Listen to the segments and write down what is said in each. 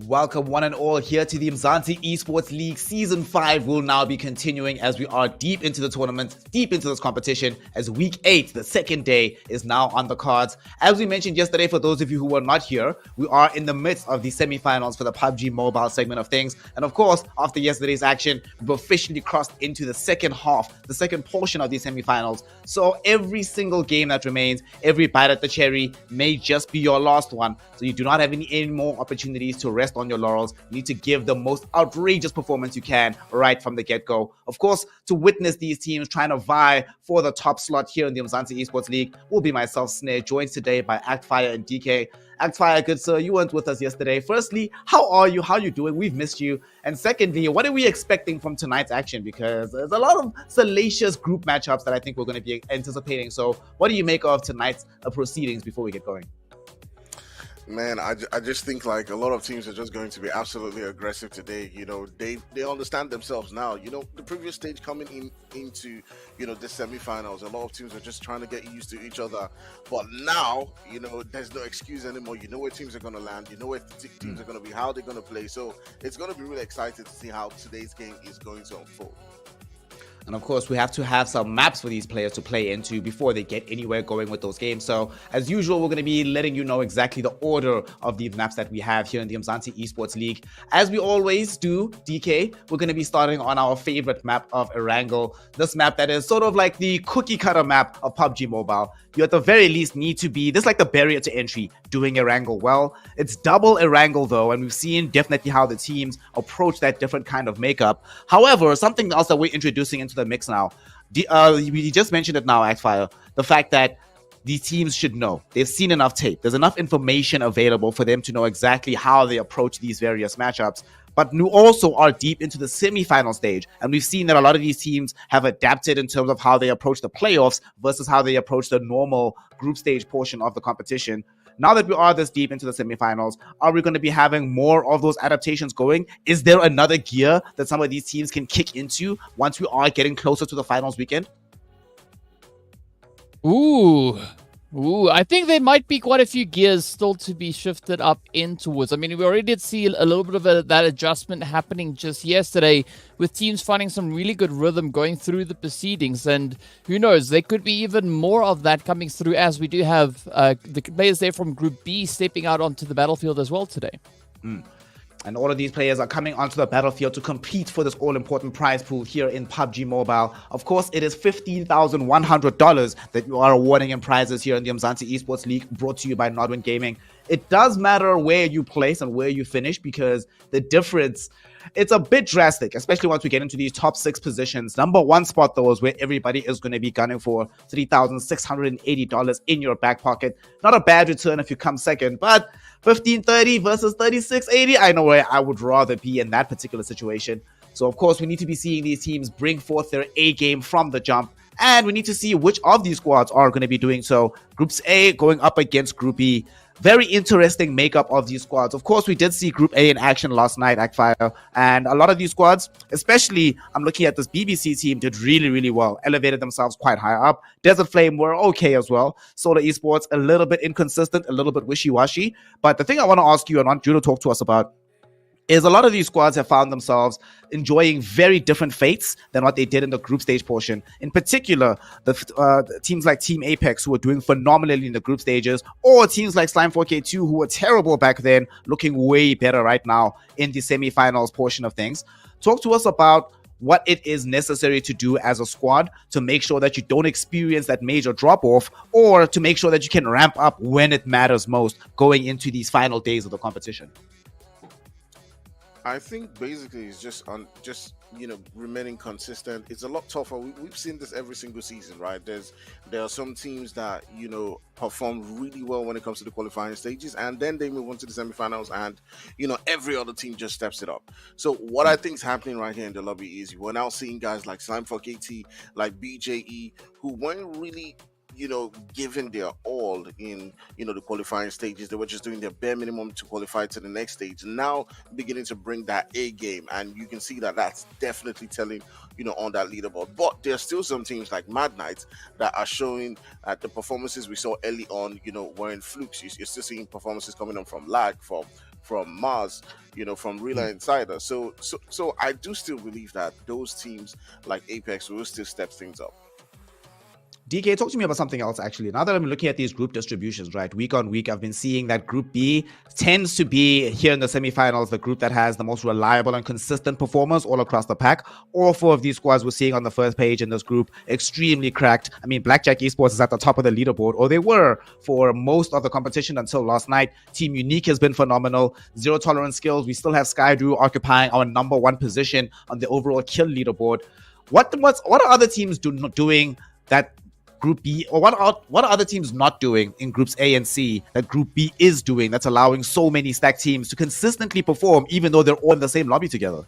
Welcome one and all here to the Umzansi Esports League. Season 5 will now be continuing as we are deep into the tournament, deep into this competition, as Week 8, the second day, is now on the cards. As we mentioned yesterday, for those of you who were not here, we are in the midst of the semi-finals for the PUBG mobile segment of things. And of course, after yesterday's action, we've officially crossed into the second half, the second portion of these semi-finals. So every single game that remains, every bite at the cherry may just be your last one. So you do not have any more opportunities to rest on your laurels. You need to give the most outrageous performance you can right from the get-go. Of course, to witness these teams trying to vie for the top slot here in the Umzansi Esports League will be myself, Snare, joined today by Actfire and DK. Actfire, good sir, you weren't with us yesterday. Firstly, how are you? How are you doing? We've missed you. And secondly, what are we expecting from tonight's action? Because there's a lot of salacious group matchups that I think we're going to be anticipating. So what do you make of tonight's proceedings before we get going? Man, I just think like a lot of teams are just going to be absolutely aggressive today. You know, they understand themselves now. You know, the previous stage coming into, you know, the semifinals, a lot of teams are just trying to get used to each other. But now, you know, there's no excuse anymore. You know where teams are going to land. You know where teams are going to be, how they're going to play. So it's going to be really exciting to see how today's game is going to unfold. And of course, we have to have some maps for these players to play into before they get anywhere going with those games. So as usual, we're going to be letting you know exactly the order of the maps that we have here in the Umzansi Esports League. As we always do, DK, we're going to be starting on our favorite map of Erangel. This map that is sort of like the cookie cutter map of PUBG Mobile. You at the very least need to be, this is like the barrier to entry, doing Erangel well. It's double Erangel though, and we've seen definitely how the teams approach that different kind of makeup. However, something else that we're introducing into the mix now, we just mentioned it now, Actfire, the fact that these teams should know. They've seen enough tape. There's enough information available for them to know exactly how they approach these various matchups. But you also are deep into the semi-final stage. And we've seen that a lot of these teams have adapted in terms of how they approach the playoffs versus how they approach the normal group stage portion of the competition. Now that we are this deep into the semifinals, are we going to be having more of those adaptations going? Is there another gear that some of these teams can kick into once we are getting closer to the finals weekend? Ooh, I think there might be quite a few gears still to be shifted up in towards. I mean, we already did see a little bit of that adjustment happening just yesterday with teams finding some really good rhythm going through the proceedings. And who knows, there could be even more of that coming through as we do have the players there from Group B stepping out onto the battlefield as well today. And all of these players are coming onto the battlefield to compete for this all-important prize pool here in PUBG Mobile. Of course, it is $15,100 that you are awarding in prizes here in the Umzansi Esports League, brought to you by Nodwin Gaming. It does matter where you place and where you finish, because the difference, it's a bit drastic, especially once we get into these top 6 positions. Number 1 spot, though, is where everybody is going to be gunning for $3,680 in your back pocket. Not a bad return if you come second, but $1,530 versus $3,680, I know where I would rather be in that particular situation. So, of course, we need to be seeing these teams bring forth their A game from the jump. And we need to see which of these squads are going to be doing so. Groups A going up against Group B. Very interesting makeup of these squads. Of course, we did see Group A in action last night, Actfire. And a lot of these squads, especially I'm looking at this BBC team, did really, really well. Elevated themselves quite high up. Desert Flame were okay as well. Solar Esports, a little bit inconsistent, a little bit wishy-washy. But the thing I want to ask you and want you to talk to us about is a lot of these squads have found themselves enjoying very different fates than what they did in the group stage portion. In particular, the teams like Team Apex, who are doing phenomenally in the group stages, or teams like Slime 4K2, who were terrible back then, looking way better right now in the semifinals portion of things. Talk to us about what it is necessary to do as a squad to make sure that you don't experience that major drop-off, or to make sure that you can ramp up when it matters most going into these final days of the competition. I think basically it's just you know, remaining consistent. It's a lot tougher. We've seen this every single season, right? There are some teams that, you know, perform really well when it comes to the qualifying stages, and then they move on to the semifinals, and you know, every other team just steps it up. So what I think is happening right here in the lobby is we're now seeing guys like Slime 4KT, like BJE, who weren't really, you know, giving their all in, you know, the qualifying stages. They were just doing their bare minimum to qualify to the next stage. Now beginning to bring that A game, and you can see that that's definitely telling, you know, on that leaderboard. But there's still some teams like Mad Knights that are showing the performances we saw early on, you know, were in flukes. You're still seeing performances coming on from lag, from from Mars, from Relay Insider. So I do still believe that those teams like Apex will still step things up. DK, talk to me about something else, actually. Now that I'm looking at these group distributions, right, week on week, I've been seeing that Group B tends to be, here in the semifinals, the group that has the most reliable and consistent performers all across the pack. All four of these squads we're seeing on the first page in this group, extremely cracked. I mean, Blackjack Esports is at the top of the leaderboard, or they were for most of the competition until last night. Team Unique has been phenomenal. Zero Tolerance Skills, we still have Skydrew occupying our #1 position on the overall kill leaderboard. What are other teams doing that Group B, or what are other teams not doing in Groups A and C that Group B is doing that's allowing so many stacked teams to consistently perform even though they're all in the same lobby together?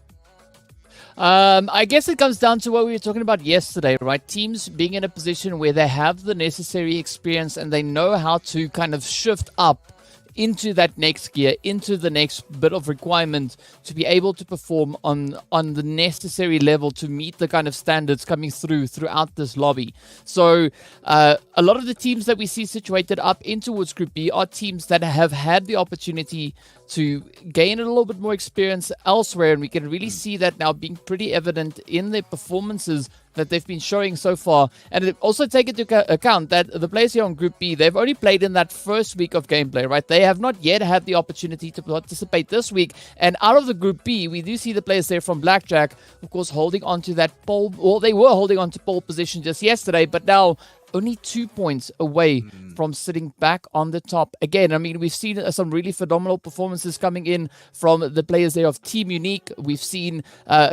I guess it comes down to what we were talking about yesterday, right? Teams being in a position where they have the necessary experience and they know how to kind of shift up into that next gear, into the next bit of requirement to be able to perform on the necessary level to meet the kind of standards coming throughout this lobby. So a lot of the teams that we see situated up in towards Group B are teams that have had the opportunity to gain a little bit more experience elsewhere, and we can really see that now being pretty evident in their performances that they've been showing so far. And also take into account that the players here on Group B, they've only played in that first week of gameplay, right? They have not yet had the opportunity to participate this week. And out of the Group B, we do see the players there from Blackjack, of course, holding on to that pole, or they were holding on to pole position just yesterday, but now only 2 points away from sitting back on the top. Again, I mean, we've seen some really phenomenal performances coming in from the players there of Team Unique. We've seen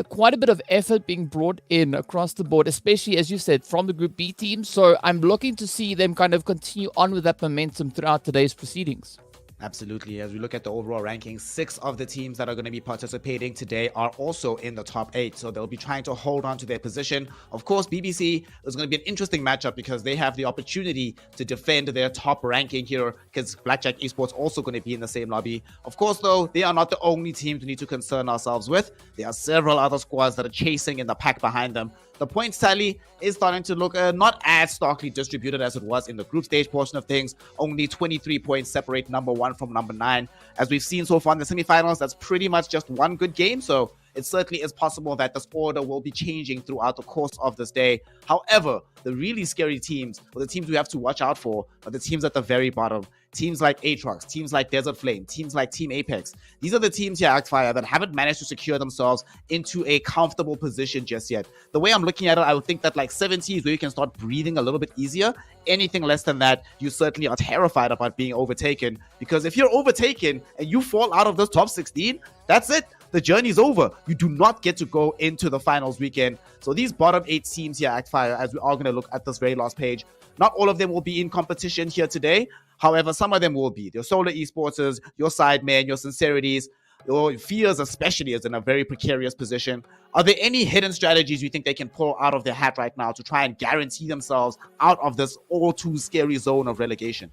quite a bit of effort being brought in across the board, especially, as you said, from the Group B team. So I'm looking to see them kind of continue on with that momentum throughout today's proceedings. Absolutely. As we look at the overall rankings, 6 of the teams that are going to be participating today are also in the top 8. So they'll be trying to hold on to their position. Of course, BBC is going to be an interesting matchup because they have the opportunity to defend their top ranking here, because Blackjack Esports also going to be in the same lobby. Of course, though, they are not the only teams we need to concern ourselves with. There are several other squads that are chasing in the pack behind them. The points tally is starting to look not as starkly distributed as it was in the group stage portion of things. Only 23 points separate number 1 from number 9. As we've seen so far in the semifinals, that's pretty much just one good game. So it certainly is possible that this order will be changing throughout the course of this day. However, the really scary teams, or the teams we have to watch out for, are the teams at the very bottom. Teams like Aatrox, teams like Desert Flame, teams like Team Apex. These are the teams here, Actfire, that haven't managed to secure themselves into a comfortable position just yet. The way I'm looking at it, I would think that like 70 is where you can start breathing a little bit easier. Anything less than that, you certainly are terrified about being overtaken. Because if you're overtaken and you fall out of this top 16, that's it. The journey's over. You do not get to go into the finals weekend. So these bottom 8 teams here, Actfire, as we are going to look at this very last page, not all of them will be in competition here today. However, some of them will be. Your Solar Esports, your Sidemen, your Sincerities, your Fears especially is in a very precarious position. Are there any hidden strategies you think they can pull out of their hat right now to try and guarantee themselves out of this all too scary zone of relegation?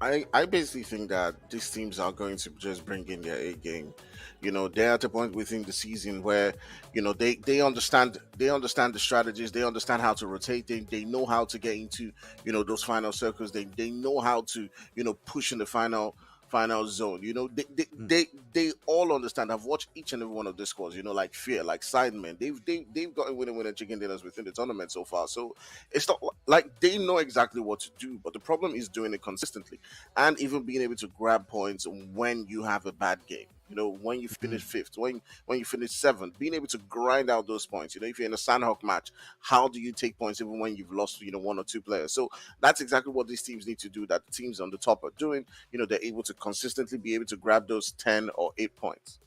I basically think that these teams are going to just bring in their A game. They're at a point within the season where, they understand the strategies, they understand how to rotate, they know how to get into, those final circles, they know how to, push in the final zone. They all understand. I've watched each and every one of the scores, like Fear, like Sidemen. They've gotten winner chicken dinners within the tournament so far. So it's not like they know exactly what to do, but the problem is doing it consistently and even being able to grab points when you have a bad game. When you finish 5th, when you finish 7th, being able to grind out those points. If you're in a Sanhok match, how do you take points even when you've lost, 1 or 2 players? So that's exactly what these teams need to do, that the teams on the top are doing. They're able to consistently be able to grab those 10 or 8 points.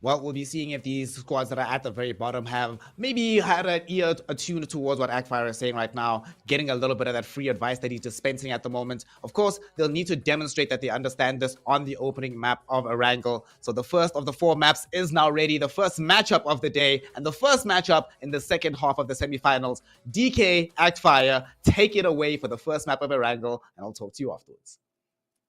Well, we'll be seeing if these squads that are at the very bottom have maybe had an ear attuned towards what Actfire is saying right now, getting a little bit of that free advice that he's dispensing at the moment. Of course, they'll need to demonstrate that they understand this on the opening map of Erangel. So the first of the 4 maps is now ready, the first matchup of the day, and the first matchup in the second half of the semifinals. DK, Actfire, take it away for the first map of Erangel, and I'll talk to you afterwards.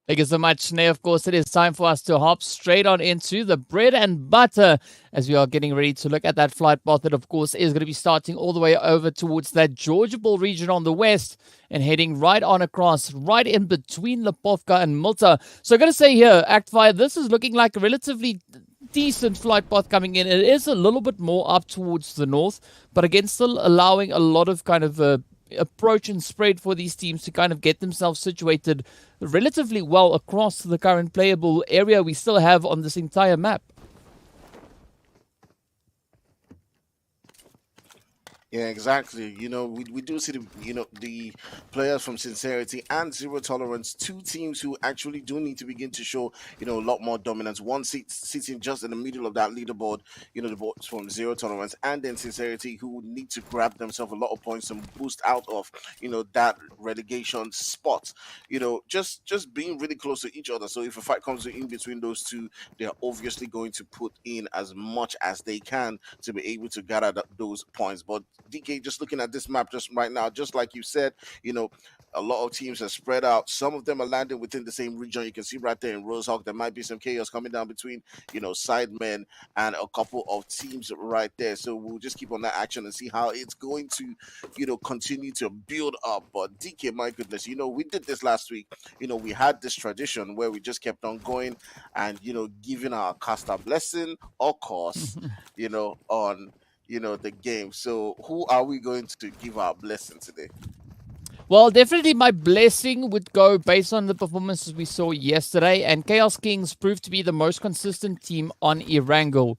Thank you so much, Nay. Of course, it is time for us to hop straight on into the bread and butter as we are getting ready to look at that flight path that, of course, is going to be starting all the way over towards that Georgia Ball region on the west and heading right on across, right in between Lipovka and Malta. So I'm going to say here, Actfire, this is looking like a relatively decent flight path coming in. It is a little bit more up towards the north, but again, still allowing a lot of kind of approach and spread for these teams to kind of get themselves situated relatively well across the current playable area we still have on this entire map. Yeah, exactly. We do see the players from Sincerity and Zero Tolerance, two teams who actually do need to begin to show, a lot more dominance. One sitting just in the middle of that leaderboard, the boards from Zero Tolerance and then Sincerity, who would need to grab themselves a lot of points and boost out of, that relegation spot. Just being really close to each other. So if a fight comes in between those two, they're obviously going to put in as much as they can to be able to gather those points. But DK, just looking at this map just right now, just like you said, a lot of teams are spread out. Some of them are landing within the same region. You can see right there in Rosehawk, there might be some chaos coming down between, Sidemen and a couple of teams right there. So we'll just keep on that action and see how it's going to, continue to build up. But DK, my goodness, we did this last week. We had this tradition where we just kept on going and, giving our caster blessing or course, on the game. So who are we going to give our blessing today? Well, definitely my blessing would go based on the performances we saw yesterday, and Chaos Kings proved to be the most consistent team on Erangel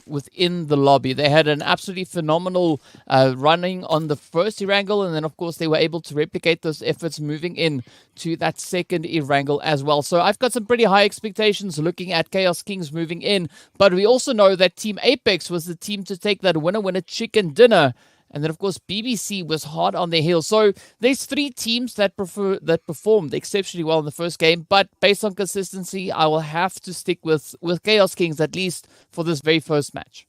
within the lobby. They had an absolutely phenomenal running on the first Erangel, and then of course they were able to replicate those efforts moving in to that second Erangel as well. So I've got some pretty high expectations looking at Chaos Kings moving in, but we also know that Team Apex was the team to take that winner chicken dinner. And then, of course, BBC was hard on their heels. So there's three teams that performed exceptionally well in the first game. But based on consistency, I will have to stick with Chaos Kings, at least for this very first match.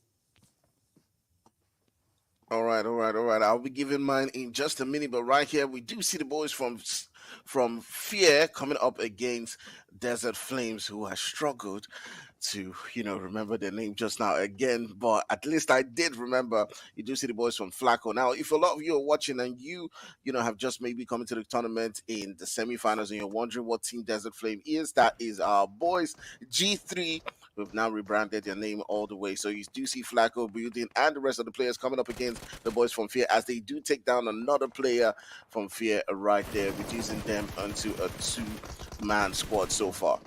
All right, all right, all right. I'll be giving mine in just a minute, but right here we do see the boys from Fear coming up against Desert Flames, who has struggled to remember their name just now again, but at least I did remember. You do see the boys from Flacco. Now if a lot of you are watching and you have just maybe come into the tournament in the semifinals and you're wondering what Team Desert Flame is, that is our boys G3, who've now rebranded their name all the way. So you do see Flacco building and the rest of the players coming up against the boys from Fear as they do take down another player from Fear right there, reducing them onto a two-man squad so far.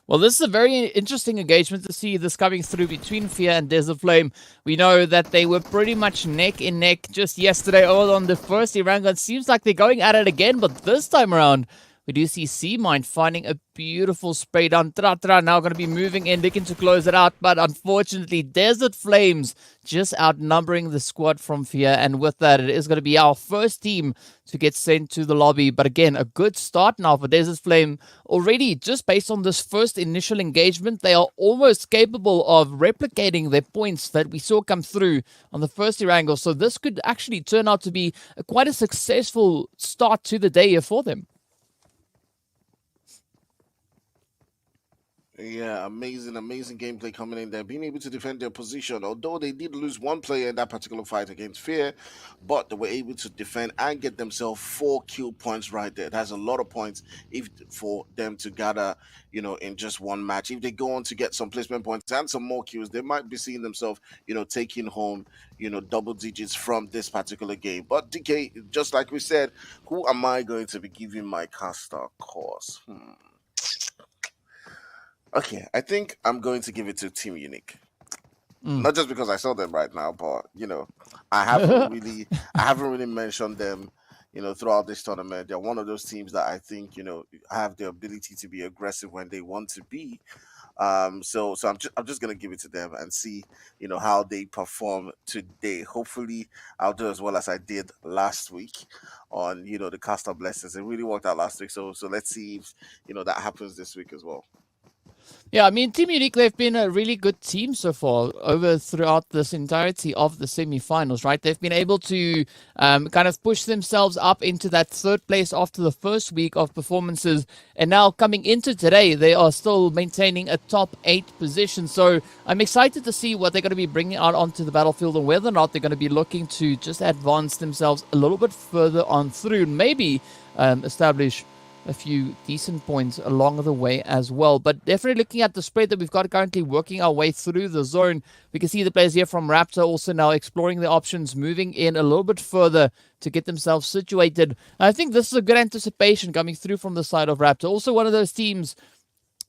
Well, this is a very interesting engagement to see this coming through between Fear and Desert Flame. We know that they were pretty much neck and neck just yesterday all on the first Erangel. It seems like they're going at it again, but this time around, we do see C-Mind finding a beautiful spray down. Tra now going to be moving in, looking to close it out. But unfortunately, Desert Flames just outnumbering the squad from Fear. And with that, it is going to be our first team to get sent to the lobby. But again, a good start now for Desert Flame. Already, just based on this first initial engagement, they are almost capable of replicating their points that we saw come through on the first Erangel. So this could actually turn out to be quite a successful start to the day here for them. Yeah, amazing gameplay coming in there, being able to defend their position. Although they did lose one player in that particular fight against Fear, but they were able to defend and get themselves 4 kill points right there. That's a lot of points if for them to gather, in just one match. If they go on to get some placement points and some more kills, they might be seeing themselves, taking home, double digits from this particular game. But DK, just like we said, who am I going to be giving my caster course? Okay, I think I'm going to give it to Team Unique. Not just because I saw them right now, but I haven't really mentioned them, throughout this tournament. They're one of those teams that I think, have the ability to be aggressive when they want to be. So I'm just gonna give it to them and see, how they perform today. Hopefully, I'll do as well as I did last week on, the caster blessings. It really worked out last week. So let's see if that happens this week as well. Yeah, I mean, Team Unique, they've been a really good team so far throughout this entirety of the semi-finals, right? They've been able to kind of push themselves up into that third place after the first week of performances. And now coming into today, they are still maintaining a top 8 position. So I'm excited to see what they're going to be bringing out onto the battlefield and whether or not they're going to be looking to just advance themselves a little bit further on through and maybe establish a few decent points along the way as well. But definitely looking at the spread that we've got currently working our way through the zone, we can see the players here from Raptor also now exploring the options, moving in a little bit further to get themselves situated. I think this is a good anticipation coming through from the side of Raptor. Also one of those teams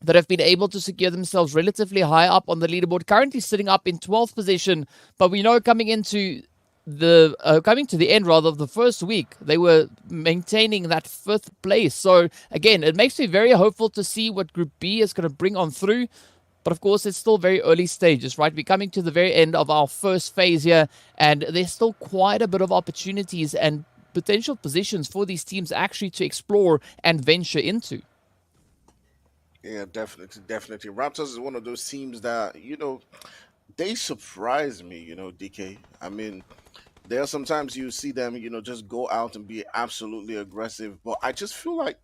that have been able to secure themselves relatively high up on the leaderboard, currently sitting up in 12th position. But we know coming to the end rather of the first week, they were maintaining that 5th place. So again, it makes me very hopeful to see what Group B is going to bring on through. But of course, it's still very early stages, right? We're coming to the very end of our first phase here, and there's still quite a bit of opportunities and potential positions for these teams actually to explore and venture into. Yeah, definitely. Raptors is one of those teams that they surprise me. DK. I mean, there are sometimes you see them, just go out and be absolutely aggressive, but I just feel like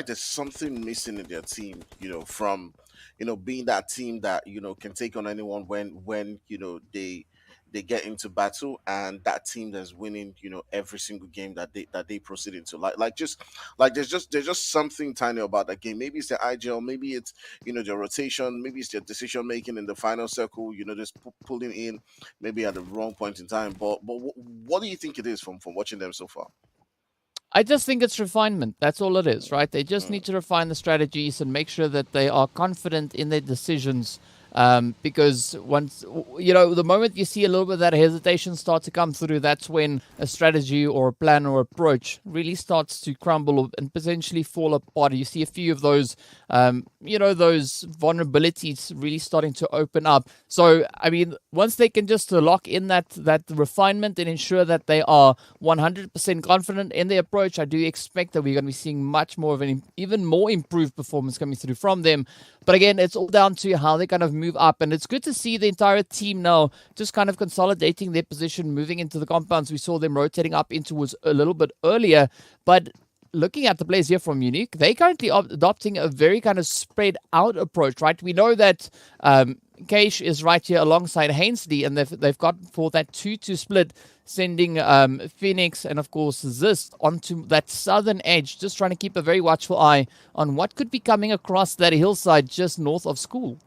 there's something missing in their team, from being that team that can take on anyone when they get into battle, and that team that's winning every single game that they proceed into, like there's just something tiny about that game. Maybe it's the IGL, maybe it's their rotation, maybe it's their decision making in the final circle, just pulling in maybe at the wrong point in time. But what do you think it is from watching them so far? I just think it's refinement. That's all it is, right? They just Mm. need to refine the strategies and make sure that they are confident in their decisions. Because once, the moment you see a little bit of that hesitation start to come through, that's when a strategy or a plan or approach really starts to crumble and potentially fall apart. You see a few of those, those vulnerabilities really starting to open up. So, I mean, once they can just lock in that refinement and ensure that they are 100% confident in their approach, I do expect that we're going to be seeing much more of an even more improved performance coming through from them. But again, it's all down to how they kind of move up. And it's good to see the entire team now just kind of consolidating their position, moving into the compounds. We saw them rotating up in towards a little bit earlier. But looking at the players here from Unique, they currently are adopting a very kind of spread out approach, right? We know that Keish is right here alongside Hainsley, and they've got for that 2-2 split, sending Phoenix and of course Zist onto that southern edge, just trying to keep a very watchful eye on what could be coming across that hillside just north of school.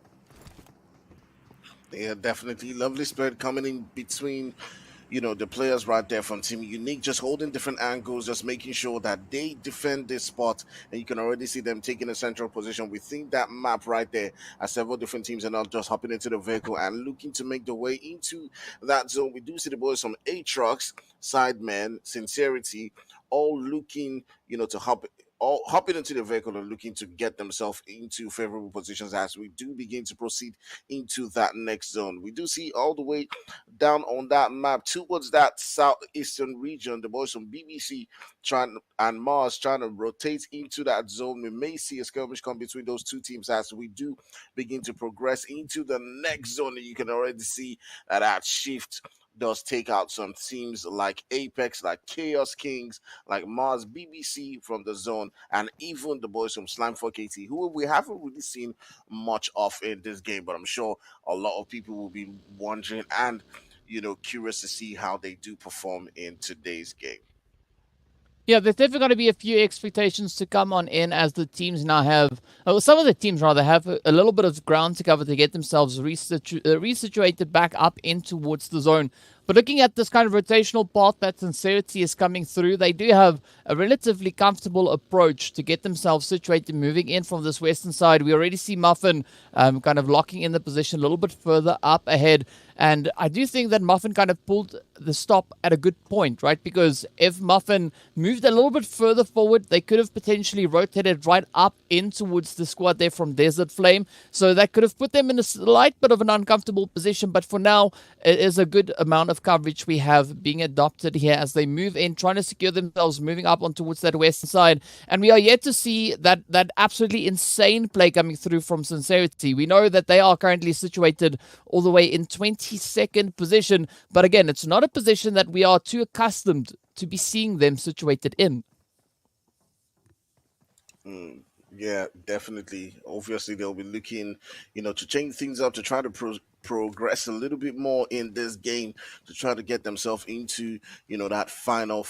Yeah, definitely. Lovely spread coming in between, the players right there from Team Unique, just holding different angles, just making sure that they defend this spot. And you can already see them taking a central position. We think that map right there, as several different teams are not just hopping into the vehicle and looking to make their way into that zone. We do see the boys from A-Trucks, Sidemen, Sincerity, all looking, to all hopping into the vehicle and looking to get themselves into favorable positions as we do begin to proceed into that next zone. We do see all the way down on that map towards that southeastern region, the boys from BBC and Mars trying to rotate into that zone. We may see a skirmish come between those two teams as we do begin to progress into the next zone. And you can already see that shift does take out some teams like Apex, like Chaos Kings, like Mars, BBC from the zone, and even the boys from Slime 4KT, who we haven't really seen much of in this game. But I'm sure a lot of people will be wondering and curious to see how they do perform in today's game. Yeah, there's definitely going to be a few expectations to come on in as the teams now have, some of the teams rather, have a little bit of ground to cover to get themselves resituated back up in towards the zone. But looking at this kind of rotational path that Sincerity is coming through, they do have a relatively comfortable approach to get themselves situated moving in from this western side. We already see Muffin kind of locking in the position a little bit further up ahead. And I do think that Muffin kind of pulled the stop at a good point, right? Because if Muffin moved a little bit further forward, they could have potentially rotated right up in towards the squad there from Desert Flame. So that could have put them in a slight bit of an uncomfortable position. But for now, it is a good amount of of coverage we have being adopted here as they move in, trying to secure themselves, moving up on towards that western side. And we are yet to see that absolutely insane play coming through from Sincerity. We know that they are currently situated all the way in 22nd position. But again, it's not a position that we are too accustomed to be seeing them situated in. Yeah, definitely. Obviously, they'll be looking, to change things up, to try to progress a little bit more in this game, to try to get themselves into, that final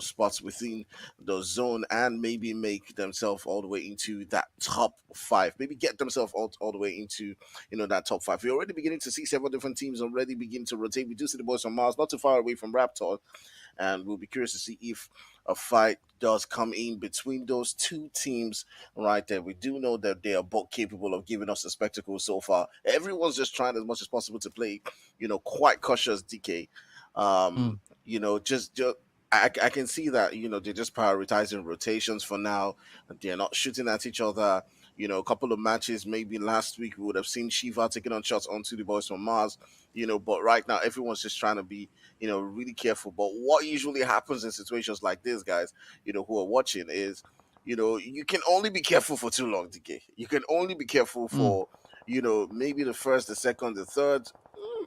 spots within the zone, and maybe make themselves all the way into that top 5. Maybe get themselves all the way into, that top 5. We're already beginning to see several different teams already begin to rotate. We do see the boys from Mars, not too far away from Raptor, and we'll be curious to see if a fight does come in between those two teams right there. We do know that they are both capable of giving us a spectacle so far. Everyone's just trying as much as possible to play, quite cautious, DK. Just I can see that, they're just prioritizing rotations for now. They're not shooting at each other. A couple of matches, maybe last week, we would have seen Shiva taking on shots onto the boys from Mars, but right now, everyone's just trying to be, really careful. But what usually happens in situations like this, guys, who are watching is, you can only be careful for too long, DK. You can only be careful for, maybe the first, the second, the third,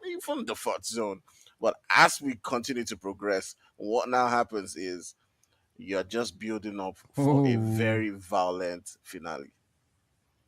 even the fourth zone. But as we continue to progress, what now happens is you're just building up for a very violent finale.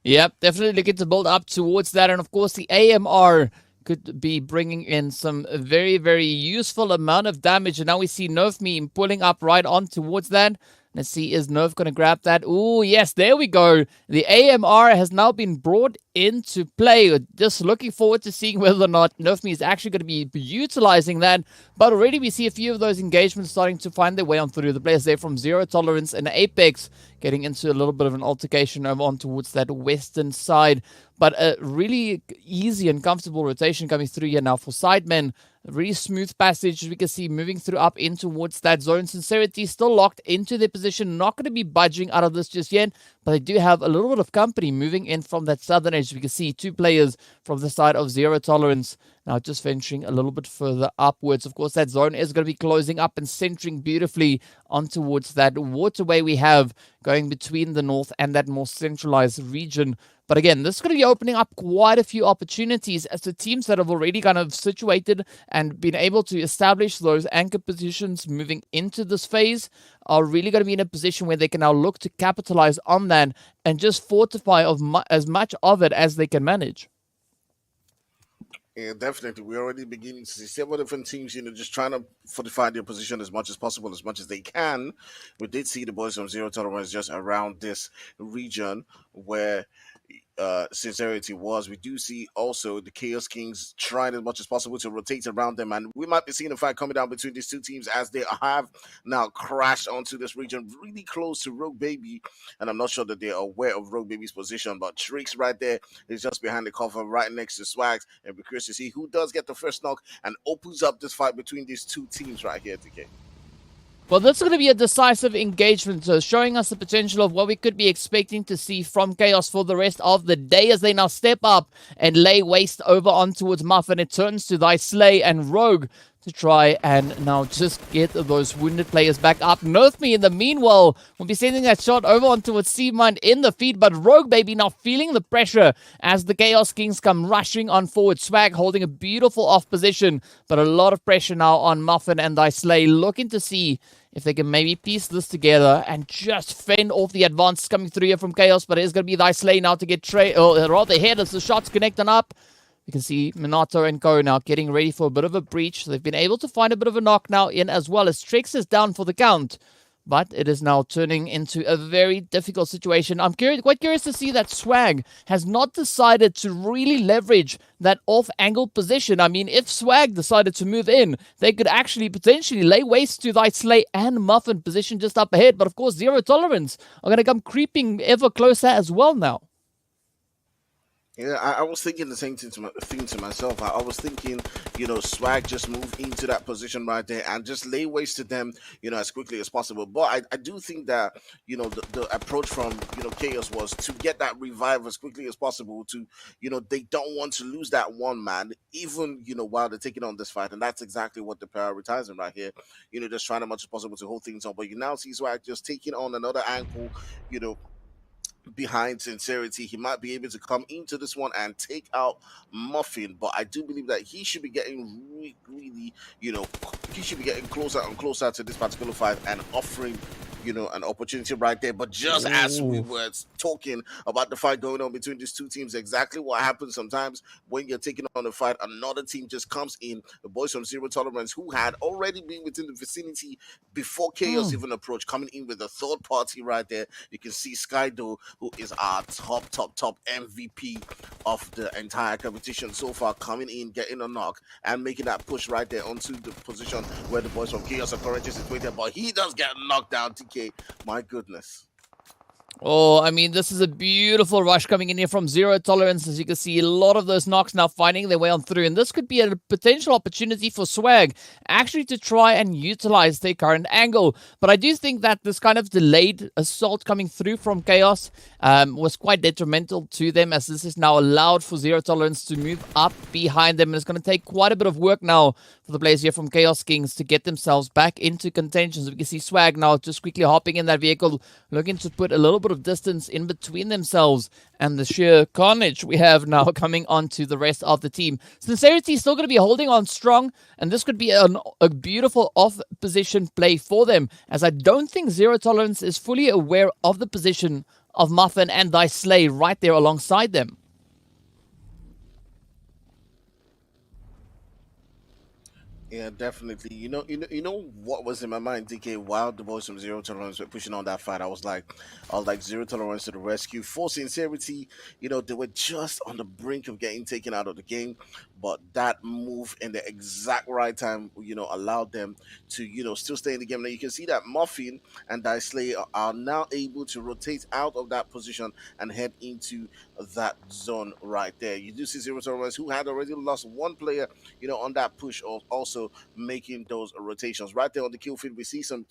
Yep, definitely looking to build up towards that. And of course, the AMR could be bringing in some very, very useful amount of damage. And now we see Nerfme pulling up right on towards that. Let's see, is Nerf going to grab that? Oh, yes, there we go. The AMR has now been brought into play. Just looking forward to seeing whether or not Nerfme is actually going to be utilizing that. But already we see a few of those engagements starting to find their way on through. The players there from Zero Tolerance and Apex getting into a little bit of an altercation over on towards that western side. But a really easy and comfortable rotation coming through here now for Sidemen. A really smooth passage, as we can see, moving through up in towards that zone. Sincerity still locked into their position. Not going to be budging out of this just yet, but they do have a little bit of company moving in from that southern edge. We can see 2 players from the side of Zero Tolerance now just venturing a little bit further upwards. Of course, that zone is going to be closing up and centering beautifully on towards that waterway we have going between the north and that more centralized region. But again, this is going to be opening up quite a few opportunities as the teams that have already kind of situated and been able to establish those anchor positions moving into this phase are really going to be in a position where they can now look to capitalize on that and just fortify as much of it as they can manage. Yeah, definitely. We're already beginning to see several different teams, just trying to fortify their position as much as possible, as much as they can. We did see the boys from Zero Tolerance just around this region where Sincerity was. We do see also the Chaos Kings trying as much as possible to rotate around them, and we might be seeing a fight coming down between these two teams as they have now crashed onto this region really close to Rogue Baby, and I'm not sure that they're aware of Rogue Baby's position, but Trix right there is just behind the cover right next to Swags, and we're curious to see who does get the first knock and opens up this fight between these two teams right here, TK. Well, this is going to be a decisive engagement, so showing us the potential of what we could be expecting to see from Chaos for the rest of the day as they now step up and lay waste over on towards Muffin. It turns to Thy Slay and Rogue to try and now just get those wounded players back up. Nerfme, in the meanwhile, will be sending that shot over on towards Seamind in the feed, but Rogue Baby now feeling the pressure as the Chaos Kings come rushing on forward. Swag holding a beautiful off position, but a lot of pressure now on Muffin and Thy Slay, looking to see if they can maybe piece this together and just fend off the advance coming through here from Chaos, but it is going to be Thy Slay now to get rather ahead as the shots connecting up. You can see Minato and Co now getting ready for a bit of a breach. They've been able to find a bit of a knock now in as well as Trix is down for the count. But it is now turning into a very difficult situation. I'm quite curious to see that Swag has not decided to really leverage that off-angle position. I mean, if Swag decided to move in, they could actually potentially lay waste to Thy Slay and Muffin position just up ahead. But of course, Zero Tolerance are going to come creeping ever closer as well now. Yeah, I was thinking the same thing to myself. I was thinking, Swag just move into that position right there and just lay waste to them, as quickly as possible. But I do think that, the approach from, Chaos was to get that revive as quickly as possible to, they don't want to lose that one man, even, while they're taking on this fight. And that's exactly what they're prioritizing right here, just trying as much as possible to hold things on. But you now see Swag just taking on another ankle, you know, behind sincerity. He might be able to come into this one and take out Muffin, but I do believe that he should be getting really, he should be getting closer and closer to this particular fight and offering, an opportunity right there. But just as we were talking about the fight going on between these two teams, exactly what happens sometimes when you're taking on a fight, another team just comes in. The boys from Zero Tolerance, who had already been within the vicinity before Chaos even approached, coming in with a third party right there. You can see Skydo, who is our top MVP of the entire competition so far, coming in, getting a knock, and making that push right there onto the position where the boys from Chaos are currently situated. But he does get knocked down, TK. My goodness. Oh, I mean, this is a beautiful rush coming in here from Zero Tolerance. As you can see, a lot of those knocks now finding their way on through. And this could be a potential opportunity for Swag actually to try and utilize their current angle. But I do think that this kind of delayed assault coming through from Chaos was quite detrimental to them, as this is now allowed for Zero Tolerance to move up behind them. And it's going to take quite a bit of work now for the players here from Chaos Kings to get themselves back into contention. So we can see Swag now just quickly hopping in that vehicle, looking to put a little bit of distance in between themselves and the sheer carnage we have now coming onto the rest of the team. Sincerity is still going to be holding on strong, and this could be a beautiful off-position play for them, as I don't think Zero Tolerance is fully aware of the position of Muffin and Dice Slay right there alongside them. Yeah, definitely. You know what was in my mind, DK, while the boys from Zero Tolerance were pushing on that fight. I was like Zero Tolerance to the rescue. For sincerity, they were just on the brink of getting taken out of the game, but that move in the exact right time, allowed them to, still stay in the game. Now you can see that Muffin and Dice Slay are now able to rotate out of that position and head into that zone right there. You do see Zero Tolerance, who had already lost one player, on that push, of also making those rotations right there on the kill field. We see some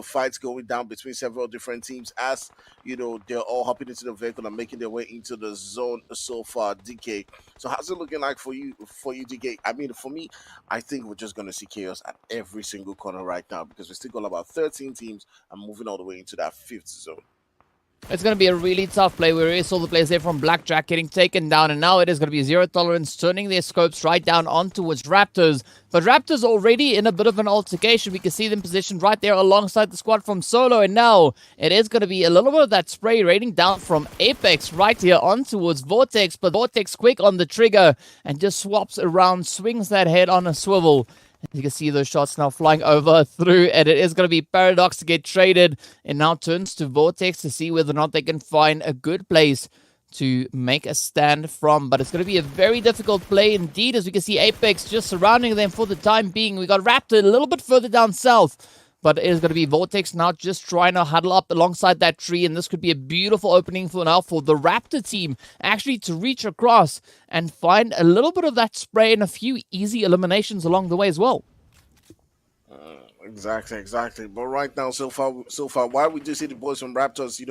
fights going down between several different teams, as they're all hopping into the vehicle and making their way into the zone so far, DK. So how's it looking like for you, DK? I mean, for me, I think we're just going to see chaos at every single corner right now, because we still got about 13 teams and moving all the way into that fifth zone. It's going to be a really tough play. We already saw the players there from Blackjack getting taken down, and now it is going to be Zero Tolerance turning their scopes right down on towards Raptors. But Raptors already in a bit of an altercation. We can see them positioned right there alongside the squad from Solo, and now it is going to be a little bit of that spray raining down from Apex right here on towards Vortex, but Vortex quick on the trigger and just swaps around, swings that head on a swivel. You can see those shots now flying over through, and it is going to be Paradox to get traded. It now turns to Vortex to see whether or not they can find a good place to make a stand from. But it's going to be a very difficult play indeed, as we can see Apex just surrounding them for the time being. We got Raptor a little bit further down south, but it is going to be Vortex now just trying to huddle up alongside that tree, and this could be a beautiful opening for now for the Raptor team actually to reach across and find a little bit of that spray and a few easy eliminations along the way as well. Exactly. But right now, so far, while we do see the boys from Raptors,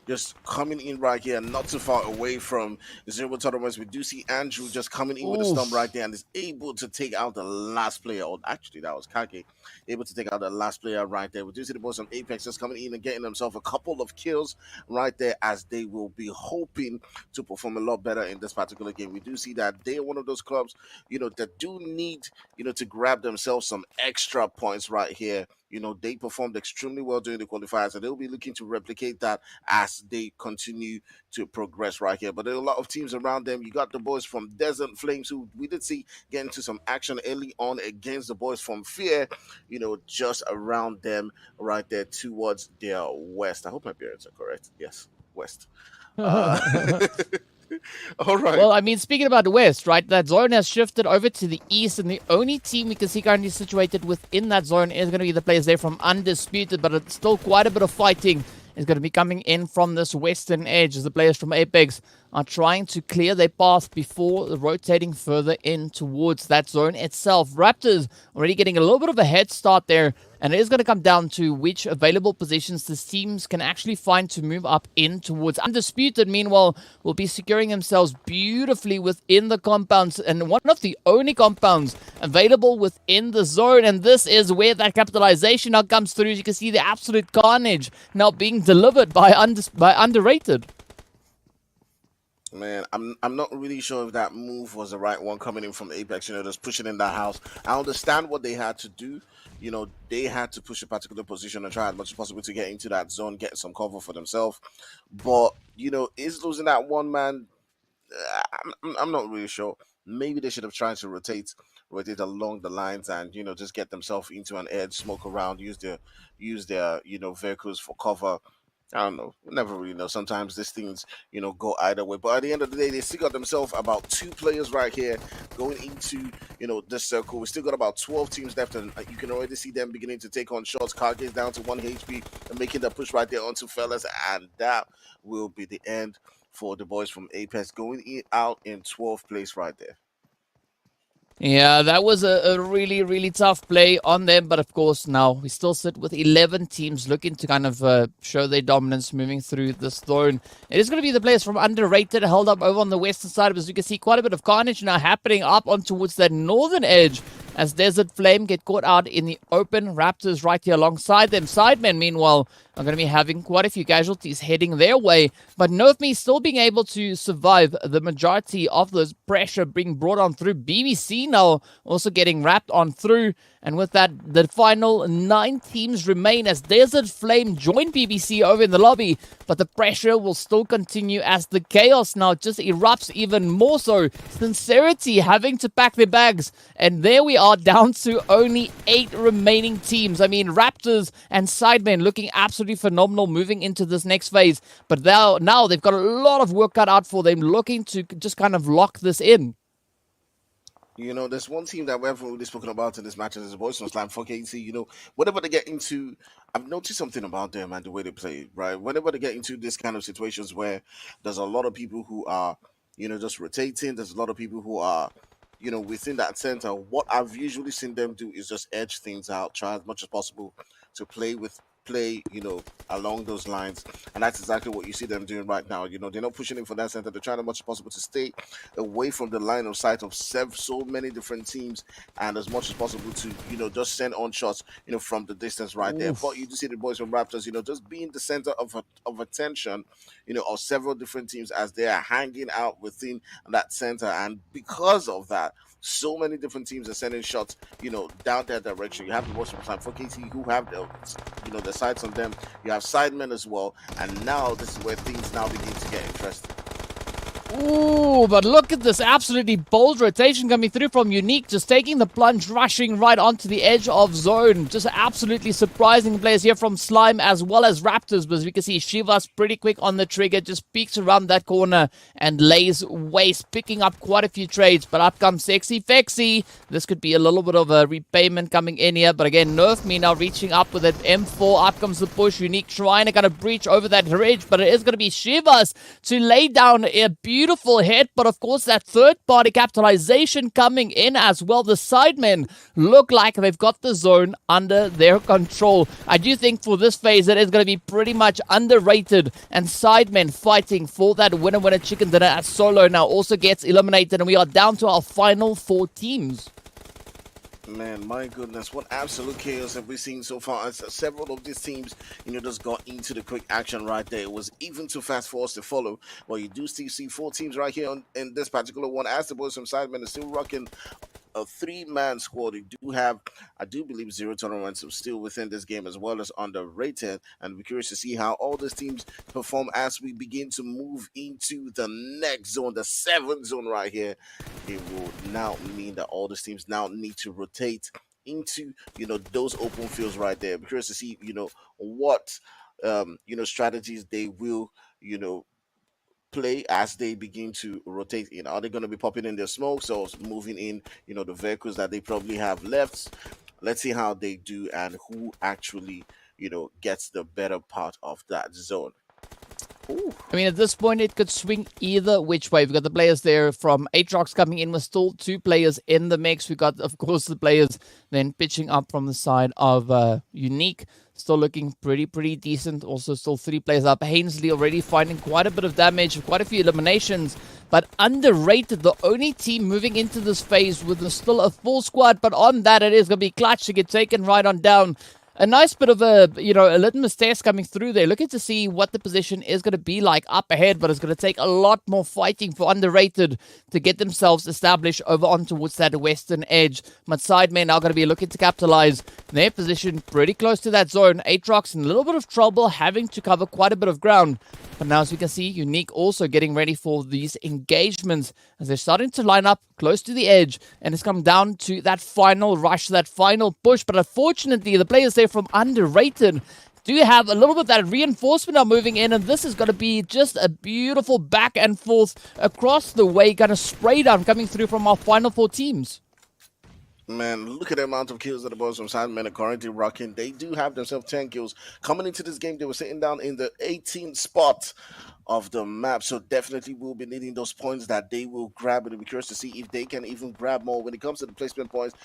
just coming in right here, not too far away from Zero Tolerance, we do see Andrew just coming in with a stump right there and is able to take out the last player. Or actually, that was Kage, able to take out the last player right there. We do see the boys from Apex just coming in and getting themselves a couple of kills right there, as they will be hoping to perform a lot better in this particular game. We do see that they are one of those clubs, that do need, to grab themselves some extra points right here. They performed extremely well during the qualifiers, and they'll be looking to replicate that as they continue to progress right here. But there are a lot of teams around them. You got the boys from Desert Flames, who we did see get into some action early on against the boys from Fear, just around them right there towards their west. I hope my parents are correct. Yes, west. All right. Well, I mean, speaking about the West, right, that zone has shifted over to the East, and the only team we can see currently situated within that zone is going to be the players there from Undisputed, but it's still quite a bit of fighting is going to be coming in from this western edge as the players from Apex are trying to clear their path before rotating further in towards that zone itself. Raptors already getting a little bit of a head start there, and it is going to come down to which available positions the teams can actually find to move up in towards. Undisputed, meanwhile, will be securing themselves beautifully within the compounds, and one of the only compounds available within the zone, and this is where that capitalization now comes through. As you can see, the absolute carnage now being delivered by Underrated. Man, I'm not really sure if that move was the right one coming in from Apex, just pushing in that house. I understand what they had to do. They had to push a particular position and try as much as possible to get into that zone, get some cover for themselves. But, is losing that one man, I'm not really sure. Maybe they should have tried to rotate along the lines and, just get themselves into an edge, smoke around, use their vehicles for cover. I don't know. We never really know. Sometimes these things, go either way. But at the end of the day, they still got themselves about 2 players right here going into, this circle. We still got about 12 teams left, and you can already see them beginning to take on shots. Cargate down to 1 HP and making the push right there onto fellas, and that will be the end for the boys from Apex going out in 12th place right there. Yeah, that was a really, really tough play on them. But of course, now we still sit with 11 teams looking to kind of show their dominance moving through this zone. It is going to be the players from Underrated held up over on the western side. As you can see, quite a bit of carnage now happening up on towards that northern edge as Desert Flame get caught out in the open. Raptors right here alongside them. Sidemen, meanwhile, are going to be having quite a few casualties heading their way. But Nerfme still being able to survive the majority of this pressure being brought on through. BBC now also getting wrapped on through. And with that, the final 9 teams remain as Desert Flame join BBC over in the lobby. But the pressure will still continue as the chaos now just erupts even more so. Sincerity having to pack their bags. And there we are down to only 8 remaining teams. I mean, Raptors and Sidemen looking absolutely phenomenal moving into this next phase. But now they've got a lot of work cut out for them, looking to just kind of lock this in. There's one team that we haven't really spoken about in this match is the boys from Slam 4KT. Whenever they get into, I've noticed something about them and the way they play, right? Whenever they get into this kind of situations where there's a lot of people who are, just rotating, there's a lot of people who are, within that center, what I've usually seen them do is just edge things out, try as much as possible to play, along those lines. And that's exactly what you see them doing right now. They're not pushing in for that center. They're trying as much as possible to stay away from the line of sight of so many different teams and as much as possible to, just send on shots, from the distance right there. But you do see the boys from Raptors, just being the center of attention, of several different teams as they are hanging out within that center. And because of that, so many different teams are sending shots, down that direction. You have the boys from Slam 4KT who have the sights on them. You have Sidemen as well, and now this is where things now begin to get interesting. Ooh, but look at this absolutely bold rotation coming through from Unique, just taking the plunge, rushing right onto the edge of zone. Just absolutely surprising players here from Slime as well as Raptors, but as we can see, Shivas pretty quick on the trigger, just peeks around that corner and lays waste, picking up quite a few trades, but up comes Sexy Fexy. This could be a little bit of a repayment coming in here, but again, Nerfme now reaching up with that M4, up comes the push, Unique trying to kind of breach over that ridge, but it is going to be Shivas to lay down a beautiful hit, but of course that third-party capitalization coming in as well. The Sidemen look like they've got the zone under their control. I do think for this phase it is going to be pretty much Underrated and Sidemen fighting for that winner chicken dinner as Solo now also gets eliminated, and we are down to our final 4 teams. Man, my goodness, what absolute chaos have we seen so far? As several of these teams, just got into the quick action right there. It was even too fast for us to follow. Well, you do still see 4 teams right here in this particular one. As the boys from Sidemen are still rocking a 3-man squad. You do have, I do believe, Zero Tolerance still within this game as well as Underrated. And we're curious to see how all these teams perform as we begin to move into the next zone, the 7th zone right here. It will now mean that all these teams now need to rotate into, those open fields right there. We're curious to see, what, strategies they will, play as they begin to rotate in. Are they going to be popping in their smokes or moving in, the vehicles that they probably have left? Let's see how they do and who actually, gets the better part of that zone. Ooh. I mean, at this point, it could swing either which way. We've got the players there from Aatrox coming in with still 2 players in the mix. We've got, of course, the players then pitching up from the side of Unique. Still looking pretty decent. Also, still 3 players up. Hainsley already finding quite a bit of damage, quite a few eliminations. But underrated, the only team moving into this phase with still a full squad. But on that, it is going to be clutch to get taken right on down. A nice bit of a litmus test coming through there. Looking to see what the position is going to be like up ahead, but it's going to take a lot more fighting for Underrated to get themselves established over on towards that western edge. But Sidemen are going to be looking to capitalize their position pretty close to that zone. Aatrox in a little bit of trouble, having to cover quite a bit of ground. But now, as we can see, Unique also getting ready for these engagements as they're starting to line up close to the edge, and it's come down to that final rush, that final push. But unfortunately, the players there from Underrated do have a little bit of that reinforcement are moving in, and this is going to be just a beautiful back and forth across the way, kind of spray down coming through from our final 4 teams. Man, look at the amount of kills that the boys from Sidemen are currently rocking. They do have themselves 10 kills. Coming into this game, they were sitting down in the 18th spot of the map, so definitely we'll be needing those points that they will grab. It'll be curious to see if they can even grab more when it comes to the placement points.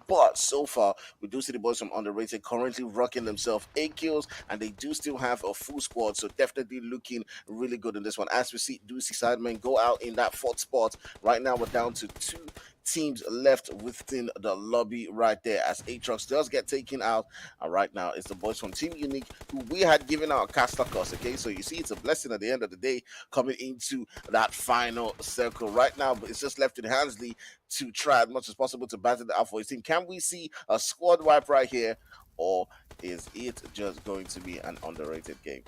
But so far, we do see the boys from Underrated currently rocking themselves 8 kills, and they do still have a full squad, so definitely looking really good in this one. As we see Sidemen go out in that 4th spot. Right now, we're down to 2 teams left within the lobby right there as Aatrox does get taken out. And right now it's the boys from Team Unique who we had given our caster cost. Okay, so you see it's a blessing at the end of the day coming into that final circle right now, but it's just left in Hansley to try as much as possible to battle it out for his team. Can we see a squad wipe right here, or is it just going to be an underrated game?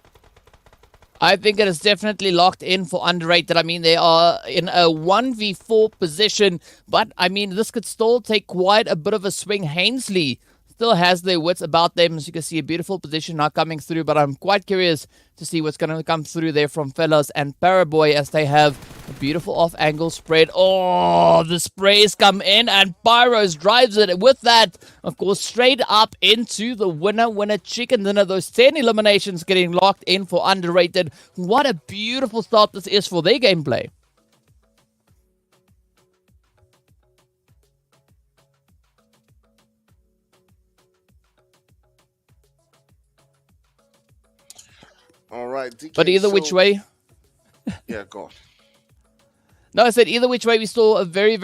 I think it is definitely locked in for Underrated. I mean, they are in a 1v4 position, but I mean, this could still take quite a bit of a swing. Hainsley still has their wits about them. As you can see, a beautiful position now coming through, but I'm quite curious to see what's going to come through there from Fellas and Paraboy as they have a beautiful off-angle spread. Oh, the sprays come in and Pyros drives it. With that, of course, straight up into the winner chicken dinner. Those 10 eliminations getting locked in for Underrated. What a beautiful start this is for their gameplay. All right, DK, but either which way... Yeah, go on. No, I said either which way, we saw a very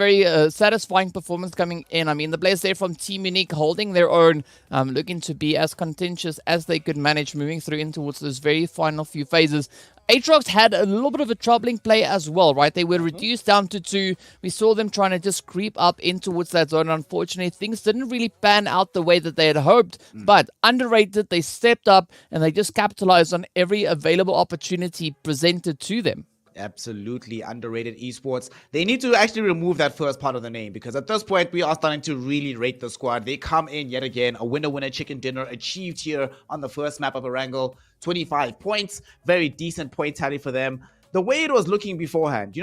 satisfying performance coming in. I mean, the players there from Team Unique holding their own, looking to be as contentious as they could manage, moving through in towards those very final few phases. Aatrox had a little bit of a troubling play as well, right? They were reduced down to 2. We saw them trying to just creep up in towards that zone. Unfortunately, things didn't really pan out the way that they had hoped, but Underrated, they stepped up and they just capitalized on every available opportunity presented to them. Absolutely underrated esports. They need to actually remove that first part of the name, because at this point we are starting to really rate the squad. They come in yet again, a winner chicken dinner achieved here on the first map of Erangel. 25 points, very decent point tally for them. The way it was looking beforehand, we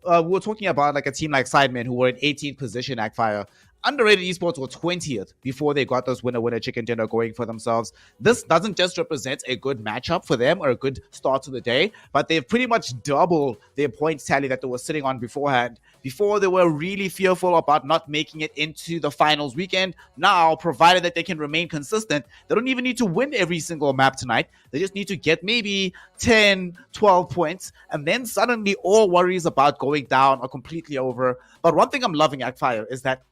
were talking about like a team like Sidemen who were in 18th position, Agfire. Underrated esports were 20th before they got those winner chicken dinner going for themselves. This doesn't just represent a good matchup for them or a good start to the day, but they've pretty much doubled their points tally that they were sitting on beforehand. Before, they were really fearful about not making it into the finals weekend. Now, provided that they can remain consistent, they don't even need to win every single map tonight. They just need to get maybe 10, 12 points, and then suddenly all worries about going down are completely over. But one thing I'm loving, Agfire, is that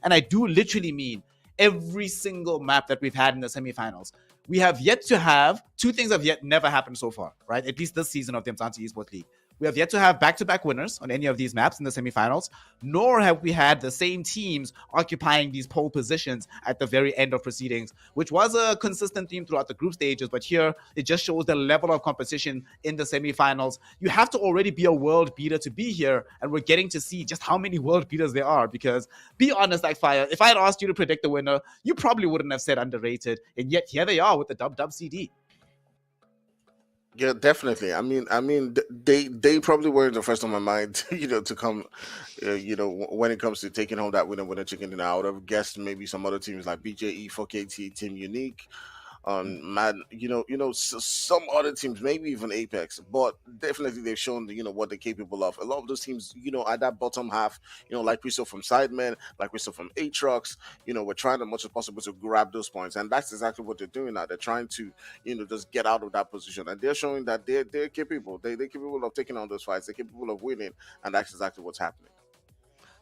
and I do literally mean every single map that we've had in the semifinals, we have yet to have, 2 things have yet never happened so far, right? At least this season of the Umzansi Esports League. We have yet to have back-to-back winners on any of these maps in the semifinals, nor have we had the same teams occupying these pole positions at the very end of proceedings, which was a consistent theme throughout the group stages. But here, it just shows the level of competition in the semifinals. You have to already be a world beater to be here, and we're getting to see just how many world beaters there are. Because, be honest, like Fire, if I had asked you to predict the winner, you probably wouldn't have said Underrated, and yet here they are with the dub CD. Yeah, definitely. I mean, they probably weren't the first on my mind, to come, when it comes to taking home that winner chicken dinner. I would have guessed maybe some other teams like BJE, 4KT, Team Unique, Man, some other teams, maybe even Apex, but definitely they've shown what they're capable of. A lot of those teams, at that bottom half, like we saw from Sidemen, like we saw from Aatrox, we're trying as much as possible to grab those points, and that's exactly what they're doing now. They're trying to, just get out of that position, and they're showing that they're capable. They're capable of taking on those fights. They're capable of winning, and that's exactly what's happening.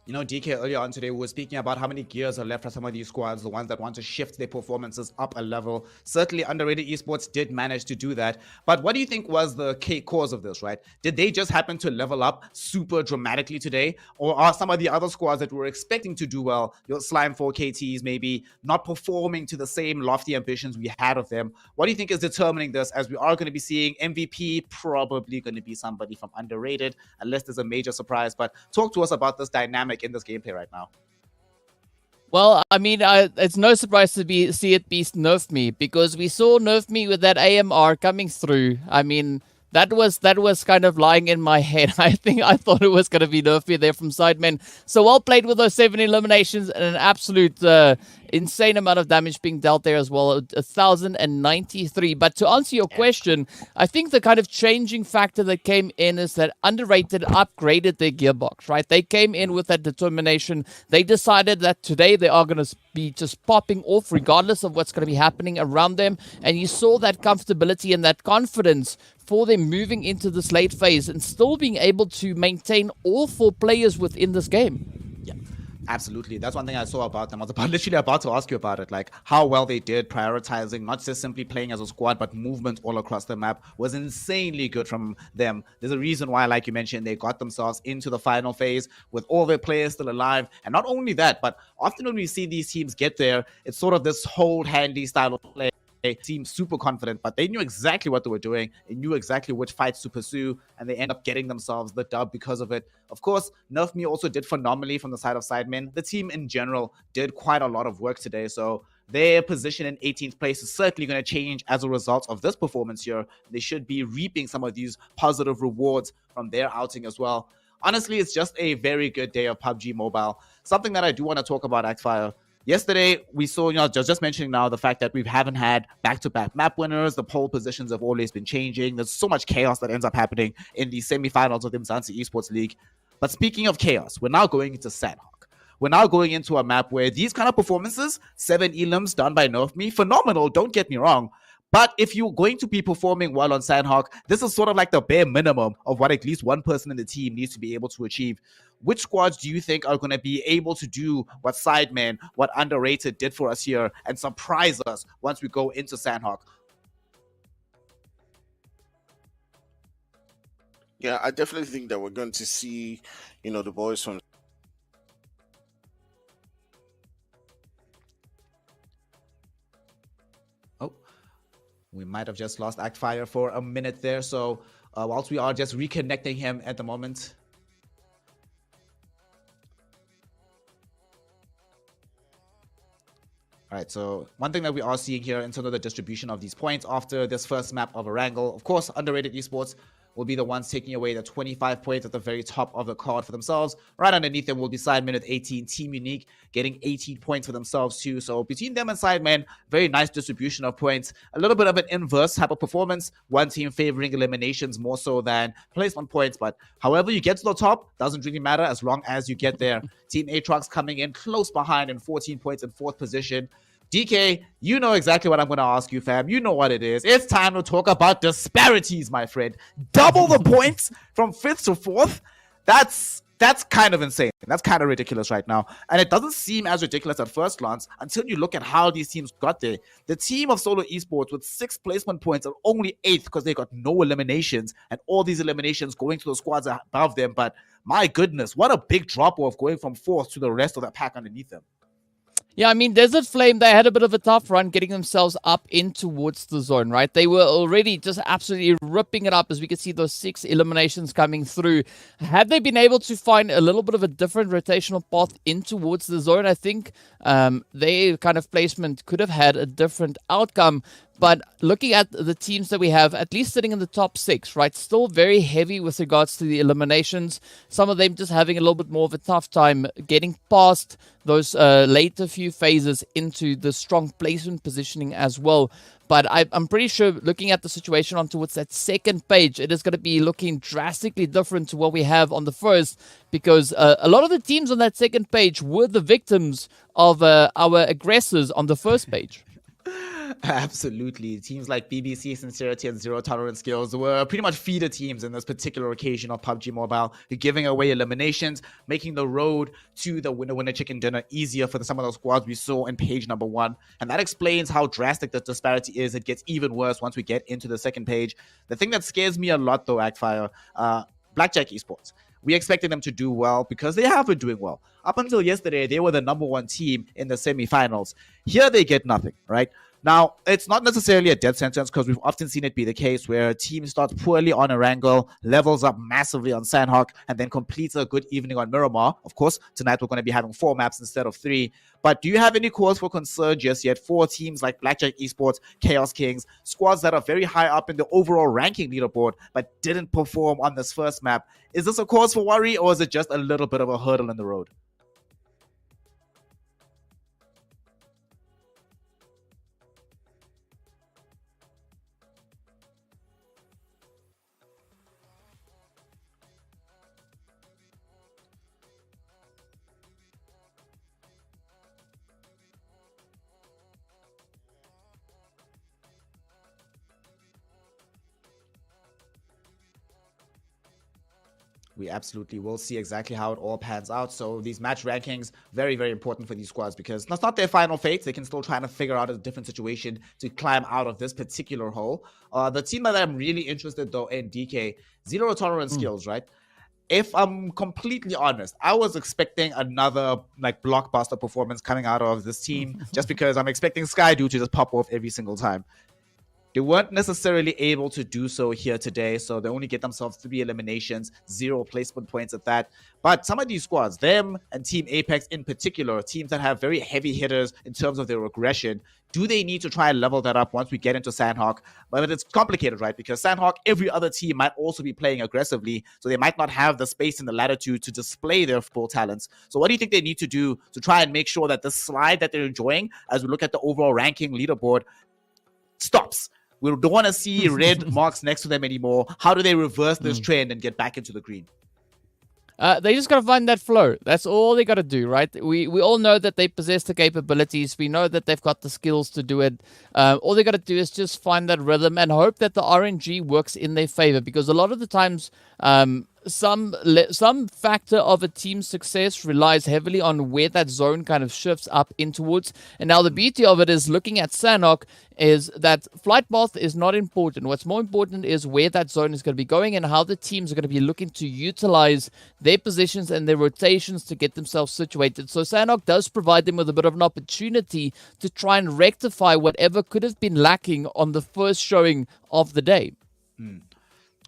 DK, earlier on today, we were speaking about how many gears are left for some of these squads, the ones that want to shift their performances up a level. Certainly, Underrated Esports did manage to do that. But what do you think was the cause of this, right? Did they just happen to level up super dramatically today? Or are some of the other squads that we were expecting to do well, your Slime 4 KTs maybe, not performing to the same lofty ambitions we had of them? What do you think is determining this, as we are going to be seeing MVP probably going to be somebody from Underrated, unless there's a major surprise? But talk to us about this dynamic in this gameplay right now. Well, I mean, it's no surprise to see it be Nerf Me, because we saw Nerf Me with that AMR coming through. I mean, that was kind of lying in my head. I thought it was going to be Nerf Me there from Sidemen. So well played with those 7 eliminations and an absolute insane amount of damage being dealt there as well, 1,093. But to answer your question, I think the kind of changing factor that came in is that Underrated upgraded their gearbox, right? They came in with that determination. They decided that today they are going to be just popping off regardless of what's going to be happening around them. And you saw that comfortability and that confidence for them moving into this late phase and still being able to maintain all 4 players within this game. Yeah. Absolutely. That's one thing I saw about them. I was literally about to ask you about it, like how well they did prioritizing, not just simply playing as a squad, but movement all across the map was insanely good from them. There's a reason why, like you mentioned, they got themselves into the final phase with all their players still alive. And not only that, but often when we see these teams get there, it's sort of this hold handy style of play. They seemed super confident, but they knew exactly what they were doing. They knew exactly which fights to pursue, and they end up getting themselves the dub because of it. Of course, Nerf Me also did phenomenally from the side of Sidemen. The team in general did quite a lot of work today, so their position in 18th place is certainly going to change as a result of this performance here. They should be reaping some of these positive rewards from their outing as well. Honestly, it's just a very good day of PUBG Mobile. Something that I do want to talk about, Actfire. Yesterday, we saw, just mentioning now the fact that we haven't had back-to-back map winners. The pole positions have always been changing. There's so much chaos that ends up happening in the semifinals of the Umzansi Esports League. But speaking of chaos, we're now going into Sanhok. We're now going into a map where these kind of performances, 7 elims done by Nerf Me, phenomenal, don't get me wrong. But if you're going to be performing well on Sanhok, this is sort of like the bare minimum of what at least one person in the team needs to be able to achieve. Which squads do you think are going to be able to do what Sidemen, what Underrated did for us here and surprise us once we go into Sanhok? Yeah, I definitely think that we're going to see, the boys from we might have just lost Actfire for a minute there. So whilst we are just reconnecting him at the moment. All right, so one thing that we are seeing here in terms of the distribution of these points after this first map of Erangel, of course, Underrated Esports will be the ones taking away the 25 points at the very top of the card for themselves. Right underneath them will be Sidemen with 18, Team Unique getting 18 points for themselves too. So between them and Sidemen, very nice distribution of points. A little bit of an inverse type of performance. One team favoring eliminations more so than placement points. But however you get to the top, doesn't really matter as long as you get there. Team Aatrox coming in close behind in 14 points in 4th position. DK, you know exactly what I'm going to ask you, fam. You know what it is. It's time to talk about disparities, my friend. Double the points from 5th to 4th. That's kind of insane. That's kind of ridiculous right now. And it doesn't seem as ridiculous at first glance until you look at how these teams got there. The team of Solo Esports with 6 placement points are only 8th because they got no eliminations, and all these eliminations going to the squads above them. But my goodness, what a big drop-off going from 4th to the rest of the pack underneath them. Yeah, I mean, Desert Flame, they had a bit of a tough run getting themselves up in towards the zone, right? They were already just absolutely ripping it up as we could see those 6 eliminations coming through. Had they been able to find a little bit of a different rotational path in towards the zone, I think their kind of placement could have had a different outcome. But looking at the teams that we have, at least sitting in the top 6, right, still very heavy with regards to the eliminations. Some of them just having a little bit more of a tough time getting past those later few phases into the strong placement positioning as well. But I'm pretty sure looking at the situation on towards that second page, it is going to be looking drastically different to what we have on the first, because a lot of the teams on that second page were the victims of our aggressors on the first page. Absolutely. Teams like BBC, Sincerity, and Zero Tolerance Skills were pretty much feeder teams in this particular occasion of PUBG Mobile, giving away eliminations, making the road to the winner chicken dinner easier for some of those squads we saw in page number 1. And that explains how drastic the disparity is. It gets even worse once we get into the second page. The thing that scares me a lot, though, Agfire, Blackjack Esports. We expected them to do well because they have been doing well. Up until yesterday, they were the number 1 team in the semifinals. Here they get nothing, right? Now, it's not necessarily a death sentence because we've often seen it be the case where a team starts poorly on Erangel, levels up massively on Sanhok, and then completes a good evening on Miramar. Of course, tonight we're going to be having 4 maps instead of 3. But do you have any cause for concern just yet for teams like Blackjack Esports, Chaos Kings, squads that are very high up in the overall ranking leaderboard but didn't perform on this first map? Is this a cause for worry, or is it just a little bit of a hurdle in the road? We absolutely will see exactly how it all pans out. So these match rankings, very, very important for these squads because that's not their final fate. They can still try to figure out a different situation to climb out of this particular hole. The team that I'm really interested, though, in DK, Zero Tolerance Skills, right? If I'm completely honest, I was expecting another like blockbuster performance coming out of this team just because I'm expecting Skydu to just pop off every single time. They weren't necessarily able to do so here today, so they only get themselves 3 eliminations, 0 placement points at that. But some of these squads, them and Team Apex in particular, teams that have very heavy hitters in terms of their aggression, do they need to try and level that up once we get into Sanhok? But it's complicated, right? Because Sanhok, every other team might also be playing aggressively, so they might not have the space and the latitude to display their full talents. So what do you think they need to do to try and make sure that the slide that they're enjoying, as we look at the overall ranking leaderboard, stops? We don't want to see red marks next to them anymore. How do they reverse this trend and get back into the green? They just got to find that flow. That's all they got to do, right? We all know that they possess the capabilities. We know that they've got the skills to do it. All they got to do is just find that rhythm and hope that the RNG works in their favor. Because a lot of the times, some factor of a team's success relies heavily on where that zone kind of shifts up in towards. And now the beauty of it is looking at Sanhok is that flight path is not important. What's more important is where that zone is going to be going and how the teams are going to be looking to utilize their positions and their rotations to get themselves situated. So Sanhok does provide them with a bit of an opportunity to try and rectify whatever could have been lacking on the first showing of the day.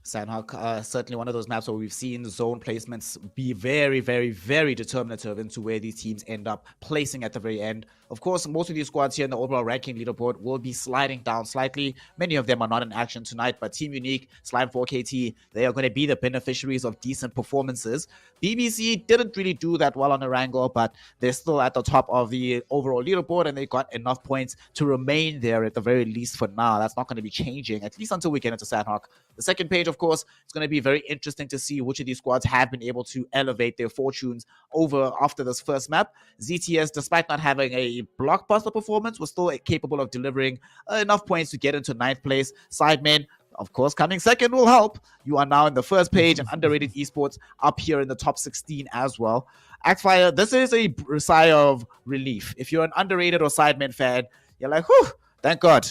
Sanhok, certainly one of those maps where we've seen zone placements be very, very, very determinative into where these teams end up placing at the very end. Of course, most of these squads here in the overall ranking leaderboard will be sliding down slightly. Many of them are not in action tonight, but Team Unique, Slime 4KT, they are going to be the beneficiaries of decent performances. BBC didn't really do that well on Erangel, but they're still at the top of the overall leaderboard, and they got enough points to remain there at the very least for now. That's not going to be changing, at least until we get into Sanhok. The second page, of course, it's going to be very interesting to see which of these squads have been able to elevate their fortunes over after this first map. ZTS, despite not having a blockbuster performance, was still capable of delivering enough points to get into 9th place. Sidemen, of course, coming second will help. You are now in the first page, and Underrated Esports up here in the top 16 as well. Axfire, this is a sigh of relief. If you're an Underrated or Sidemen fan, you're like, whew, thank God.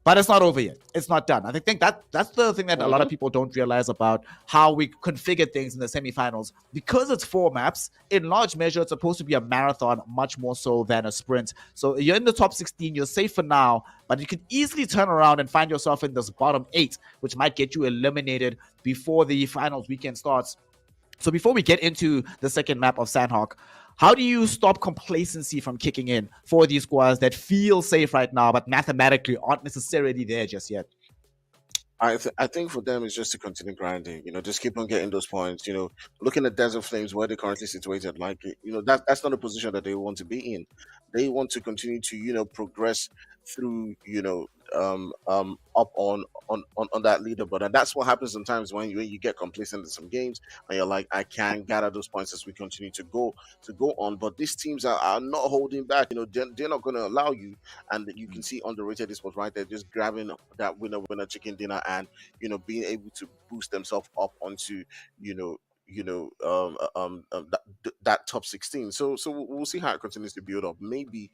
But it's not over yet. It's not done. I think that's the thing that a lot of people don't realize about how we configure things in the semifinals. Because it's 4 maps, in large measure, it's supposed to be a marathon much more so than a sprint. So you're in the top 16, you're safe for now, but you could easily turn around and find yourself in this bottom 8, which might get you eliminated before the finals weekend starts. So before we get into the second map of Sanhok, How do you stop complacency from kicking in for these squads that feel safe right now, but mathematically aren't necessarily there just yet? I think for them it's just to continue grinding. Just keep on getting those points. Looking at Desert Flames where they're currently situated, like that's not a position that they want to be in. They want to continue to progress through up on that leaderboard, and that's what happens sometimes when you get complacent in some games and you're like, I can't gather those points as we continue to go on. But these teams are not holding back. They're not going to allow you, and you can see underrated esports right there, just grabbing that winner chicken dinner and being able to boost themselves up onto you know that top 16. So we'll see how it continues to build up. Maybe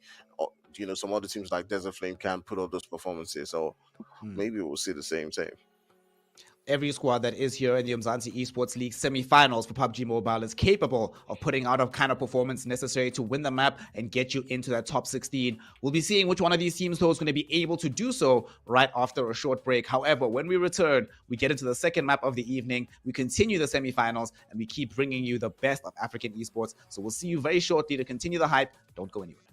some other teams like Desert Flame can put up those performances, so maybe we'll see the same. Every squad that is here in the Umzansi Esports League semi-finals for PUBG Mobile is capable of putting out a kind of performance necessary to win the map and get you into that top 16. We'll be seeing which one of these teams, though, is going to be able to do so right after a short break. However, when we return, we get into the second map of the evening. We continue the semi-finals, and we keep bringing you the best of African esports. So we'll see you very shortly to continue the hype. Don't go anywhere.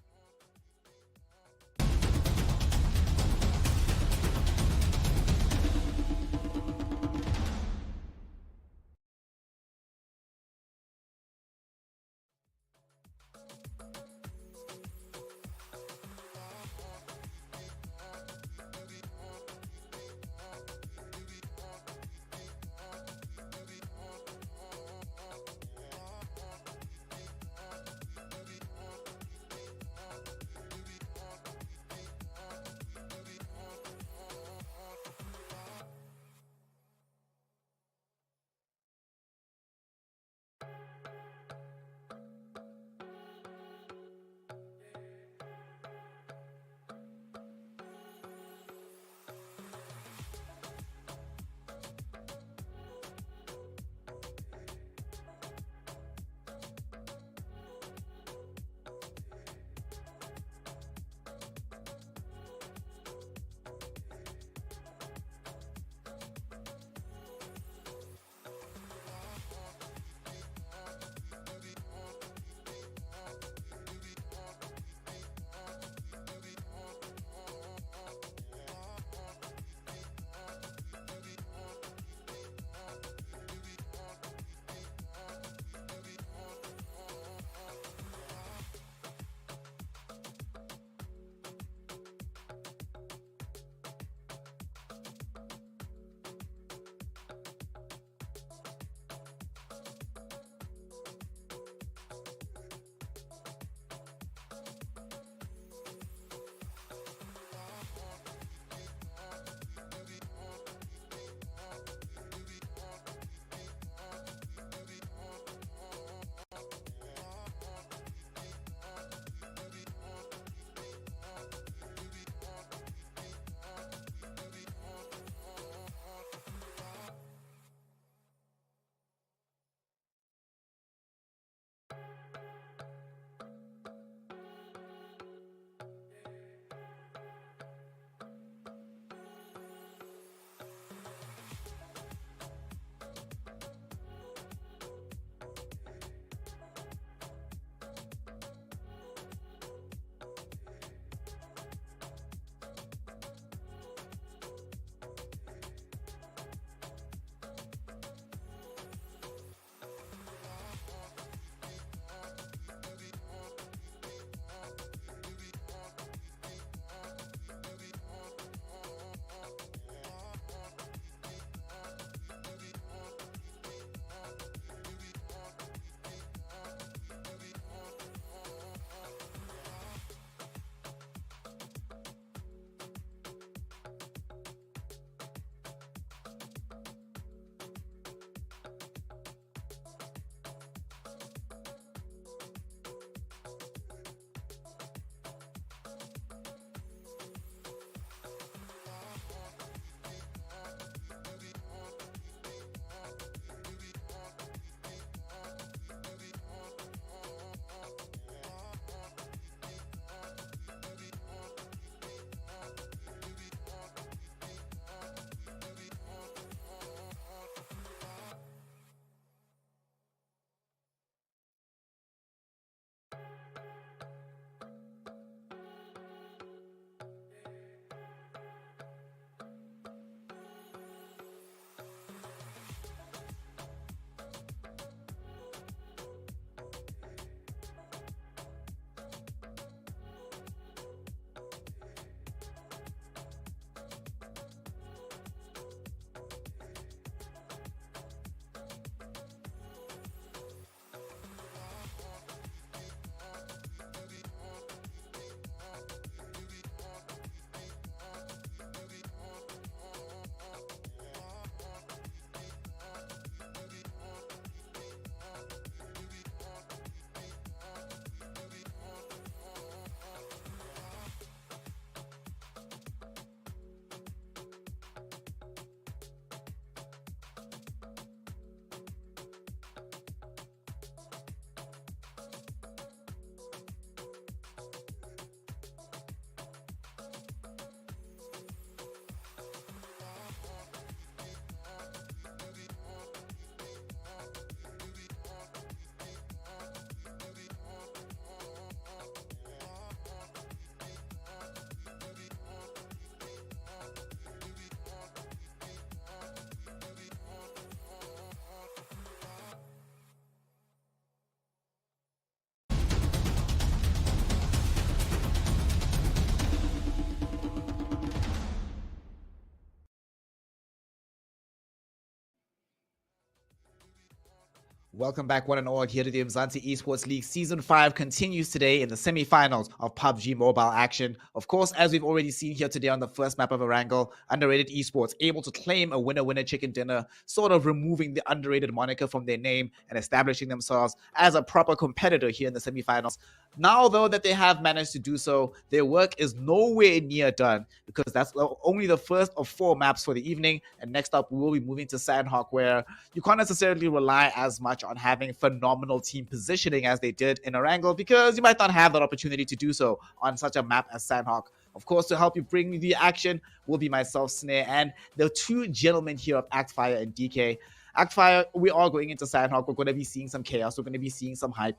Welcome back, one and all, here to the Umzansi Esports League. Season 5 continues today in the semi-finals of PUBG Mobile action. Of course, as we've already seen here today on the first map of Erangel, underrated esports able to claim a winner-winner chicken dinner, sort of removing the underrated moniker from their name and establishing themselves as a proper competitor here in the semi-finals. Now, though, that they have managed to do so, their work is nowhere near done, because that's only the first of 4 maps for the evening. And next up, we will be moving to Sanhok, where you can't necessarily rely as much on having phenomenal team positioning as they did in Erangel, because you might not have that opportunity to do so on such a map as Sanhok. Of course, to help you bring the action will be myself, Snare, and the 2 gentlemen here of Actfire and DK. Actfire, we are going into Sanhok. We're going to be seeing some chaos. We're going to be seeing some hype.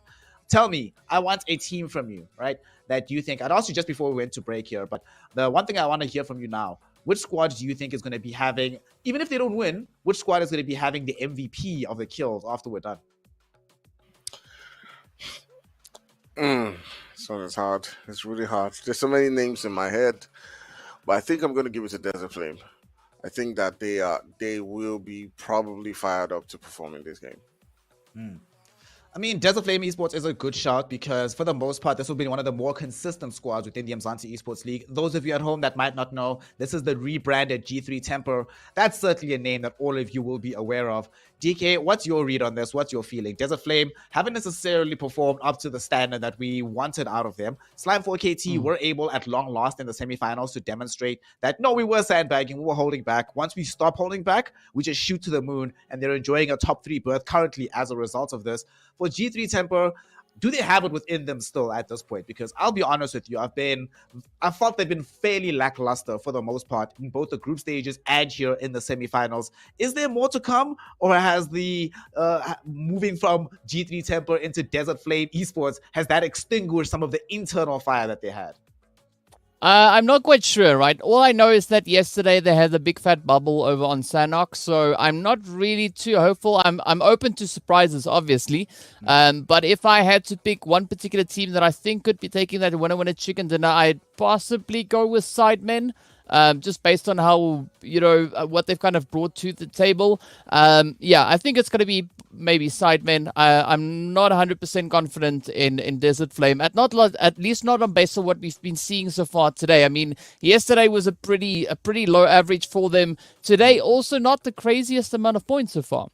Tell me, I want a team from you, right, that you think, I'd asked you just before we went to break here, but the one thing I want to hear from you now, which squad do you think is going to be having, even if they don't win, which squad is going to be having the MVP of the kills after we're done? This one is hard. It's really hard. There's so many names in my head, but I think I'm going to give it to Desert Flame. I think that they will be probably fired up to perform in this game. I mean, Desert Flame Esports is a good shout because, for the most part, this will be one of the more consistent squads within the Umzansi Esports League. Those of you at home that might not know, this is the rebranded G3 Temper. That's certainly a name that all of you will be aware of. DK, what's your read on this? What's your feeling? Desert Flame haven't necessarily performed up to the standard that we wanted out of them. Slime 4KT were able, at long last in the semifinals, to demonstrate that, no, we were sandbagging, we were holding back. Once we stop holding back, we just shoot to the moon, and they're enjoying a top 3 berth currently as a result of this. For G3 Temper, do they have it within them still at this point? Because I'll be honest with you, I felt they've been fairly lackluster for the most part in both the group stages and here in the semifinals. Is there more to come, or has the moving from G3 Temper into Desert Flame Esports, has that extinguished some of the internal fire that they had? I'm not quite sure, right? All I know is that yesterday they had a big fat bubble over on Sanhok, so I'm not really too hopeful. I'm open to surprises, obviously. But if I had to pick one particular team that I think could be taking that winner-winner chicken dinner, I'd possibly go with Sidemen. Just based on how, what they've kind of brought to the table. Yeah, I think it's going to be maybe Sidemen. I'm not 100% confident in Desert Flame, at least not on based on what we've been seeing so far today. I mean, yesterday was a pretty low average for them. Today, also not the craziest amount of points so far.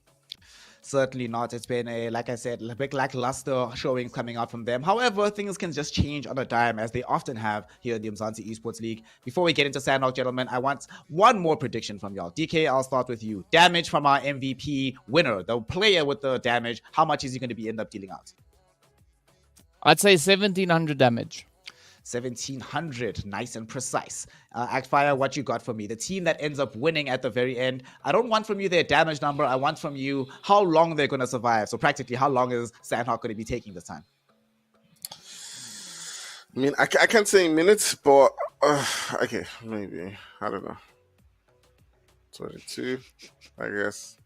Certainly not. It's been like I said, a big lackluster showings coming out from them. However, things can just change on a dime, as they often have here in the Umzansi Esports League. Before we get into Sanhok, gentlemen, I want one more prediction from y'all. DK, I'll start with you. Damage from our MVP winner, the player with the damage. How much is he going to end up dealing out? I'd say 1,700 damage. 1,700, nice and precise. Actfire, what you got for me? The team that ends up winning at the very end. I don't want from you their damage number. I want from you how long they're going to survive. So practically, how long is Sanhok going to be taking this time? I mean, I can't say minutes, but okay, maybe. I don't know. 22, I guess.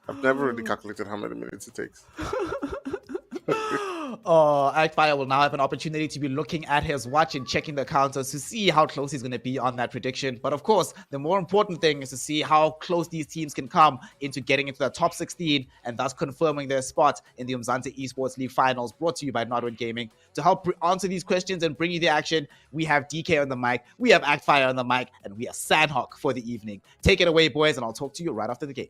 I've never really calculated how many minutes it takes. Actfire will now have an opportunity to be looking at his watch and checking the counters to see how close he's going to be on that prediction. But of course, the more important thing is to see how close these teams can come into getting into the top 16 and thus confirming their spot in the Umzansi Esports League finals, brought to you by Nodwin Gaming. To help answer these questions and bring you the action, we have DK on the mic, we have Actfire on the mic, and we have Sanhok for the evening. Take it away, boys, and I'll talk to you right after the game.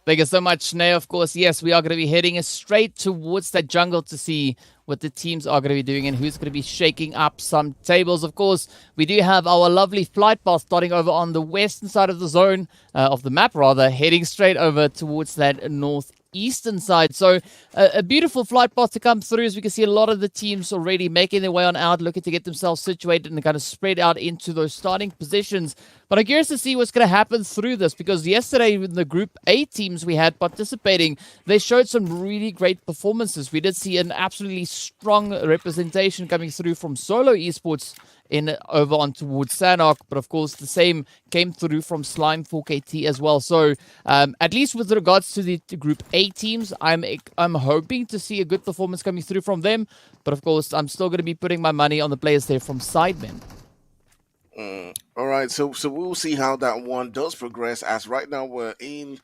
Thank you so much, Nay. Of course, yes, we are going to be heading straight towards that jungle to see what the teams are going to be doing and who's going to be shaking up some tables. Of course, we do have our lovely flight path starting over on the western side of the zone, of the map rather, heading straight over towards that northeastern side. So a beautiful flight path to come through, as we can see a lot of the teams already making their way on out, looking to get themselves situated and kind of spread out into those starting positions. But I'm curious to see what's going to happen through this, because yesterday in the Group A teams we had participating, they showed some really great performances. We did see an absolutely strong representation coming through from Solo Esports over on towards Sanhok, but of course the same came through from Slime 4KT as well. So at least with regards to the Group A teams, I'm hoping to see a good performance coming through from them, but of course I'm still going to be putting my money on the players there from Sidemen. All right, so we'll see how that one does progress, as right now we're in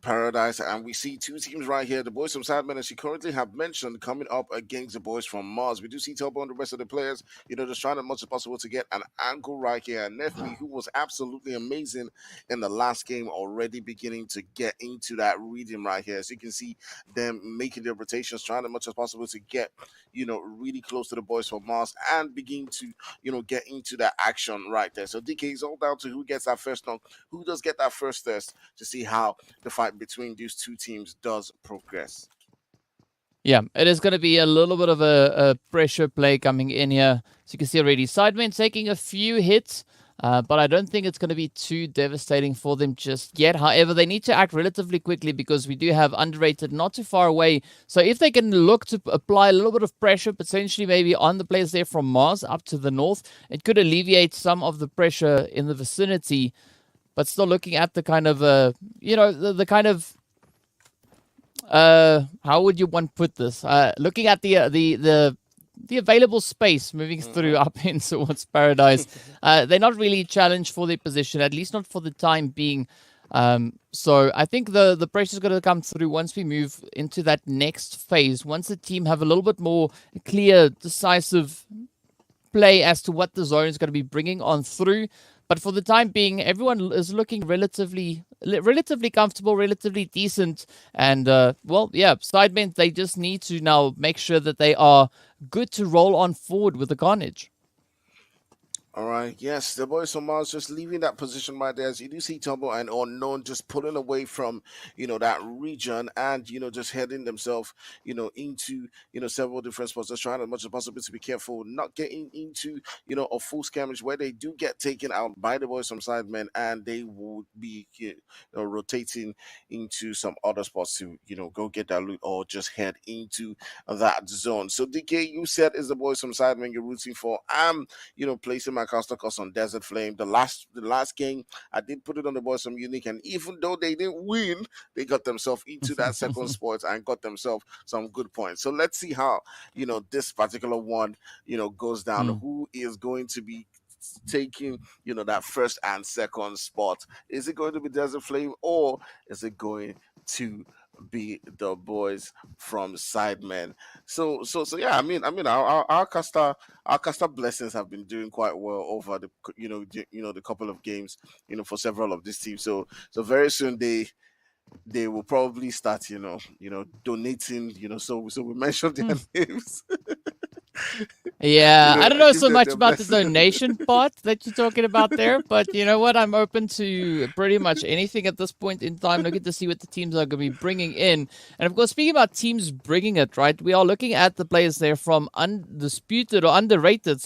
Paradise, and we see two teams right here. The boys from Sidemen, as you currently have mentioned, coming up against the boys from Mars. We do see Turbo and the rest of the players, just trying as much as possible to get an angle right here. And Nefmi, who was absolutely amazing in the last game, already beginning to get into that reading right here. As you can see them making their rotations, trying as much as possible to get, really close to the boys from Mars and begin to, get into that action right there. So DK is all down to who gets that first knock, who does get that first test, to see how the fight between these two teams does progress. Yeah, it is going to be a little bit of a pressure play coming in here. So you can see already Sidemen taking a few hits, but I don't think it's going to be too devastating for them just yet. However, they need to act relatively quickly because we do have Underrated not too far away. So if they can look to apply a little bit of pressure, potentially maybe on the players there from Mars up to the north, it could alleviate some of the pressure in the vicinity. But still looking at the kind of, the kind of, how would you want to put this? Looking at the available space moving through up in towards Paradise, they're not really challenged for their position, at least not for the time being. So I think the pressure is going to come through once we move into that next phase. Once the team have a little bit more clear, decisive play as to what the zone is going to be bringing on through. But for the time being, everyone is looking relatively comfortable, relatively decent. And, Sidemen, they just need to now make sure that they are good to roll on forward with the carnage. All right, yes, the boys from Mars just leaving that position right there. As you do see Tumble and Unknown just pulling away from, that region and, just heading themselves, into, several different spots. Just trying as much as possible to be careful, not getting into, a full skirmish where they do get taken out by the boys from Sidemen and they will be, rotating into some other spots to, go get that loot or just head into that zone. So DK, you said is the boys from Sidemen you're rooting for. I'm, placing my Costa Cost on Desert Flame. The last game, I did put it on the boys from Unique, and even though they didn't win, they got themselves into that second spot and got themselves some good points. So let's see how this particular one goes down. Who is going to be taking that first and second spot? Is it going to be Desert Flame or is it going to be the boys from Sidemen? So yeah, I mean our caster blessings have been doing quite well over the the couple of games for several of these teams. So very soon they will probably start donating, so we mentioned their names. Yeah, I don't know give so them much their about the blessing. donation part that you're talking about there, but you know what? I'm open to pretty much anything at this point in time. Looking to see what the teams are going to be bringing in. And of course, speaking about teams bringing it, right? We are looking at the players there from Undisputed or Underrated,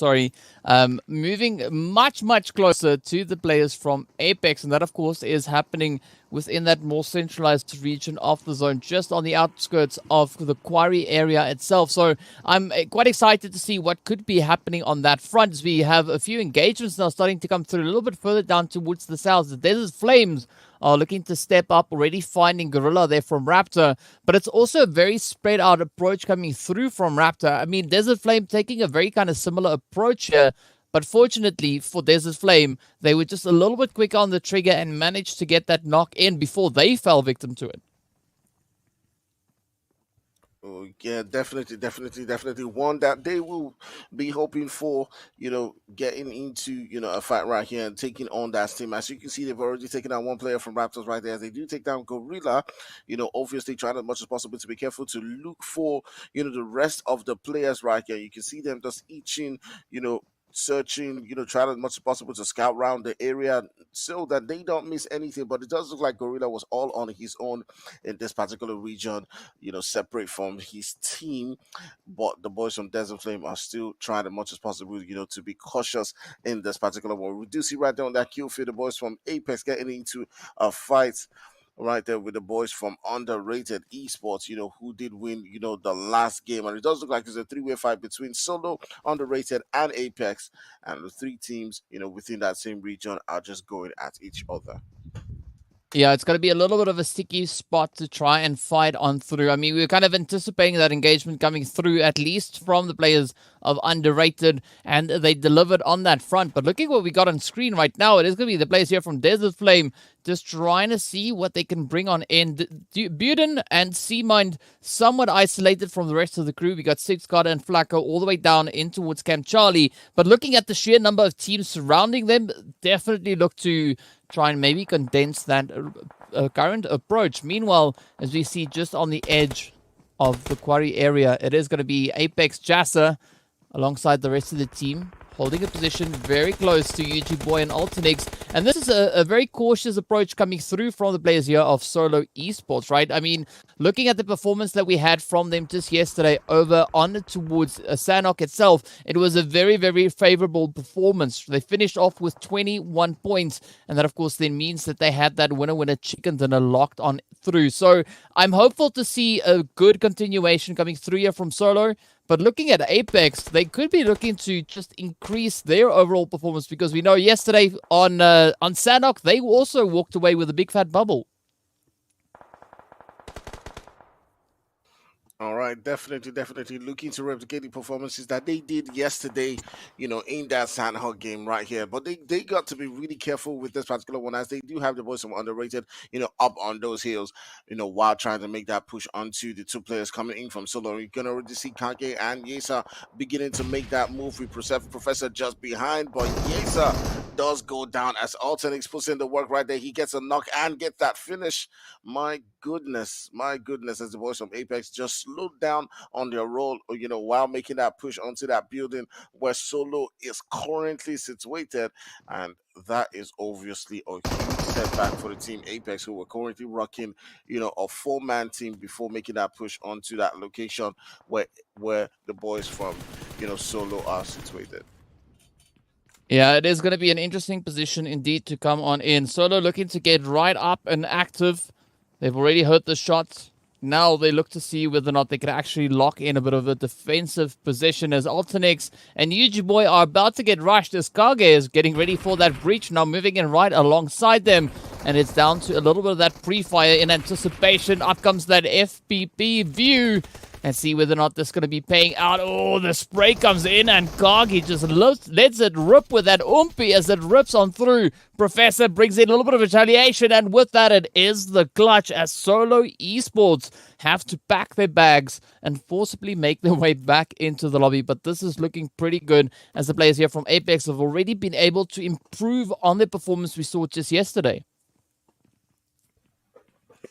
moving much, much closer to the players from Apex. And that, of course, is happening within that more centralized region of the zone, just on the outskirts of the quarry area itself. So I'm quite excited to see what could be happening on that front, as we have a few engagements now starting to come through a little bit further down towards the south. The Desert Flames are looking to step up, already finding Gorilla there from Raptor, but it's also a very spread out approach coming through from Raptor. I mean, Desert Flame taking a very kind of similar approach here, but fortunately for Desert Flame, they were just a little bit quicker on the trigger and managed to get that knock in before they fell victim to it. Oh, yeah, definitely. One that they will be hoping for, getting into, a fight right here and taking on that team. As you can see, they've already taken down one player from Raptors right there. As they do take down Gorilla, obviously trying as much as possible to be careful to look for, the rest of the players right here. You can see them just eaching, searching, trying as much as possible to scout around the area so that they don't miss anything. But it does look like Gorilla was all on his own in this particular region, separate from his team. But the boys from Desert Flame are still trying as much as possible, to be cautious in this particular one. We do see right there on that kill field the boys from Apex getting into a fight right there with the boys from Underrated Esports, who did win, the last game. And it does look like it's a three-way fight between Solo, Underrated, and Apex. And the three teams, within that same region are just going at each other. Yeah, it's going to be a little bit of a sticky spot to try and fight on through. I mean, we were kind of anticipating that engagement coming through, at least from the players of Underrated, and they delivered on that front. But looking what we got on screen right now, it is going to be the players here from Desert Flame just trying to see what they can bring on in. Buden and Seamind somewhat isolated from the rest of the crew. We got Six God and Flacco all the way down in towards Camp Charlie. But looking at the sheer number of teams surrounding them, definitely look to try and maybe condense that current approach. Meanwhile, as we see just on the edge of the quarry area, it is going to be Apex Jassa alongside the rest of the team, holding a position very close to UG Boy and Ultinix. And this is a very cautious approach coming through from the players here of Solo Esports, right? I mean, looking at the performance that we had from them just yesterday over on towards Sanhok itself, it was a very, very favorable performance. They finished off with 21 points, and that, of course, then means that they had that winner chicken dinner locked on through. So I'm hopeful to see a good continuation coming through here from Solo. But looking at Apex, they could be looking to just increase their overall performance, because we know yesterday on Sanhok, they also walked away with a big fat bubble. All right, definitely looking to replicate the performances that they did yesterday, in that Sanhok game right here. But they got to be really careful with this particular one, as they do have the boys from underrated, up on those hills, while trying to make that push onto the two players coming in from Solo. You're going to already see Kage and Yesa beginning to make that move with Professor just behind, but Yesa does go down as Ultinix puts in the work right there. He gets a knock and gets that finish. My goodness, as the boys from Apex just slowed down on their roll, while making that push onto that building where Solo is currently situated. And that is obviously a huge setback for the team Apex, who were currently rocking, a four-man team before making that push onto that location where the boys from, Solo are situated. Yeah, it is going to be an interesting position indeed to come on in. Solo looking to get right up and active. They've already heard the shots. Now they look to see whether or not they can actually lock in a bit of a defensive position, as Ultinix and UG Boy are about to get rushed, as Kage is getting ready for that breach, now moving in right alongside them. And it's down to a little bit of that pre-fire in anticipation. Up comes that FPP view. And see whether or not this is going to be paying out. Oh, the spray comes in, and Kagi just lets it rip with that Oompy as it rips on through. Professor brings in a little bit of retaliation, and with that, it is the clutch, as Solo Esports have to pack their bags and forcibly make their way back into the lobby. But this is looking pretty good, as the players here from Apex have already been able to improve on their performance we saw just yesterday.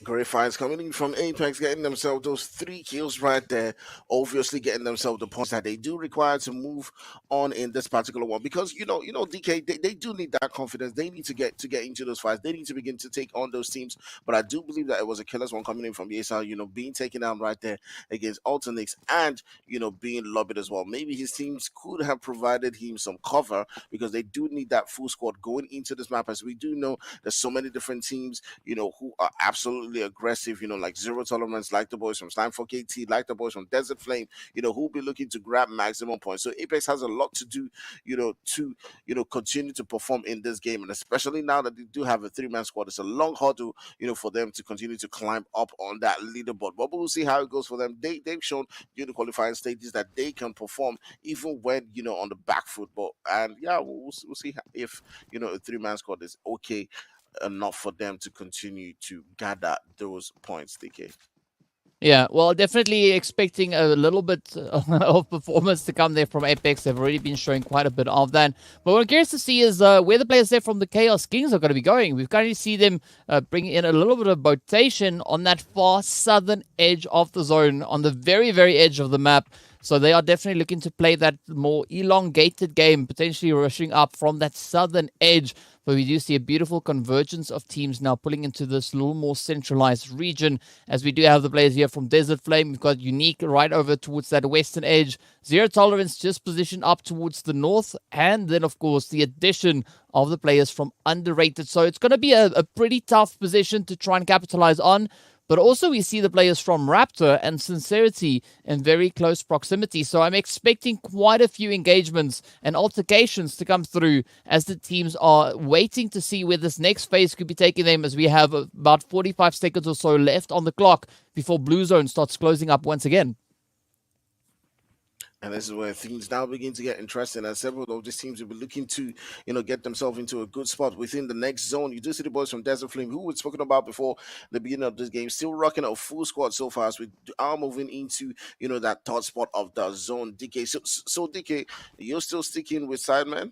Great finds coming in from Apex, getting themselves those 3 kills right there. Obviously, getting themselves the points that they do require to move on in this particular one. Because DK, they do need that confidence. They need to get into those fights. They need to begin to take on those teams. But I do believe that it was a killer's one coming in from Yesa, being taken down right there against Ultinix, and being lobbied as well. Maybe his teams could have provided him some cover, because they do need that full squad going into this map. As we do know, there's so many different teams, who are absolutely aggressive, like Zero Tolerance, like the boys from Slime 4KT, like the boys from Desert Flame, who'll be looking to grab maximum points. So Apex has a lot to do, to continue to perform in this game. And especially now that they do have a 3-man squad, it's a long hurdle, for them to continue to climb up on that leaderboard. But we'll see how it goes for them. They've shown during the qualifying stages that they can perform even when, on the back foot. And yeah, we'll see if, a 3-man squad is okay enough for them to continue to gather those points, DK. Yeah, well, definitely expecting a little bit of performance to come there from Apex. They've already been showing quite a bit of that. But what I'm curious to see is where the players there from the Chaos Kings are going to be going. We've currently see them bring in a little bit of rotation on that far southern edge of the zone, on the very, very edge of the map. So they are definitely looking to play that more elongated game, potentially rushing up from that southern edge. But we do see a beautiful convergence of teams now pulling into this little more centralized region, as we do have the players here from Desert Flame. We've got Unique right over towards that western edge. Zero Tolerance just positioned up towards the north. And then, of course, the addition of the players from Underrated. So it's going to be a pretty tough position to try and capitalize on. But also we see the players from Raptor and Sincerity in very close proximity. So I'm expecting quite a few engagements and altercations to come through, as the teams are waiting to see where this next phase could be taking them, as we have about 45 seconds or so left on the clock before Blue Zone starts closing up once again. And this is where things now begin to get interesting, and several of these teams will be looking to, get themselves into a good spot within the next zone. You do see the boys from Desert Flame, who we've spoken about before the beginning of this game, still rocking a full squad so far as we are moving into, that third spot of the zone. DK, so DK, you're still sticking with Sidemen?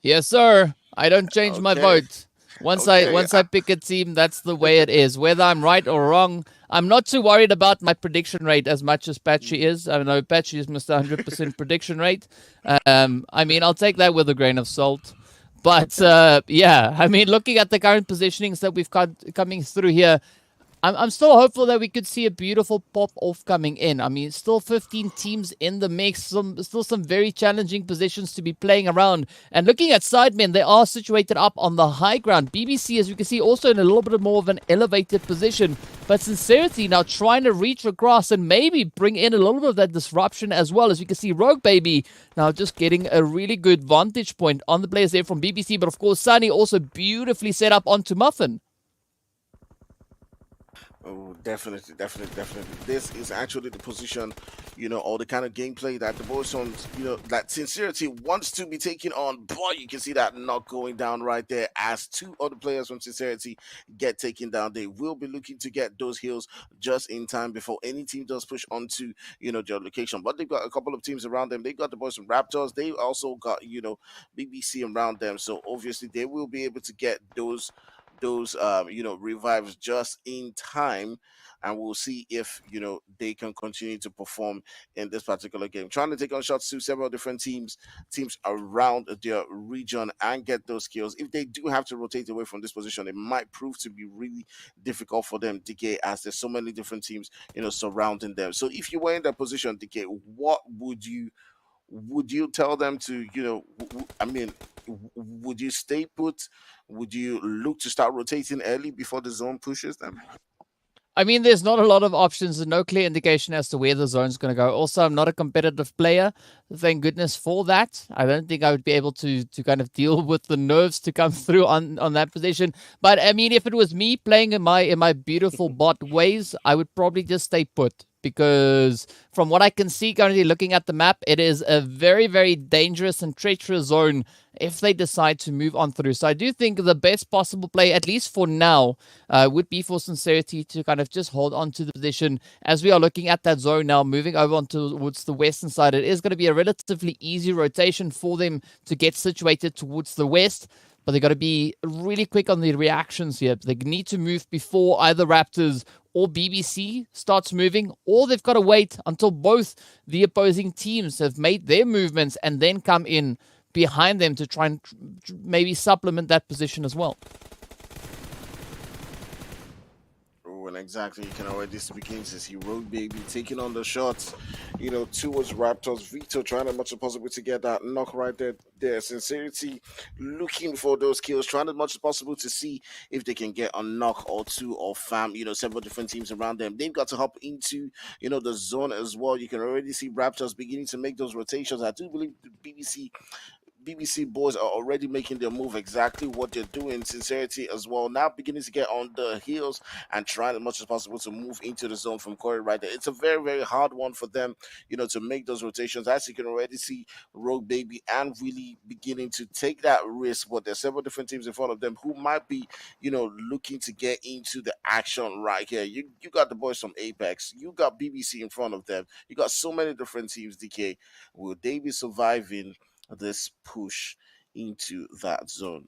Yes, sir. I don't change my Okay, vote. Once I okay. once I pick a team, that's the way it is. Whether I'm right or wrong, I'm not too worried about my prediction rate as much as Patchy is. I know Patchy is Mr. 100% prediction rate. I mean, I'll take that with a grain of salt. But yeah, I mean, looking at the current positionings that we've got coming through here, I'm still hopeful that we could see a beautiful pop-off coming in. I mean, still 15 teams in the mix, still some very challenging positions to be playing around. And looking at Sidemen, they are situated up on the high ground. BBC, as you can see, also in a little bit more of an elevated position. But Sincerity now trying to reach across and maybe bring in a little bit of that disruption as well. As you can see, Rogue Baby now just getting a really good vantage point on the players there from BBC. But of course, Sunny also beautifully set up onto Muffin. Oh, definitely, definitely, definitely. This is actually the position, or the kind of gameplay that the boys on, that Sincerity wants to be taking on. Boy, you can see that not going down right there as two other players from Sincerity get taken down. They will be looking to get those heals just in time before any team does push onto, their location. But they've got a couple of teams around them. They got the boys from Raptors. They also got, BBC around them. So obviously they will be able to get those revives just in time, and we'll see if they can continue to perform in this particular game, trying to take on shots to several different teams around their region and get those kills. If they do have to rotate away from this position, it might prove to be really difficult for them, DK, as there's so many different teams surrounding them. So if you were in that position, DK, what would you tell them to, I mean, would you stay put? Would you look to start rotating early before the zone pushes them? I mean, there's not a lot of options and no clear indication as to where the zone's going to go. Also, I'm not a competitive player. Thank goodness for that. I don't think I would be able to kind of deal with the nerves to come through on that position. But I mean, if it was me playing in my beautiful bot ways, I would probably just stay put. Because from what I can see currently looking at the map, it is a very, very dangerous and treacherous zone if they decide to move on through. So I do think the best possible play, at least for now, would be for Sincerity to kind of just hold on to the position as we are looking at that zone now, moving over on towards the western side. It is going to be a relatively easy rotation for them to get situated towards the west. But they got to be really quick on the reactions here. They need to move before either Raptors or BBC starts moving, or they've got to wait until both the opposing teams have made their movements and then come in behind them to try and maybe supplement that position as well. And exactly, you can already begin to see Rogue Baby taking on the shots, towards Raptors. Vito trying as much as possible to get that knock right there. Sincerity looking for those kills, trying as much as possible to see if they can get a knock or two or several different teams around them. They've got to hop into, the zone as well. You can already see Raptors beginning to make those rotations. I do believe the BBC boys are already making their move exactly what they're doing. Sincerity as well, now beginning to get on the heels and trying as much as possible to move into the zone from Corey right there. It's a very, very hard one for them, to make those rotations. As you can already see, Rogue Baby and really beginning to take that risk. But there's several different teams in front of them who might be, looking to get into the action right here. You got the boys from Apex. You got BBC in front of them. You got so many different teams, DK. Will they be surviving this push into that zone?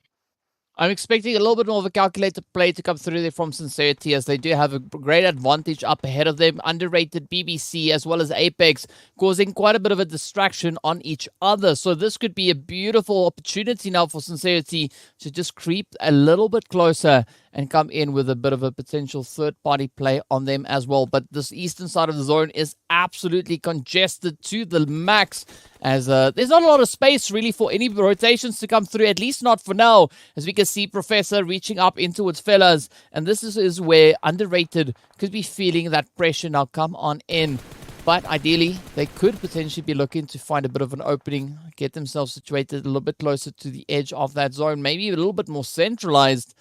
I'm expecting a little bit more of a calculated play to come through there from Sincerity, as they do have a great advantage up ahead of them. Underrated BBC as well as Apex, causing quite a bit of a distraction on each other. So this could be a beautiful opportunity now for Sincerity to just creep a little bit closer and come in with a bit of a potential third-party play on them as well. But this eastern side of the zone is absolutely congested to the max, as there's not a lot of space really for any rotations to come through, at least not for now, as we can see Professor reaching up into its fellas. And this is where Underrated could be feeling that pressure now come on in. But ideally, they could potentially be looking to find a bit of an opening, get themselves situated a little bit closer to the edge of that zone, maybe a little bit more centralized.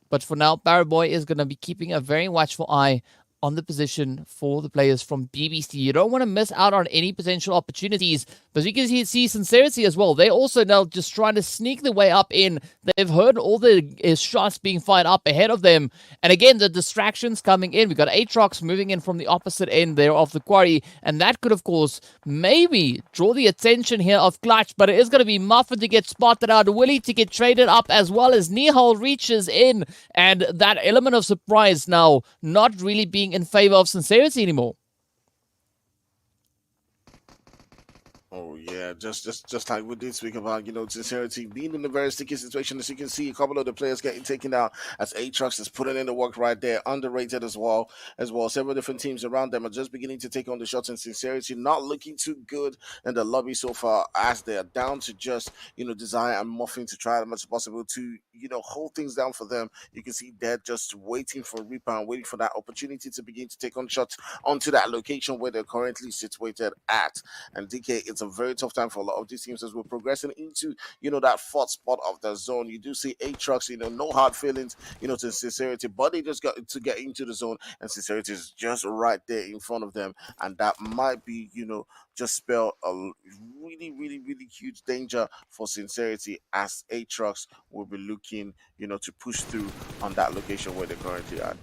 But for now, Barraboy is going to be keeping a very watchful eye on the position for the players from BBC. You don't want to miss out on any potential opportunities. But you can see Sincerity as well. They're also now just trying to sneak their way up in. They've heard all the shots being fired up ahead of them. And again, the distractions coming in. We've got Aatrox moving in from the opposite end there of the quarry. And that could, of course, maybe draw the attention here of Clutch. But it is going to be Muffin to get spotted out. Willie to get traded up, as well as Nihal reaches in. And that element of surprise now not really being in favor of Sincerity anymore. Oh yeah, just like we did speak about, Sincerity being in a very sticky situation. As you can see, a couple of the players getting taken out as Aatrox is putting in the work right there, underrated as well. Several different teams around them are just beginning to take on the shots, and Sincerity not looking too good in the lobby so far, as they are down to just Desire and Muffin to try as much as possible to hold things down for them. You can see they're just waiting for rebound, waiting for that opportunity to begin to take on shots onto that location where they're currently situated at. And DK, it's a very tough time for a lot of these teams as we're progressing into that fourth spot of the zone. You do see Aatrox, no hard feelings to Sincerity, but they just got to get into the zone, and Sincerity is just right there in front of them, and that might be just spell a really, really, really huge danger for Sincerity, as Aatrox will be looking to push through on that location where they're currently at.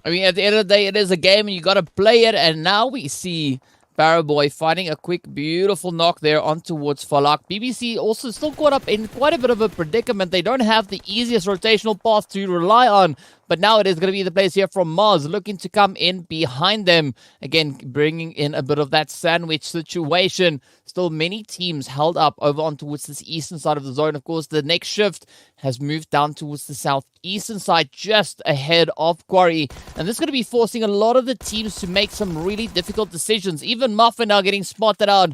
I mean, at the end of the day, it is a game and you got to play it. And now we see Barrowboy finding a quick, beautiful knock there on towards Falak. BBC also still caught up in quite a bit of a predicament. They don't have the easiest rotational path to rely on. But now it is going to be the players here from Mars looking to come in behind them. Again, bringing in a bit of that sandwich situation. Still many teams held up over on towards this eastern side of the zone. Of course, the next shift has moved down towards the southeastern side, just ahead of Quarry. And this is going to be forcing a lot of the teams to make some really difficult decisions. Even Muffin now getting spotted out.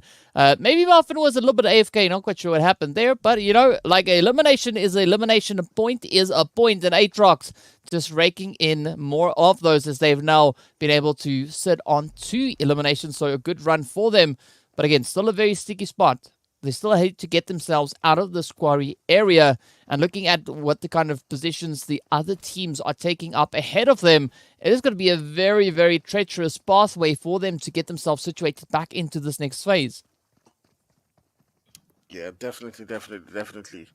Maybe Muffin was a little bit AFK, not quite sure what happened there. But, like elimination is elimination, a point is a point. And Aatrox just raking in more of those as they've now been able to sit on 2 eliminations. So a good run for them. But again, still a very sticky spot. They still need to get themselves out of this quarry area. And looking at what the kind of positions the other teams are taking up ahead of them, it is going to be a very, very treacherous pathway for them to get themselves situated back into this next phase. Yeah, definitely.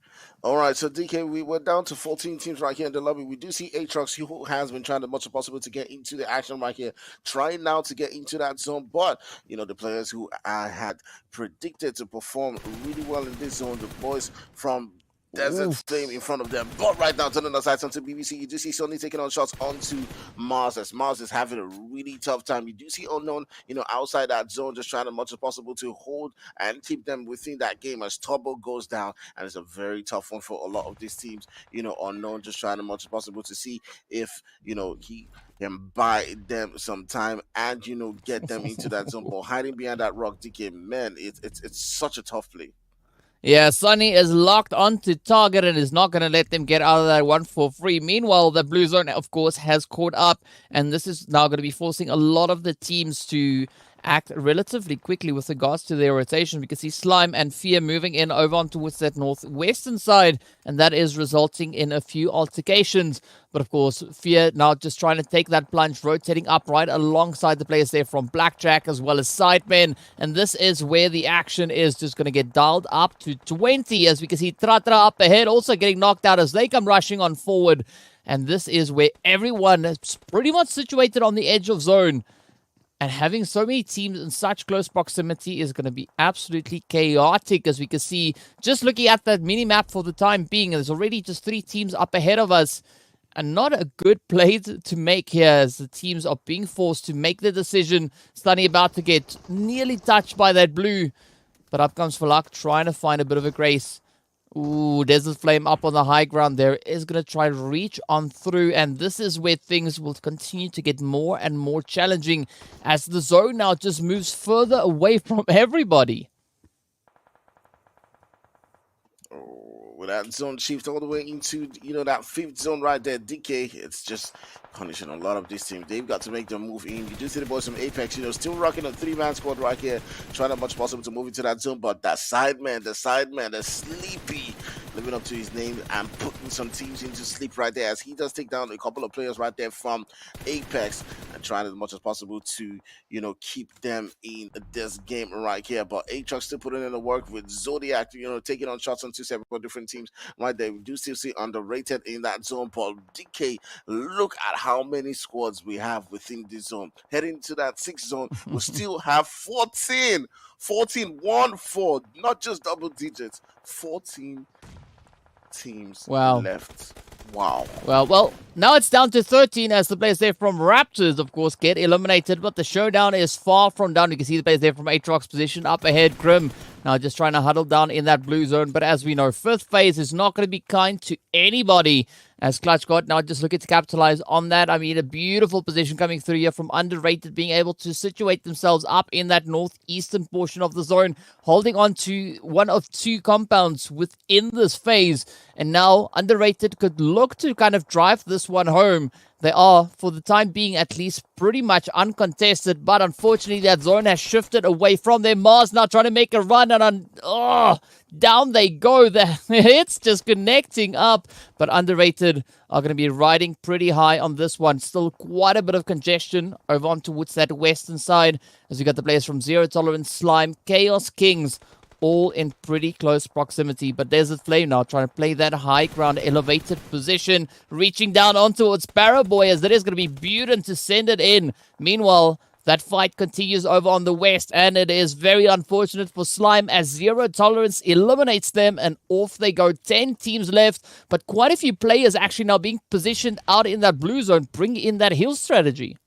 All right, so DK, we're down to 14 teams right here in the lobby. We do see Aatrox, who has been trying as much as possible to get into the action right here, trying now to get into that zone. But, the players who I had predicted to perform really well in this zone, the boys from Desert Flame in front of them. But right now, turning the sides onto BBC, you do see Sonny taking on shots onto Mars, as Mars is having a really tough time. You do see Unknown, outside that zone, just trying as much as possible to hold and keep them within that game as Turbo goes down. And it's a very tough one for a lot of these teams. Unknown just trying as much as possible to see if, he can buy them some time and, get them into that zone. But hiding behind that rock, DK, man, it's such a tough play. Yeah, Sunny is locked onto target and is not going to let them get out of that one for free. Meanwhile, the blue zone, of course, has caught up, and this is now going to be forcing a lot of the teams to act relatively quickly with regards to their rotation. We can see Slime and Fear moving in over on towards that northwestern side, and that is resulting in a few altercations. But of course, Fear now just trying to take that plunge, rotating up right alongside the players there from Blackjack as well as Sidemen. And this is where the action is just going to get dialed up to 20, as we can see Tratra up ahead, also getting knocked out as they come rushing on forward. And this is where everyone is pretty much situated on the edge of zone. And having so many teams in such close proximity is going to be absolutely chaotic, as we can see. Just looking at that mini-map for the time being, there's already just 3 teams up ahead of us. And not a good play to make here, as the teams are being forced to make the decision. Stunny about to get nearly touched by that blue. But up comes Falak, trying to find a bit of a grace. Ooh, Desert Flame up on the high ground there is going to try to reach on through, and this is where things will continue to get more and more challenging as the zone now just moves further away from everybody. With that zone shift all the way into, that 5th zone right there, DK, it's just punishing a lot of these teams. They've got to make them move in. You do see the boys from Apex, still rocking a 3-man squad right here, trying as much as possible to move into that zone, but that sideman, the Sleepy, living up to his name and putting some teams into sleep right there, as he does take down a couple of players right there from Apex. and trying as much as possible to, keep them in this game right here. But Aatrox still putting in the work with Zodiac, taking on shots on two several different teams right there. We do still see underrated in that zone. But DK, look at how many squads we have within this zone. Heading to that sixth zone, we still have 14, 1, 4, not just double digits, 14 teams left. Wow. Well, now it's down to 13 as the players there from Raptors, of course, get eliminated, but the showdown is far from done. You can see the players there from Aatrox position up ahead. Grim now just trying to huddle down in that blue zone, but as we know, fifth phase is not going to be kind to anybody as Clutch got now just looking to capitalize on that. I mean, a beautiful position coming through here from Underrated, being able to situate themselves up in that northeastern portion of the zone, holding on to one of two compounds within this phase. And now Underrated could look to kind of drive this one home. They are, for the time being at least, pretty much uncontested, but unfortunately that zone has shifted away from them. Mars now trying to make a run, and down they go. The hits just connecting up, but Underrated are going to be riding pretty high on this one. Still quite a bit of congestion over on towards that western side, as we got the players from Zero Tolerance, Slime, Chaos Kings, all in pretty close proximity. But Desert Flame now trying to play that high ground elevated position, reaching down onto its Paraboy, as there is going to be Buden to send it in. Meanwhile, that fight continues over on the west, and it is very unfortunate for Slime as Zero Tolerance eliminates them, and off they go. 10 teams left, but quite a few players actually now being positioned out in that blue zone, bring in that heal strategy.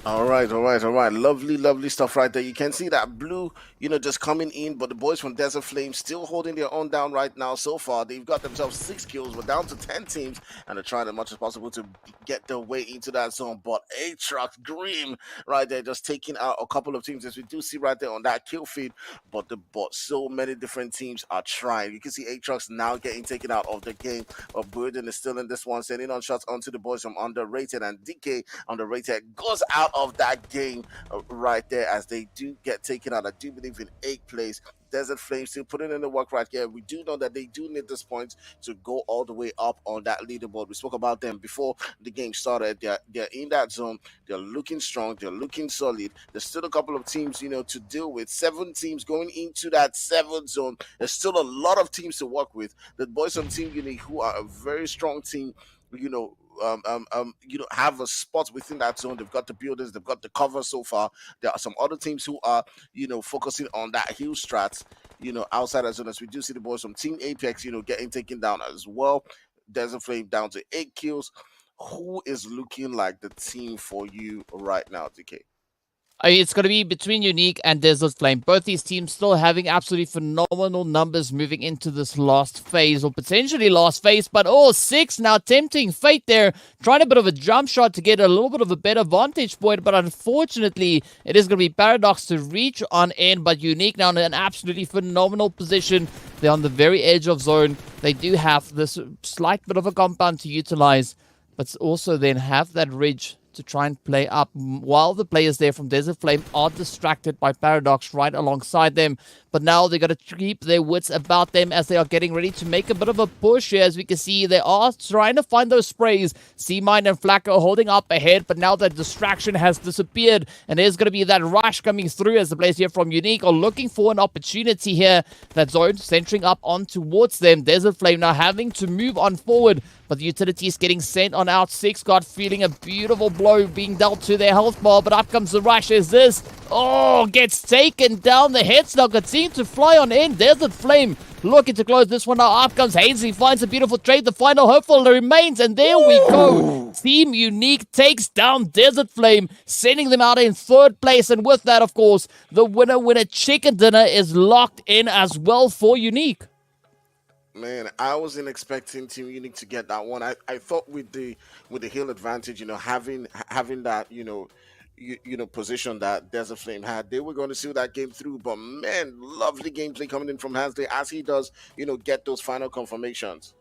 All right. Lovely stuff right there. You can see that blue, just coming in, but the boys from Desert Flame still holding their own down right now. So far, they've got themselves 6 kills. We're down to 10 teams, and they're trying as much as possible to get their way into that zone. But Aatrox, Grim, right there, just taking out a couple of teams, as we do see right there on that kill feed. But so many different teams are trying. You can see Aatrox now getting taken out of the game. But Burden is still in this one, sending on shots onto the boys from Underrated, and DK Underrated goes out of that game right there as they do get taken out. I do believe in 8th place. Desert Flame still putting in the work right here. We do know that they do need this point to go all the way up on that leaderboard. We spoke about them before the game started. They're in that zone. They're looking strong. They're looking solid. There's still a couple of teams, to deal with. 7 teams going into that 7th zone. There's still a lot of teams to work with. The boys on Team Unique, who are a very strong team, have a spot within that zone. They've got the buildings, they've got the cover so far. There are some other teams who are, focusing on that hill strat, outside that zone. As we do see the boys from Team Apex, getting taken down as well. Desert Flame down to 8 kills. Who is looking like the team for you right now, DK? It's going to be between Unique and Desert Flame. Both these teams still having absolutely phenomenal numbers moving into this last phase, or potentially last phase, but 6 now tempting fate there, trying a bit of a jump shot to get a little bit of a better vantage point, but unfortunately it is going to be Paradox to reach on in, but Unique now in an absolutely phenomenal position. They're on the very edge of zone. They do have this slight bit of a compound to utilize, but also then have that ridge to try and play up, while the players there from Desert Flame are distracted by Paradox right alongside them. But now they got to keep their wits about them as they are getting ready to make a bit of a push here. As we can see, they are trying to find those sprays. C-Mine and Flacco holding up ahead, but now that distraction has disappeared, and there's going to be that rush coming through as the players here from Unique are looking for an opportunity here. That zone centering up on towards them. Desert Flame now having to move on forward, but the utility is getting sent on out. 6 got feeling a beautiful blow being dealt to their health bar, but up comes the rush as this gets taken down. The heads now continue to fly on in. Desert Flame looking to close this one out. Up comes Ainsley, finds a beautiful trade. The final hopeful remains, and there we go. Team Unique takes down Desert Flame, sending them out in 3rd place, and with that, of course, the winner chicken dinner is locked in as well for Unique. Man, I wasn't expecting Team Unique to get that one. I thought with the hill advantage, having that, position that Desert Flame had, they were going to see that game through. But man, lovely gameplay coming in from Hansley as he does, get those final confirmations.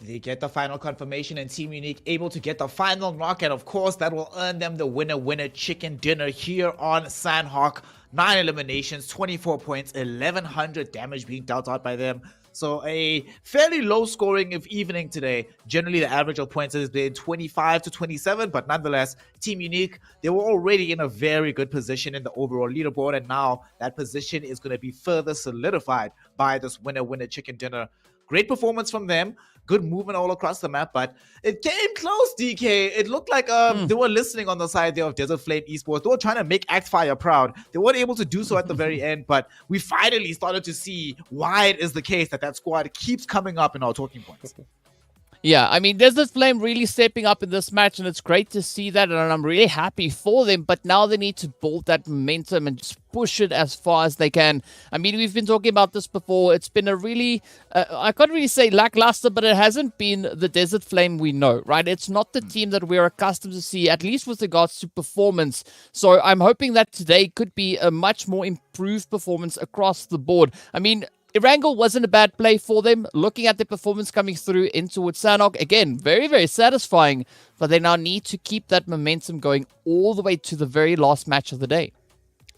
They get the final confirmation, and Team Unique able to get the final knock, and of course that will earn them the winner chicken dinner here on Sanhok. 9 eliminations, 24 points, 1100 damage being dealt out by them. So a fairly low scoring of evening today. Generally, the average of points has been 25 to 27, but nonetheless, Team Unique, they were already in a very good position in the overall leaderboard, and now that position is going to be further solidified by this winner chicken dinner. Great performance from them. Good movement all across the map, but it came close, DK. It looked like they were listening on the side there of Desert Flame Esports. They were trying to make Fire proud. They weren't able to do so at the very end, but we finally started to see why it is the case that squad keeps coming up in our talking points. Yeah, I mean, Desert Flame really stepping up in this match, and it's great to see that, and I'm really happy for them, but now they need to build that momentum and just push it as far as they can. I mean, we've been talking about this before. It's been a really, I can't really say lackluster, but it hasn't been the Desert Flame we know, right? It's not the team that we're accustomed to see, at least with regards to performance. So I'm hoping that today could be a much more improved performance across the board. I mean, Erangel wasn't a bad play for them. Looking at the performance coming through in towards Sanhok, again, very, very satisfying. But they now need to keep that momentum going all the way to the very last match of the day.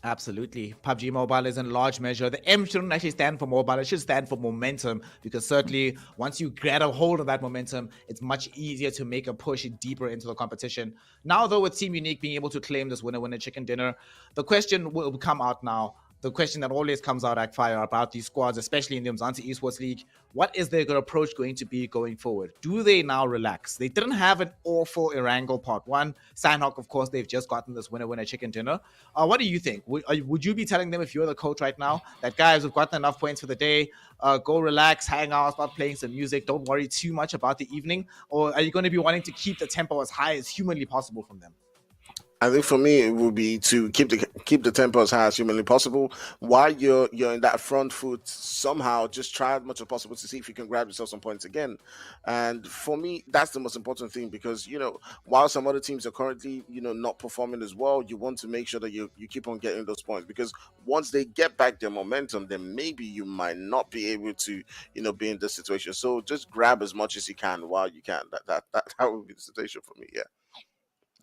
Absolutely. PUBG Mobile is in large measure. The M shouldn't actually stand for mobile. It should stand for momentum, because certainly once you get a hold of that momentum, it's much easier to make a push deeper into the competition. Now, though, with Team Unique being able to claim this winner chicken dinner, the question will come out now. The question that always comes out at Fire about these squads, especially in the Umzansi Esports League, what is their good approach going to be going forward? Do they now relax? They didn't have an awful Erangel part 1. Sanhok, of course, they've just gotten this winner chicken dinner. What do you think? Would you be telling them, if you're the coach right now, that guys, we've gotten enough points for the day, go relax, hang out, start playing some music, don't worry too much about the evening? Or are you going to be wanting to keep the tempo as high as humanly possible from them? I think for me it would be to keep the tempo as high as humanly possible. While you're in that front foot, somehow just try as much as possible to see if you can grab yourself some points again. And for me, that's the most important thing, because while some other teams are currently not performing as well, you want to make sure that you keep on getting those points, because once they get back their momentum, then maybe you might not be able to be in this situation. So just grab as much as you can while you can. That would be the situation for me. Yeah.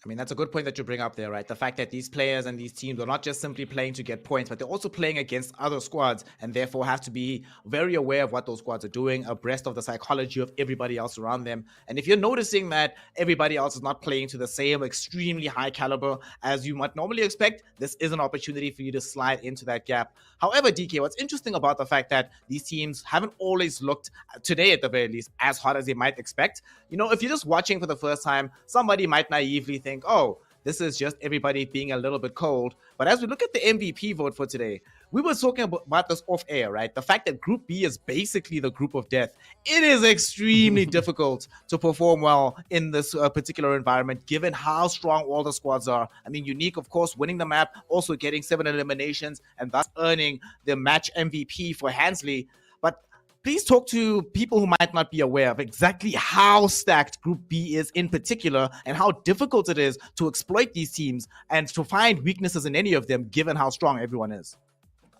I mean, that's a good point that you bring up there, right? The fact that these players and these teams are not just simply playing to get points, but they're also playing against other squads, and therefore have to be very aware of what those squads are doing, abreast of the psychology of everybody else around them. And if you're noticing that everybody else is not playing to the same extremely high caliber as you might normally expect, this is an opportunity for you to slide into that gap. However, DK, what's interesting about the fact that these teams haven't always looked, today at the very least, as hot as they might expect. If you're just watching for the first time, somebody might naively think, oh, this is just everybody being a little bit cold. But as we look at the MVP vote for today, we were talking about this off air, right? The fact that Group B is basically the group of death. It is extremely difficult to perform well in this particular environment, given how strong all the squads are. I mean, Unique, of course, winning the map, also getting 7 eliminations, and thus earning the match MVP for Hansley. But please talk to people who might not be aware of exactly how stacked Group B is in particular, and how difficult it is to exploit these teams and to find weaknesses in any of them, given how strong everyone is.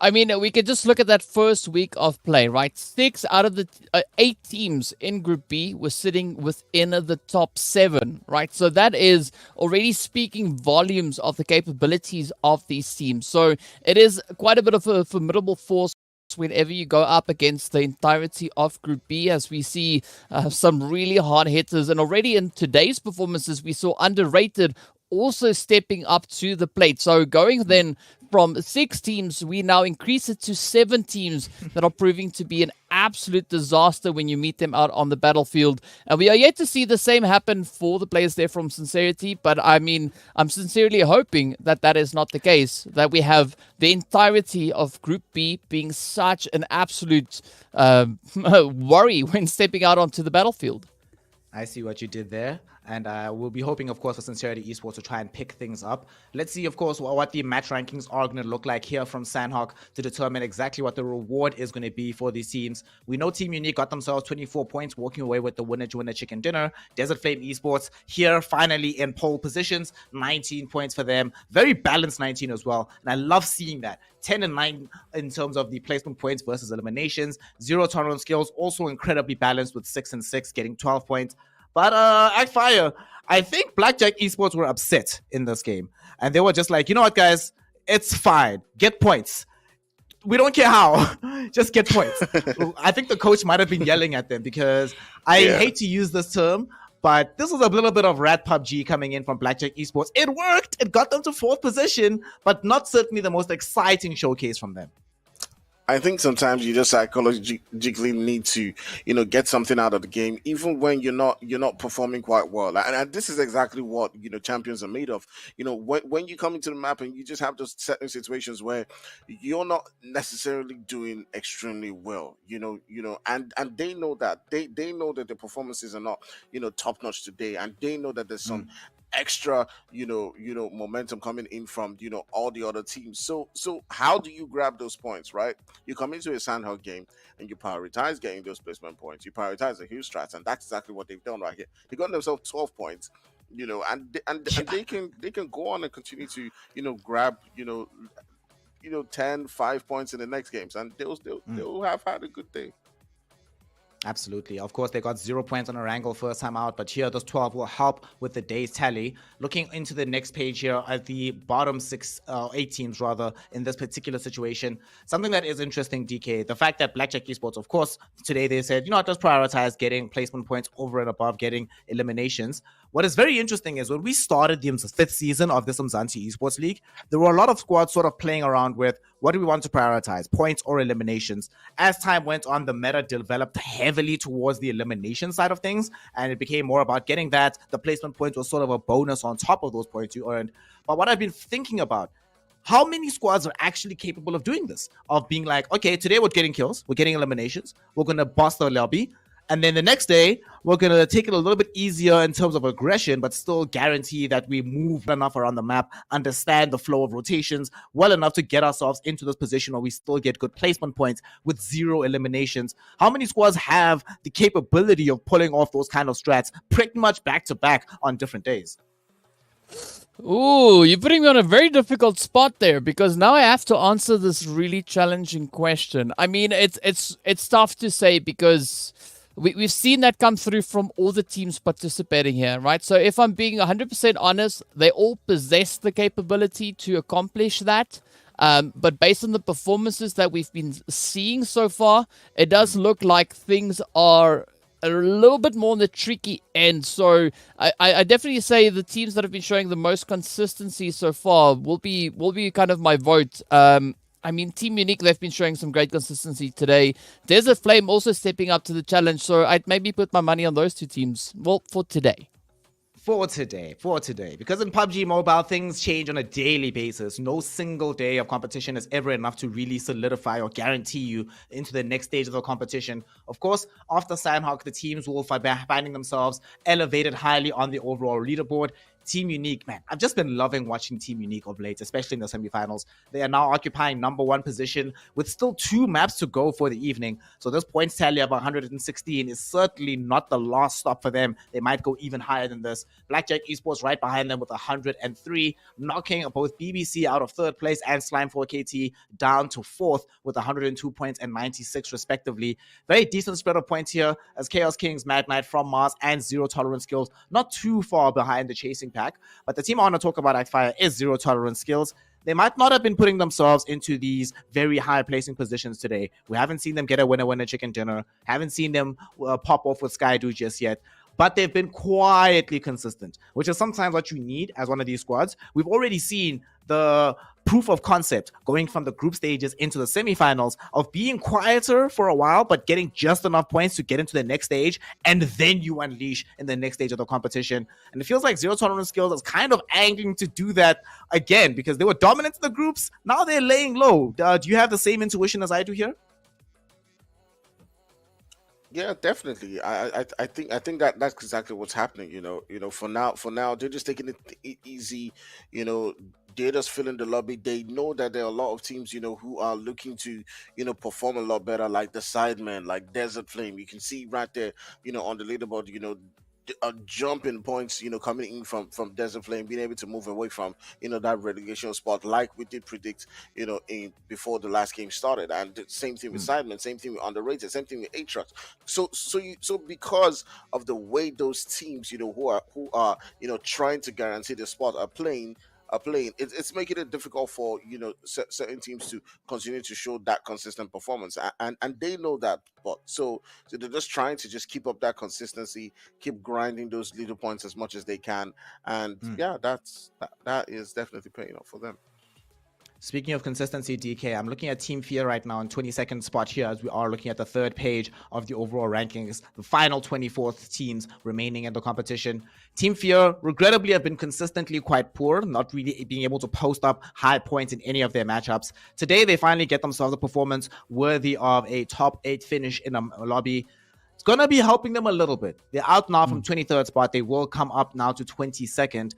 I mean, we could just look at that first week of play, right? 6 out of the 8 teams in Group B were sitting within the top 7, right? So that is already speaking volumes of the capabilities of these teams. So it is quite a bit of a formidable force whenever you go up against the entirety of Group B, as we see some really hard hitters. And already in today's performances, we saw Underrated also stepping up to the plate. So going then from 6 teams, we now increase it to 7 teams that are proving to be an absolute disaster when you meet them out on the battlefield. And we are yet to see the same happen for the players there from Sincerity. But I mean, I'm sincerely hoping that that is not the case, that we have the entirety of Group B being such an absolute worry when stepping out onto the battlefield. I see what you did there. And we'll be hoping, of course, for Sincerity Esports to try and pick things up. Let's see, of course, what the match rankings are going to look like here from Sanhok to determine exactly what the reward is going to be for these teams. We know Team Unique got themselves 24 points, walking away with the winner chicken dinner. Desert Flame Esports here finally in pole positions, 19 points for them. Very balanced 19 as well. And I love seeing that. 10 and 9 in terms of the placement points versus eliminations. Zero tolerance skills, also incredibly balanced with 6 and 6, getting 12 points. But at Fire, I think Blackjack Esports were upset in this game. And they were just like, you know what, guys? It's fine. Get points. we don't care how, just get points. I think the coach might have been yelling at them because I hate to use this term, but this was a little bit of rat PUBG coming in from Blackjack Esports. It worked. It got them to 4th position, but not certainly the most exciting showcase from them. I think sometimes you just psychologically need to, get something out of the game, even when you're not performing quite well. And this is exactly what champions are made of. When you come into the map and you just have those certain situations where you're not necessarily doing extremely well. And they know that they know that the performances are not top notch today, and they know that there's some extra momentum coming in from all the other teams. So how do you grab those points, right? You come into a Sanhok game and you prioritize getting those placement points, you prioritize the huge strats, and that's exactly what they've done right here. They got themselves 12 points, and they can go on and continue to grab 10 5 points in the next games, and they'll have had a good day. Absolutely. Of course, they got 0 points on Erangel first time out, but here those 12 will help with the day's tally. Looking into the next page here at the bottom 8 teams rather in this particular situation, something that is interesting, DK, the fact that Blackjack Esports, of course, today they said, just prioritize getting placement points over and above getting eliminations. What is very interesting is when we started the 5th season of this Umzansi Esports League, there were a lot of squads sort of playing around with what do we want to prioritize, points or eliminations. As time went on, the meta developed heavily towards the elimination side of things, and it became more about getting that. The placement points was sort of a bonus on top of those points you earned. But what I've been thinking about, how many squads are actually capable of doing this? Of being like, okay, today we're getting kills, we're getting eliminations, we're going to boss the lobby, and then the next day, we're going to take it a little bit easier in terms of aggression, but still guarantee that we move enough around the map, understand the flow of rotations well enough to get ourselves into this position where we still get good placement points with 0 eliminations. How many squads have the capability of pulling off those kind of strats pretty much back-to-back on different days? Ooh, you're putting me on a very difficult spot there, because now I have to answer this really challenging question. I mean, it's tough to say because we've seen that come through from all the teams participating here, right? So if I'm being 100% honest, they all possess the capability to accomplish that. But based on the performances that we've been seeing so far, it does look like things are a little bit more on the tricky end. So I definitely say the teams that have been showing the most consistency so far will be kind of my vote. I mean, Team Unique, they've been showing some great consistency today. Desert Flame also stepping up to the challenge, so I'd maybe put my money on those 2 teams. Well, for today. For today. Because in PUBG Mobile, things change on a daily basis. No single day of competition is ever enough to really solidify or guarantee you into the next stage of the competition. Of course, after Sanhok, the teams will finding themselves elevated highly on the overall leaderboard. Team Unique, man, I've just been loving watching Team Unique of late, especially in the semifinals. They are now occupying #1 position with still 2 maps to go for the evening. So this points tally of 116 is certainly not the last stop for them. They might go even higher than this. Blackjack Esports right behind them with 103, knocking both BBC out of 3rd place and Slime4KT down to 4th with 102 points and 96 respectively. Very decent spread of points here as Chaos Kings, Mad Knight from Mars, and Zero Tolerance Skills not too far behind the chasing pack. But the team I want to talk about at Fire is Zero Tolerance Skills. They might not have been putting themselves into these very high placing positions today. We haven't seen them get a winner chicken dinner. Haven't seen them pop off with Skydo just yet. But they've been quietly consistent, which is sometimes what you need as one of these squads. We've already seen the proof of concept going from the group stages into the semifinals of being quieter for a while, but getting just enough points to get into the next stage, and then you unleash in the next stage of the competition. And it feels like Zero Tolerance Skills is kind of angling to do that again because they were dominant in the groups. Now they're laying low. Do you have the same intuition as I do here? Yeah, definitely. I think that that's exactly what's happening. For now, they're just taking it easy. They're just filling the lobby. They know that there are a lot of teams, who are looking to, perform a lot better, like the Sidemen, like Desert Flame. You can see right there, on the leaderboard, a jump in points, coming in from Desert Flame, being able to move away from, that relegation spot, like we did predict, in before the last game started. And the same thing with Sidemen, same thing with Underrated, same thing with Aatrox. So because of the way those teams, who are trying to guarantee the spot are playing, are playing, it's making it difficult for certain teams to continue to show that consistent performance, and they know that. But so they're just trying to just keep up that consistency, keep grinding those little points as much as they can, and yeah, that is definitely paying off for them. Speaking of consistency, DK, I'm looking at Team Fear right now in 22nd spot here as we are looking at the third page of the overall rankings, the final 24th teams remaining in the competition. Team Fear, regrettably, have been consistently quite poor, not really being able to post up high points in any of their matchups. Today, they finally get themselves a performance worthy of a top 8 finish in a lobby. It's going to be helping them a little bit. They're out now from 23rd spot. They will come up now to 22nd.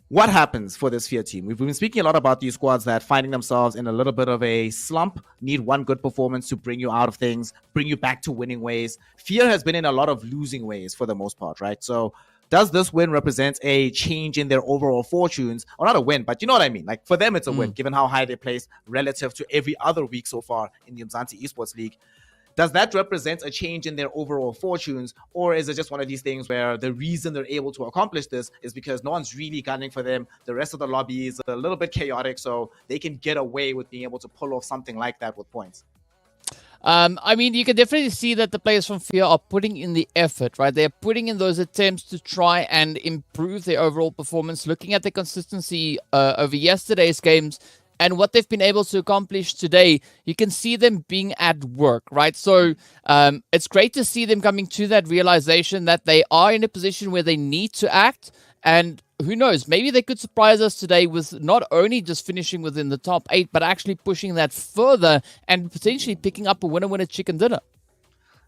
What happens for this Fear team? We've been speaking a lot about these squads that finding themselves in a little bit of a slump, need one good performance to bring you out of things, bring you back to winning ways. Fear has been in a lot of losing ways for the most part, right? So does this win represent a change in their overall fortunes? Or not a win, but you know what I mean? Like for them, it's a win, given how high they placed relative to every other week so far in the Umzansi Esports League. Does that represent a change in their overall fortunes, or is it just one of these things where the reason they're able to accomplish this is because no one's really gunning for them? The rest of the lobby is a little bit chaotic, so they can get away with being able to pull off something like that with points. I mean, you can definitely see that the players from Fear are putting in the effort, right? They're putting in those attempts to try and improve their overall performance. Looking at the consistency over yesterday's games, and what they've been able to accomplish today, you can see them being at work, right? So it's great to see them coming to that realization that they are in a position where they need to act. And who knows, maybe they could surprise us today with not only just finishing within the top 8, but actually pushing that further and potentially picking up a winner-winner chicken dinner.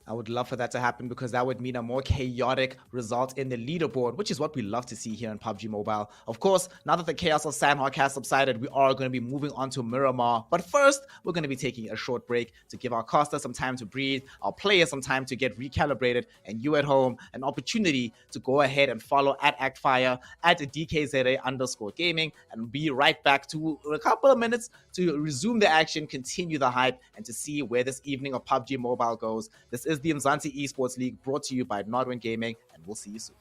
I would love for that to happen because that would mean a more chaotic result in the leaderboard, which is what we love to see here in PUBG Mobile. Of course, now that the chaos of Sanhok has subsided, we are going to be moving on to Miramar. But first, we're going to be taking a short break to give our caster some time to breathe, our players some time to get recalibrated, and you at home an opportunity to go ahead and follow at ActFire, at DKZA_gaming, and be right back to a couple of minutes to resume the action, continue the hype, and to see where this evening of PUBG Mobile goes. This is the Umzansi Esports League, brought to you by Nodwin Gaming, and we'll see you soon.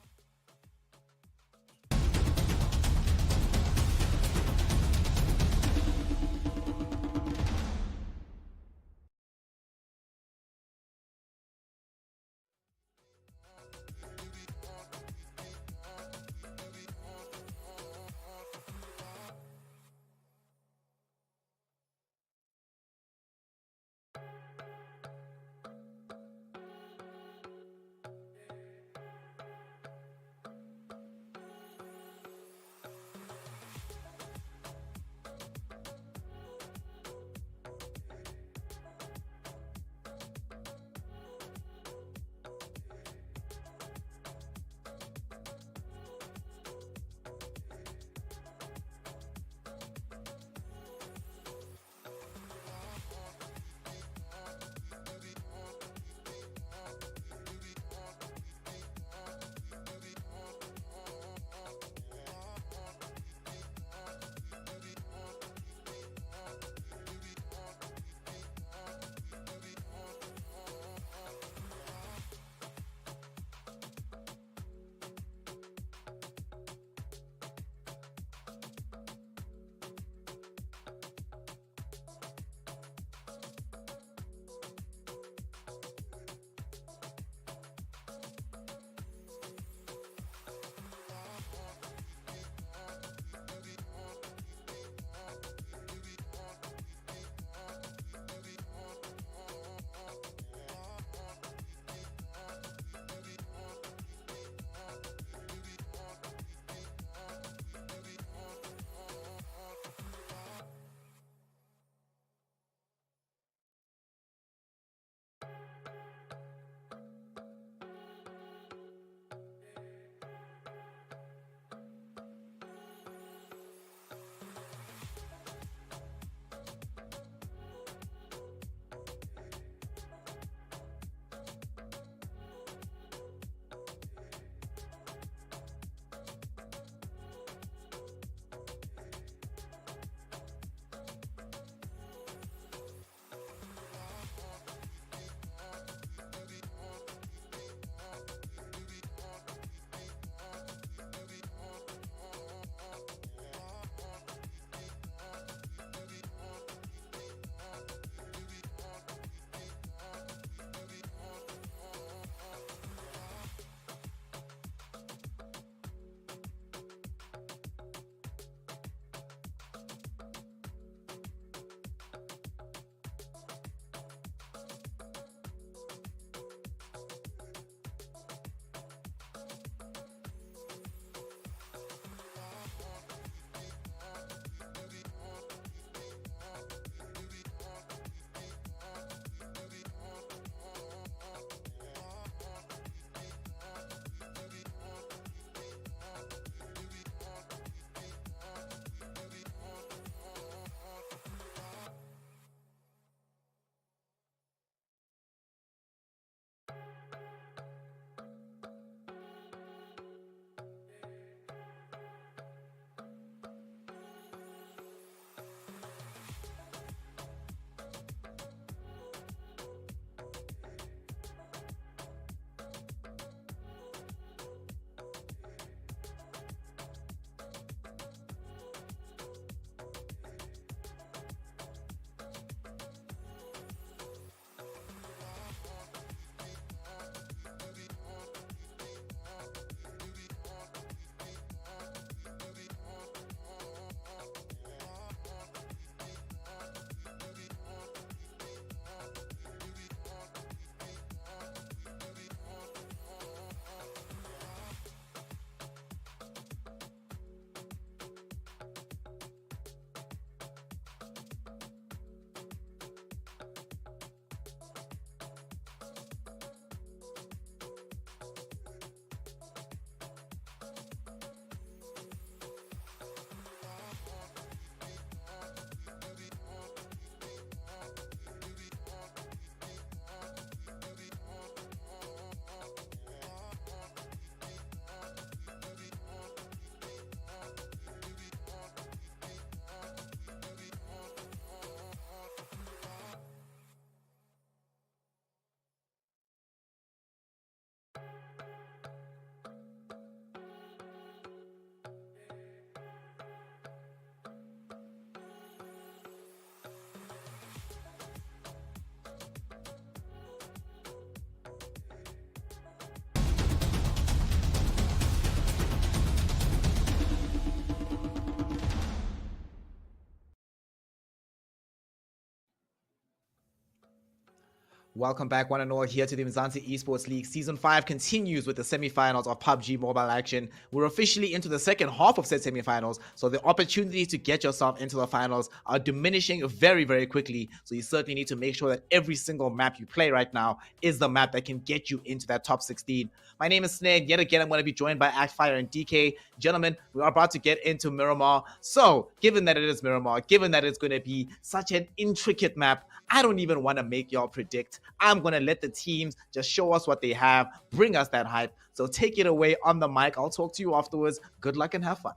Welcome back, one and all, here to the Umzansi Esports League. Season 5 continues with the semi-finals of PUBG mobile action. We're officially into the second half of said semi-finals, so the opportunities to get yourself into the finals are diminishing very, very quickly. So you certainly need to make sure that every single map you play right now is the map that can get you into that top 16. My name is Snag. Yet again, I'm going to be joined by Actfire and DK. Gentlemen, we are about to get into Miramar. So, given that it is Miramar, given that it's going to be such an intricate map, I don't even want to make y'all predict. I'm going to let the teams just show us what they have, bring us that hype. So take it away on the mic. I'll talk to you afterwards. Good luck and have fun.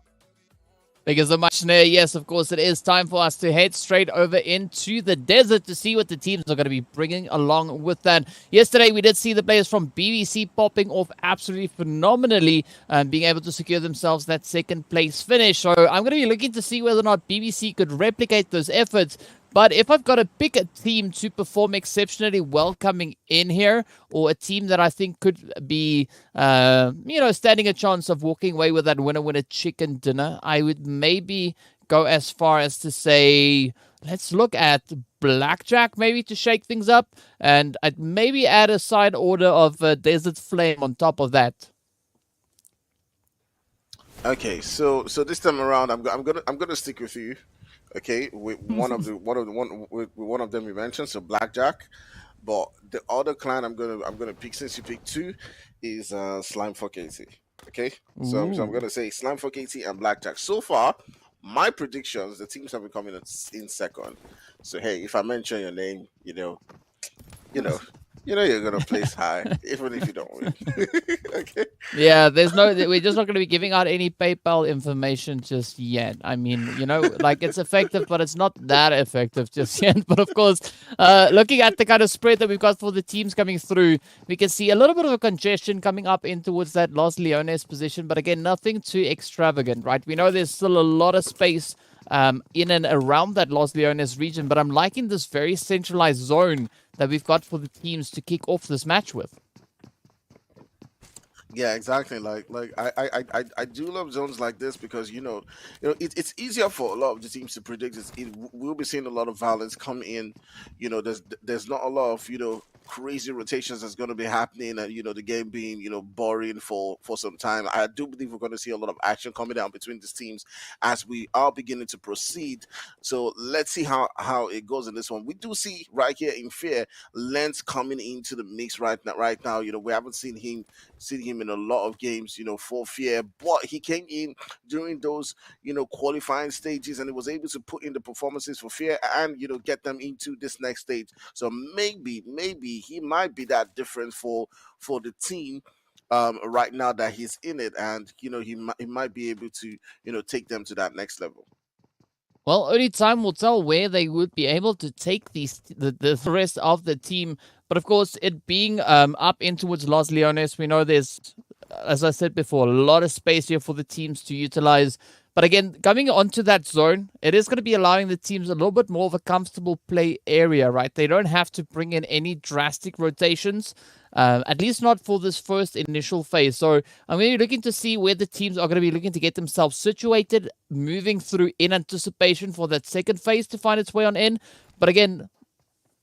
Thank you so much, Nair. Yes, of course, it is time for us to head straight over into the desert to see what the teams are going to be bringing along with that. Yesterday, we did see the players from BBC popping off absolutely phenomenally and being able to secure themselves that second place finish. So I'm going to be looking to see whether or not BBC could replicate those efforts. But if I've got to pick a team to perform exceptionally well coming in here, or a team that I think could be, standing a chance of walking away with that winner chicken dinner, I would maybe go as far as to say, let's look at Blackjack maybe to shake things up, and I'd maybe add a side order of Desert Flame on top of that. Okay, so this time around, I'm gonna stick with you. Okay, with one of them you mentioned, so Blackjack. But the other clan I'm gonna pick, since you picked two, is Slime for Katie. Okay, so I'm gonna say Slime for Katie and Blackjack. So far, my predictions, the teams have been coming in second. So hey, if I mention your name, you're gonna place high, even if you don't win. Okay. Yeah, we're just not going to be giving out any PayPal information just yet. I mean, it's effective, but it's not that effective just yet. But of course, looking at the kind of spread that we've got for the teams coming through, we can see a little bit of a congestion coming up in towards that Los Leones position. But again, nothing too extravagant, right? We know there's still a lot of space in and around that Los Leones region, but I'm liking this very centralized zone that we've got for the teams to kick off this match with. Yeah, exactly. I do love zones like this because it's easier for a lot of the teams to predict. We'll be seeing a lot of violence come in. There's not a lot of crazy rotations that's going to be happening, and the game being boring for some time. I do believe we're going to see a lot of action coming down between these teams as we are beginning to proceed. So let's see how it goes in this one. We do see right here in Fear, Lens coming into the mix right now. We haven't seen him in a lot of games, for Fear, but he came in during those, qualifying stages, and he was able to put in the performances for Fear and, get them into this next stage. So maybe he might be that difference for the team right now that he's in it, and, he might be able to, take them to that next level. Well, only time will tell where they would be able to take the rest of the team. But of course, it being up in towards Los Leones, we know there's, as I said before, a lot of space here for the teams to utilize. But again, coming onto that zone, it is going to be allowing the teams a little bit more of a comfortable play area, right? They don't have to bring in any drastic rotations, at least not for this first initial phase. So I'm really looking to see where the teams are going to be looking to get themselves situated, moving through in anticipation for that second phase to find its way on in. But again,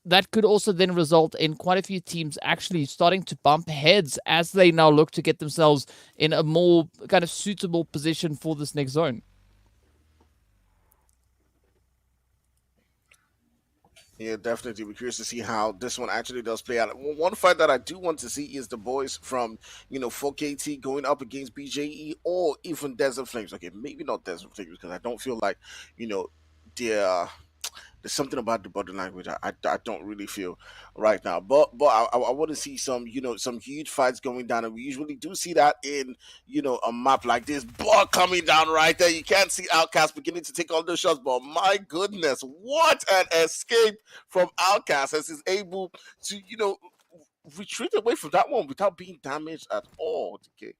that could also then result in quite a few teams actually starting to bump heads as they now look to get themselves in a more kind of suitable position for this next zone. Yeah, definitely. We're curious to see how this one actually does play out. One fight that I do want to see is the boys from, 4KT going up against BJE or even Desert Flames. Okay, maybe not Desert Flames because I don't feel like, there's something about the body language I don't really feel right now. But I want to see some huge fights going down, and we usually do see that in a map like this. But coming down right there, you can't see Outcast beginning to take all those shots. But my goodness, what an escape from Outcast as he's able to retreat away from that one without being damaged at all. Okay.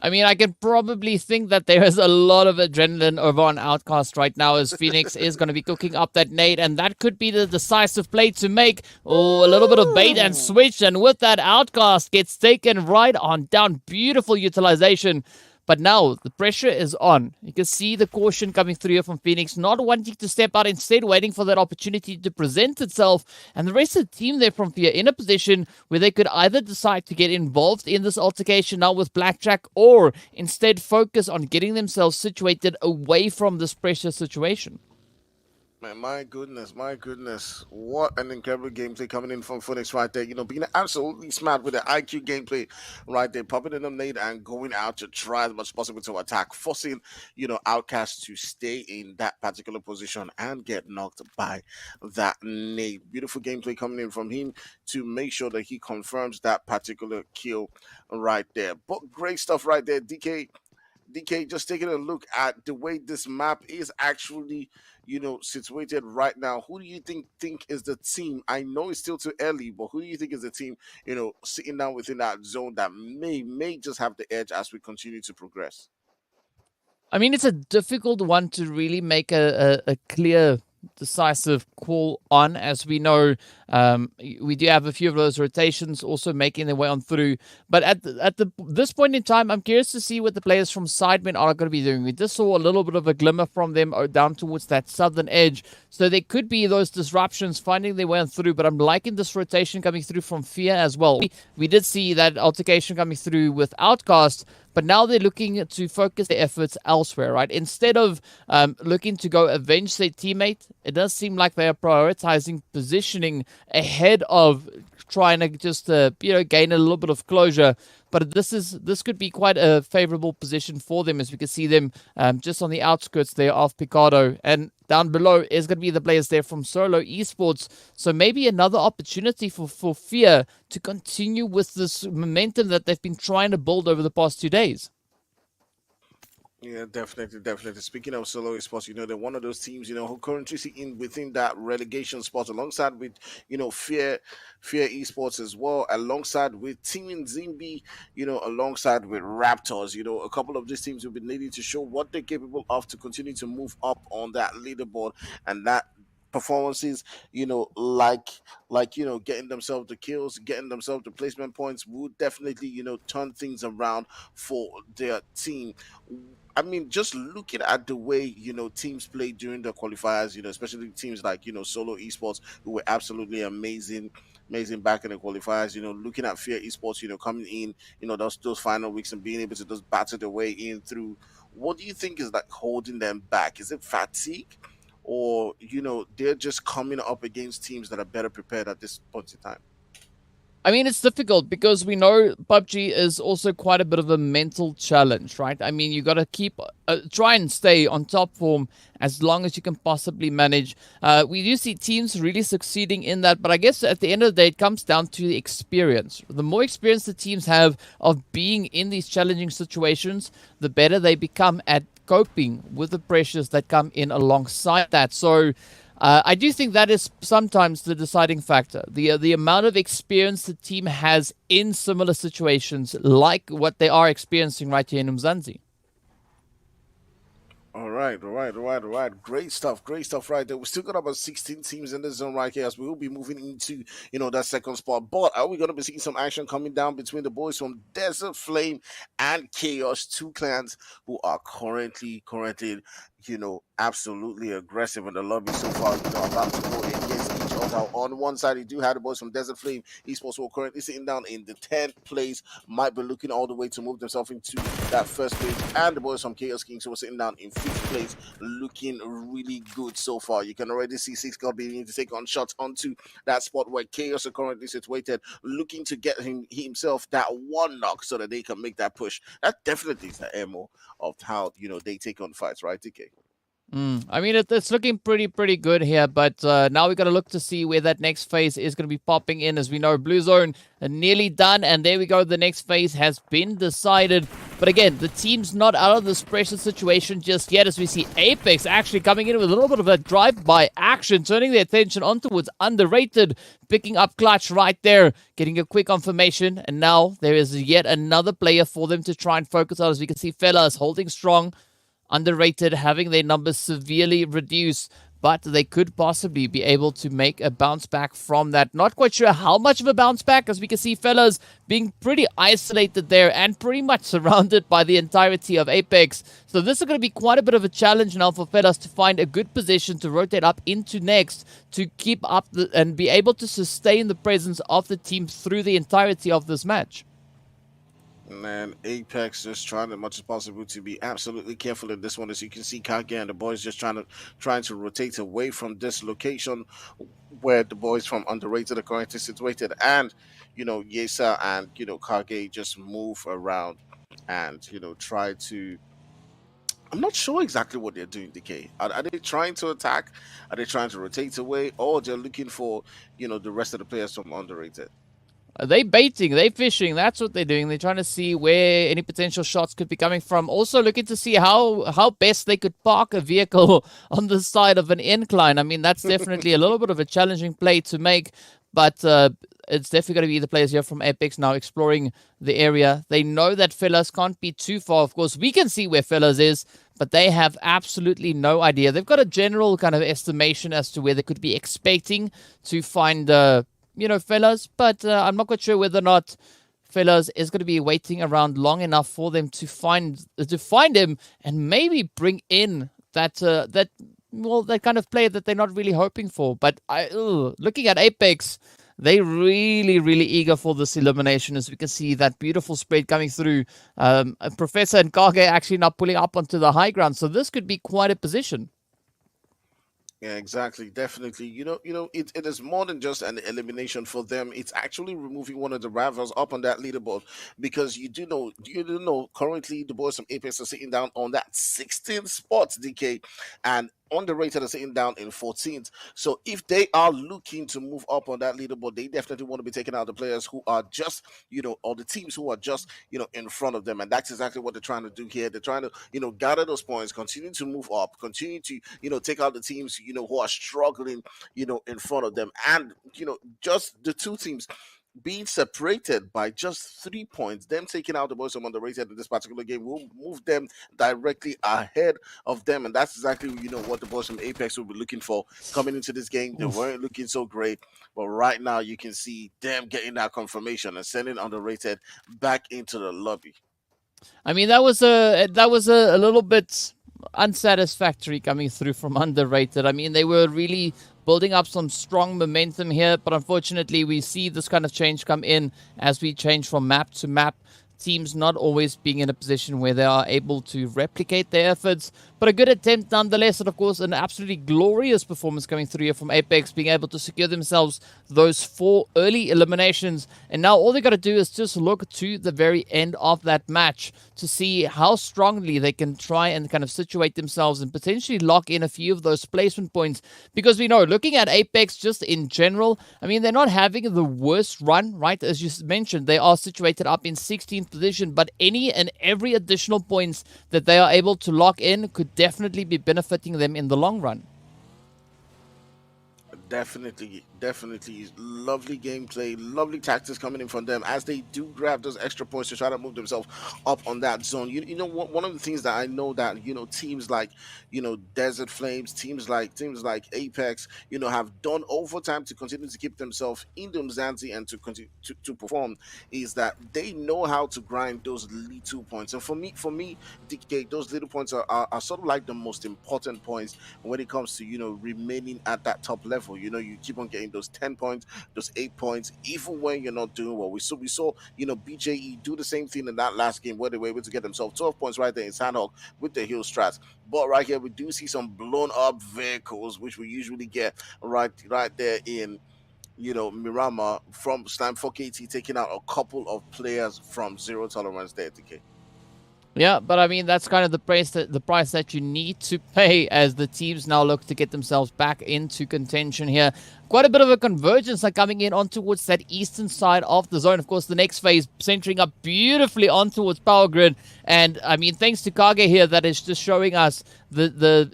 I mean, I can probably think that there is a lot of adrenaline over on Outcast right now as Phoenix is going to be cooking up that nade, and that could be the decisive play to make. Oh, a little bit of bait and switch, and with that, Outcast gets taken right on down. Beautiful utilization But now the pressure is on. You can see the caution coming through here from Phoenix, not wanting to step out, instead waiting for that opportunity to present itself. And the rest of the team there from Fear in a position where they could either decide to get involved in this altercation now with Blackjack, or instead focus on getting themselves situated away from this pressure situation. Man, my goodness. What an incredible gameplay coming in from Phoenix right there. Being absolutely smart with the IQ gameplay right there, popping in the nade and going out to try as much as possible to attack, forcing, Outcast to stay in that particular position and get knocked by that nade. Beautiful gameplay coming in from him to make sure that he confirms that particular kill right there. But great stuff right there, DK, just taking a look at the way this map is actually, situated right now. Who do you think is the team? I know it's still too early, but who do you think is the team, sitting down within that zone that may just have the edge as we continue to progress? I mean, it's a difficult one to really make a clear, decisive call on. As we know, we do have a few of those rotations also making their way on through. But at this point in time, I'm curious to see what the players from Sidemen are going to be doing. We just saw a little bit of a glimmer from them down towards that southern edge. So there could be those disruptions finding their way on through. But I'm liking this rotation coming through from Fear as well. We did see that altercation coming through with Outcast, but now they're looking to focus their efforts elsewhere, right? Instead of looking to go avenge their teammate, it does seem like they are prioritizing positioning ahead of trying to just gain a little bit of closure. But this could be quite a favorable position for them, as we can see them just on the outskirts there of Picado. And down below is going to be the players there from Solo Esports. So maybe another opportunity for Fear to continue with this momentum that they've been trying to build over the past 2 days. Yeah, definitely. Speaking of Solo Esports, they're one of those teams, who currently sit in within that relegation spot alongside with, Fear Esports as well, alongside with Team Zimbi, alongside with Raptors. A couple of these teams will be needing to show what they're capable of to continue to move up on that leaderboard, and that performances, getting themselves the kills, getting themselves the placement points would definitely, turn things around for their team. I mean, just looking at the way, teams play during the qualifiers, especially teams like, Solo Esports, who were absolutely amazing back in the qualifiers, looking at Fear Esports, coming in, those final weeks and being able to just battle their way in through. What do you think is like holding them back? Is it fatigue? Or, they're just coming up against teams that are better prepared at this point in time? I mean, it's difficult because we know PUBG is also quite a bit of a mental challenge, right? I mean, you got to try and stay on top form as long as you can possibly manage. We do see teams really succeeding in that, but I guess at the end of the day, it comes down to the experience. The more experience the teams have of being in these challenging situations, the better they become at coping with the pressures that come in alongside that. So I do think that is sometimes the deciding factor. The amount of experience the team has in similar situations like what they are experiencing right here in Umzansi. All right. Great stuff right there. We still got about 16 teams in the zone right here as we will be moving into, that second spot. But are we going to be seeing some action coming down between the boys from Desert Flame and Chaos, two clans who are currently, absolutely aggressive in the lobby so far. About to go against each other. On one side, you do have the boys from Desert Flame Esports who are currently sitting down in the 10th place, might be looking all the way to move themselves into that first place. And the boys from Chaos Kings who are sitting down in 5th place, looking really good so far. You can already see Six God beginning to take on shots onto that spot where Chaos are currently situated, looking to get himself that one knock so that they can make that push. That definitely is the MO of how, they take on fights, right, DK? I mean, it's looking pretty good here, but now we got to look to see where that next phase is going to be popping in. As we know, Blue Zone are nearly done, and there we go. The next phase has been decided. But again, the team's not out of this pressure situation just yet, as we see Apex actually coming in with a little bit of a drive-by action, turning their attention on towards Underrated, picking up Clutch right there, getting a quick confirmation, and now there is yet another player for them to try and focus on. As we can see, Fellas holding strong, Underrated having their numbers severely reduced. but they could possibly be able to make a bounce back from that. Not quite sure how much of a bounce back, as we can see fellas being pretty isolated there and pretty much surrounded by the entirety of Apex. So this is going to be quite a bit of a challenge now for fellas to find a good position to rotate up into next, to keep up and be able to sustain the presence of the team through the entirety of this match. And Apex just trying as much as possible to be absolutely careful in this one. As you can see, Kage and the boys just trying to rotate away from this location where the boys from Underrated are currently situated, and Yesa and Kage just move around and try to. I'm not sure exactly what they're doing, DK. Are they trying to attack? Are they trying to rotate away, or they're looking for the rest of the players from Underrated? Are they baiting? They fishing? That's what they're doing. They're trying to see where any potential shots could be coming from. Also looking to see how best they could park a vehicle on the side of an incline. I mean, that's definitely a little bit of a challenging play to make, but it's definitely going to be the players here from Apex now exploring the area. They know that Fellas can't be too far. Of course, we can see where Fellas is, but they have absolutely no idea. They've got a general kind of estimation as to where they could be expecting to find Fellas, but I'm not quite sure whether or not Fellas is going to be waiting around long enough for them to find him and maybe bring in that kind of player that they're not really hoping for. But looking at Apex, they really eager for this elimination, as we can see that beautiful spread coming through. Professor and Kage actually now pulling up onto the high ground, so this could be quite a position. Yeah, exactly. Definitely. It is more than just an elimination for them. It's actually removing one of the rivals up on that leaderboard, because you do know currently the boys from Apex are sitting down on that 16th spot, DK, and Underrated are sitting down in 14th. So if they are looking to move up on that leaderboard, they definitely want to be taking out the players who are just, or the teams who are just, in front of them. And that's exactly what they're trying to do here. They're trying to, gather those points, continue to move up, continue to, take out the teams, who are struggling, in front of them. And, just the two teams being separated by just 3 points, them taking out the boys from Underrated in this particular game will move them directly ahead of them. And that's exactly, what the boys from Apex will be looking for coming into this game. They weren't looking so great, but right now you can see them getting that confirmation and sending Underrated back into the lobby. I mean, that was a little bit unsatisfactory coming through from Underrated. I mean, they were really building up some strong momentum here, but unfortunately we see this kind of change come in as we change from map to map. Teams not always being in a position where they are able to replicate their efforts, but a good attempt nonetheless, and of course an absolutely glorious performance coming through here from Apex, being able to secure themselves those 4 early eliminations. And now all they got to do is just look to the very end of that match to see how strongly they can try and kind of situate themselves and potentially lock in a few of those placement points, because we know, looking at Apex just in general, I mean, they're not having the worst run, right? As you mentioned, they are situated up in 16th position, but any and every additional points that they are able to lock in could definitely be benefiting them in the long run. Definitely lovely gameplay, lovely tactics coming in from them as they do grab those extra points to try to move themselves up on that zone. One of the things that I know that teams like Desert Flames, teams like Apex, have done over time to continue to keep themselves in the Umzansi and to continue to perform, is that they know how to grind those little points. And for me, DK, those little points are sort of like the most important points when it comes to remaining at that top level. You keep on getting those 10 points, those 8 points, even when you're not doing well. We saw BJE do the same thing in that last game where they were able to get themselves 12 points right there in Sanhok with the hill strats. But right here, we do see some blown up vehicles, which we usually get right there in Miramar from Slime 4KT, taking out a couple of players from Zero Tolerance there, DK. Yeah, but I mean, that's kind of the price that you need to pay as the teams now look to get themselves back into contention here. Quite a bit of a convergence coming in on towards that eastern side of the zone. Of course, the next phase centering up beautifully on towards Power Grid. And I mean, thanks to Kage here, that is just showing us the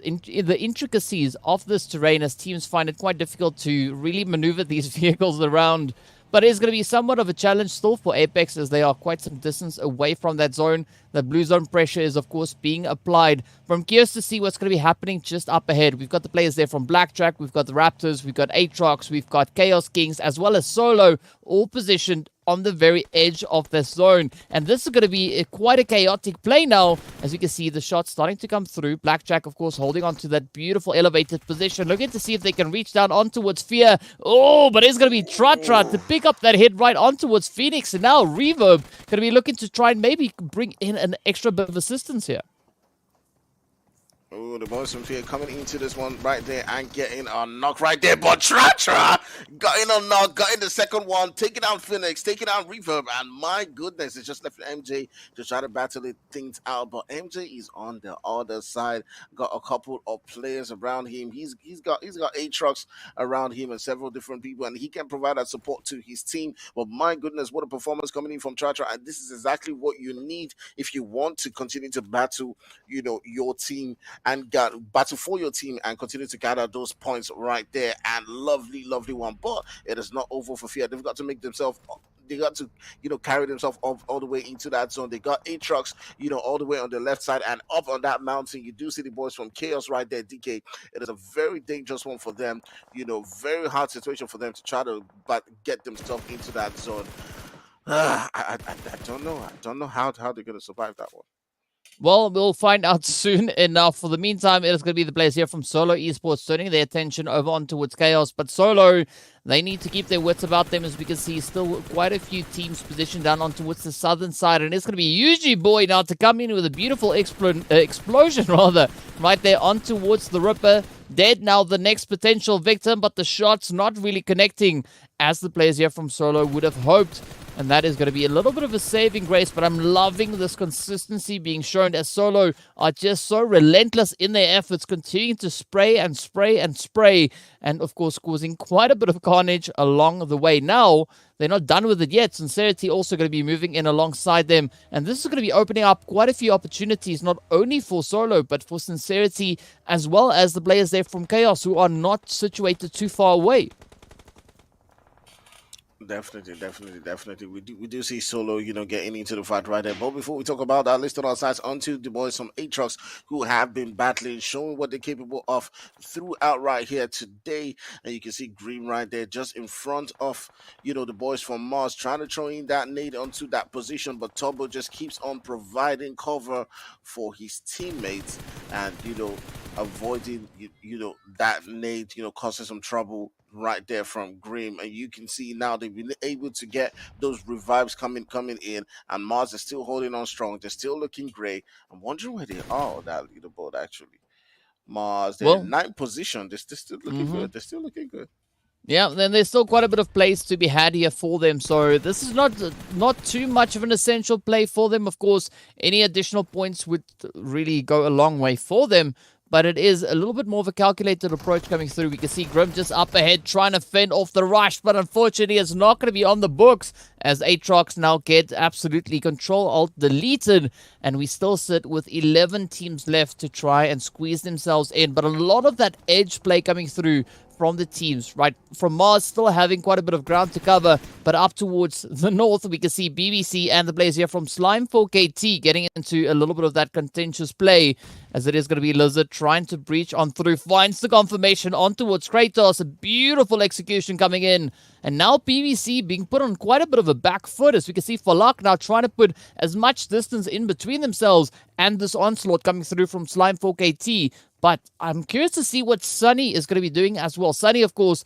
intricacies of this terrain, as teams find it quite difficult to really maneuver these vehicles around. but it's going to be somewhat of a challenge still for Apex as they are quite some distance away from that zone. The blue zone pressure is, of course, being applied. From curious to see what's going to be happening just up ahead. We've got the players there from Blackjack, we've got the Raptors, we've got Aatrox, we've got Chaos Kings, as well as Solo, all positioned on the very edge of the zone. And this is going to be quite a chaotic play now. As you can see, the shots starting to come through. Blackjack, of course, holding on to that beautiful elevated position, looking to see if they can reach down on towards Fear. Oh, but it's going to be Tratra to pick up that hit right on towards Phoenix. And now Reverb going to be looking to try and maybe bring in an extra bit of assistance here. Oh, the boys from Fear coming into this one right there and getting a knock right there. But Tratra got in a knock, got in the second one, taking out Phoenix, taking out Reverb. And my goodness, it's just left MJ to try to battle things out. But MJ is on the other side. Got a couple of players around him. He's got Aatrox around him and several different people. And he can provide that support to his team. But my goodness, what a performance coming in from Tratra. And this is exactly what you need if you want to continue to battle, your team and battle for your team and continue to gather those points right there. And lovely one, but it is not over for Fear. They've got to make themselves, they got to carry themselves all the way into that zone. They got Aatrox all the way on the left side and up on that mountain. You do see the boys from Chaos right there. DK, it is a very dangerous one for them, very hard situation for them to try to get themselves into that zone. I don't know how they're going to survive that one. Well, we'll find out soon enough. For the meantime, it is going to be the players here from Solo Esports turning their attention over on towards Chaos. But Solo, they need to keep their wits about them, as we can see still quite a few teams positioned down on towards the southern side. And it's going to be Yuji Boy now to come in with a beautiful explosion, rather, right there on towards the Ripper. Dead now, the next potential victim, but the shot's not really connecting as the players here from Solo would have hoped. And that is going to be a little bit of a saving grace, but I'm loving this consistency being shown as Solo are just so relentless in their efforts, continuing to spray and spray and spray, and of course causing quite a bit of carnage along the way. Now, they're not done with it yet. Sincerity also going to be moving in alongside them, and this is going to be opening up quite a few opportunities, not only for Solo, but for Sincerity, as well as the players there from Chaos, who are not situated too far away. Definitely. We do see Solo, getting into the fight right there. But before we talk about that, let's turn our sights onto the boys from Aatrox, who have been battling, showing what they're capable of throughout right here today. And you can see Green right there, just in front of, the boys from Mars, trying to throw in that nade onto that position. But Turbo just keeps on providing cover for his teammates, and avoiding that nade, causing some trouble right there from Grim. And you can see now they've been able to get those revives coming in, and Mars is still holding on strong. They're still looking great. I'm wondering where they are on that leaderboard actually. Mars, they're in 9th position. They're still looking good. They're still looking good. Yeah, then there's still quite a bit of plays to be had here for them. So this is not too much of an essential play for them. Of course, any additional points would really go a long way for them. But it is a little bit more of a calculated approach coming through. We can see Grim just up ahead trying to fend off the rush, but unfortunately it's not going to be on the books as Aatrox now get absolutely Control-Alt-Deleted, and we still sit with 11 teams left to try and squeeze themselves in. But a lot of that edge play coming through from the teams, right? From Mars still having quite a bit of ground to cover, but up towards the north, we can see BBC and the players here from Slime 4KT getting into a little bit of that contentious play, as it is going to be Lizard trying to breach on through, finds the confirmation on towards Kratos, a beautiful execution coming in, and now BBC being put on quite a bit of a back foot, as we can see Falak now trying to put as much distance in between themselves and this onslaught coming through from Slime 4KT. But I'm curious to see what Sunny is going to be doing as well. Sunny, of course,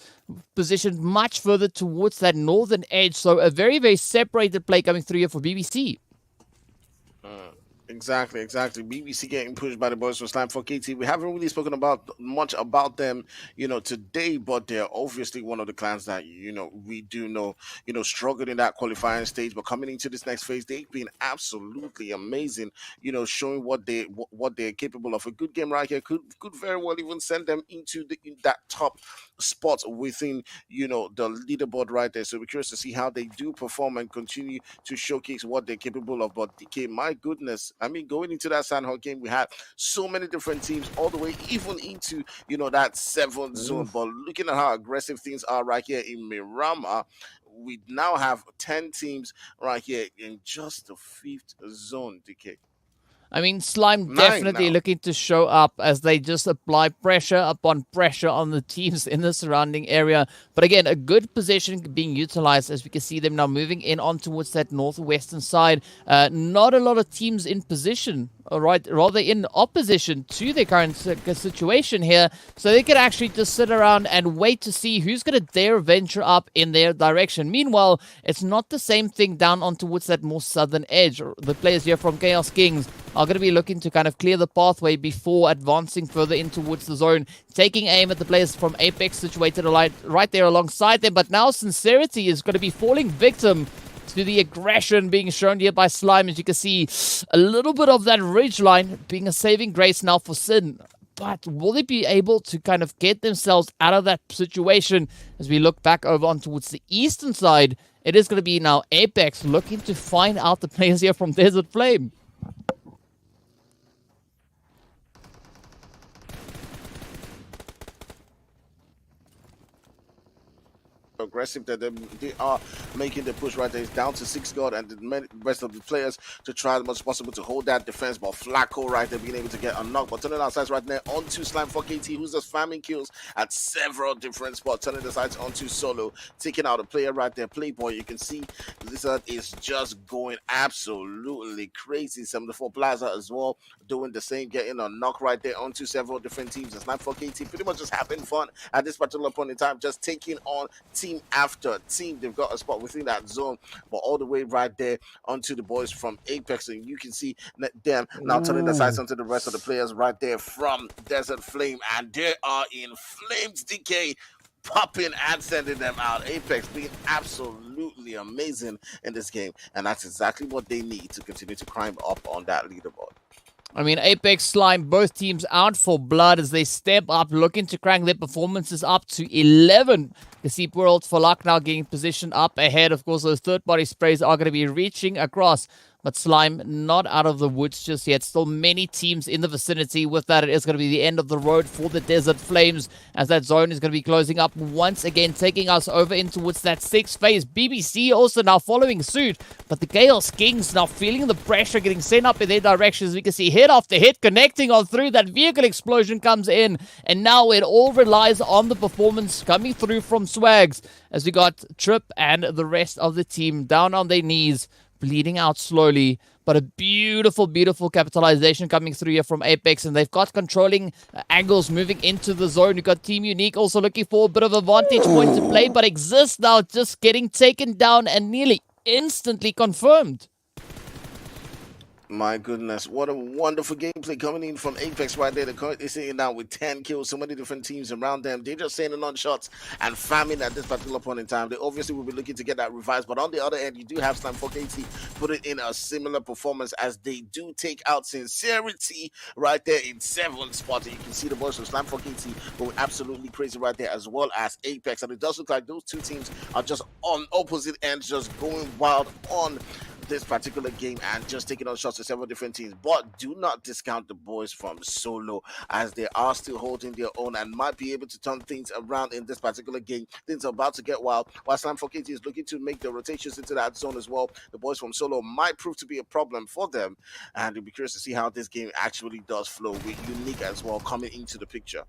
positioned much further towards that northern edge. So a very, very separated play coming through here for BBC. Exactly. BBC getting pushed by the boys from Slime 4KT. We haven't really spoken much about them, today, but they're obviously one of the clans that, we do know, struggled in that qualifying stage, but coming into this next phase, they've been absolutely amazing, showing what they're capable of. A good game right here could very well even send them into that top spot within, the leaderboard right there. So we're curious to see how they do perform and continue to showcase what they're capable of. But DK, my goodness, I mean, going into that Sanhok game, we had so many different teams all the way even into, that 7th zone. But looking at how aggressive things are right here in Miramar, we now have 10 teams right here in just the 5th zone, DK. I mean, Slime 9 definitely now. looking to show up as they just apply pressure upon pressure on the teams in the surrounding area. But again, a good position being utilized as we can see them now moving in on towards that northwestern side. Not a lot of teams in position, all right, rather in opposition to their current situation here. So they can actually just sit around and wait to see who's going to dare venture up in their direction. Meanwhile, it's not the same thing down on towards that more southern edge. The players here from Chaos Kings are going to be looking to kind of clear the pathway before advancing further in towards the zone, taking aim at the players from Apex situated right there alongside them. But now Sincerity is going to be falling victim to the aggression being shown here by Slime. As you can see, a little bit of that ridgeline being a saving grace now for Sin. But will they be able to kind of get themselves out of that situation as we look back over on towards the eastern side? It is going to be now Apex looking to find out the players here from Desert Flame. Aggressive that they are making the push right there. It's down to 6 God and the rest of the players to try as much as possible to hold that defense. But Flacco right there being able to get a knock, but turning our sights right there onto Slime for KT, who's just farming kills at several different spots. Turning the sights onto Solo, taking out a player right there. Playboy, you can see Lizard is just going absolutely crazy. 74 Plaza as well doing the same, getting a knock right there onto several different teams. And Slime for KT pretty much just having fun at this particular point in time, just taking on team after team. They've got a spot within that zone, but all the way right there onto the boys from Apex, and you can see them now turning the sights onto the rest of the players right there from Desert Flame, and they are in flames, DK, popping and sending them out. Apex being absolutely amazing in this game, and that's exactly what they need to continue to climb up on that leaderboard. I mean, Apex, Slime, both teams out for blood as they step up, looking to crank their performances up to 11. You see World for Luck now getting positioned up ahead. Of course, those third-party sprays are going to be reaching across. But Slime not out of the woods just yet. Still many teams in the vicinity. With that, it is going to be the end of the road for the Desert Flames, as that zone is going to be closing up once again, taking us over in towards that 6th phase. BBC also now following suit. But the Chaos Kings now feeling the pressure getting sent up in their direction. As we can see, hit after hit connecting on through. That vehicle explosion comes in. And now it all relies on the performance coming through from Swags, as we got Trip and the rest of the team down on their knees, bleeding out slowly. But a beautiful, beautiful capitalization coming through here from Apex. And they've got controlling angles moving into the zone. You've got Team Unique also looking for a bit of a vantage point to play. But Exist now just getting taken down and nearly instantly confirmed. My goodness, what a wonderful gameplay coming in from Apex right there. They're currently sitting down with 10 kills, so many different teams around them. They're just sending on shots and farming at this particular point in time. They obviously will be looking to get that revised, but on the other end, you do have Slime for KT putting in a similar performance as they do take out Sincerity right there in 7th spot. And you can see the boys from Slime for KT going absolutely crazy right there, as well as Apex. And it does look like those two teams are just on opposite ends, just going wild on this particular game and just taking on shots to several different teams. But do not discount the boys from Solo, as they are still holding their own and might be able to turn things around in this particular game. Things are about to get wild, while Slime for KT is looking to make the rotations into that zone as well. The boys from Solo might prove to be a problem for them, and you'll be curious to see how this game actually does flow, with Unique as well coming into the picture.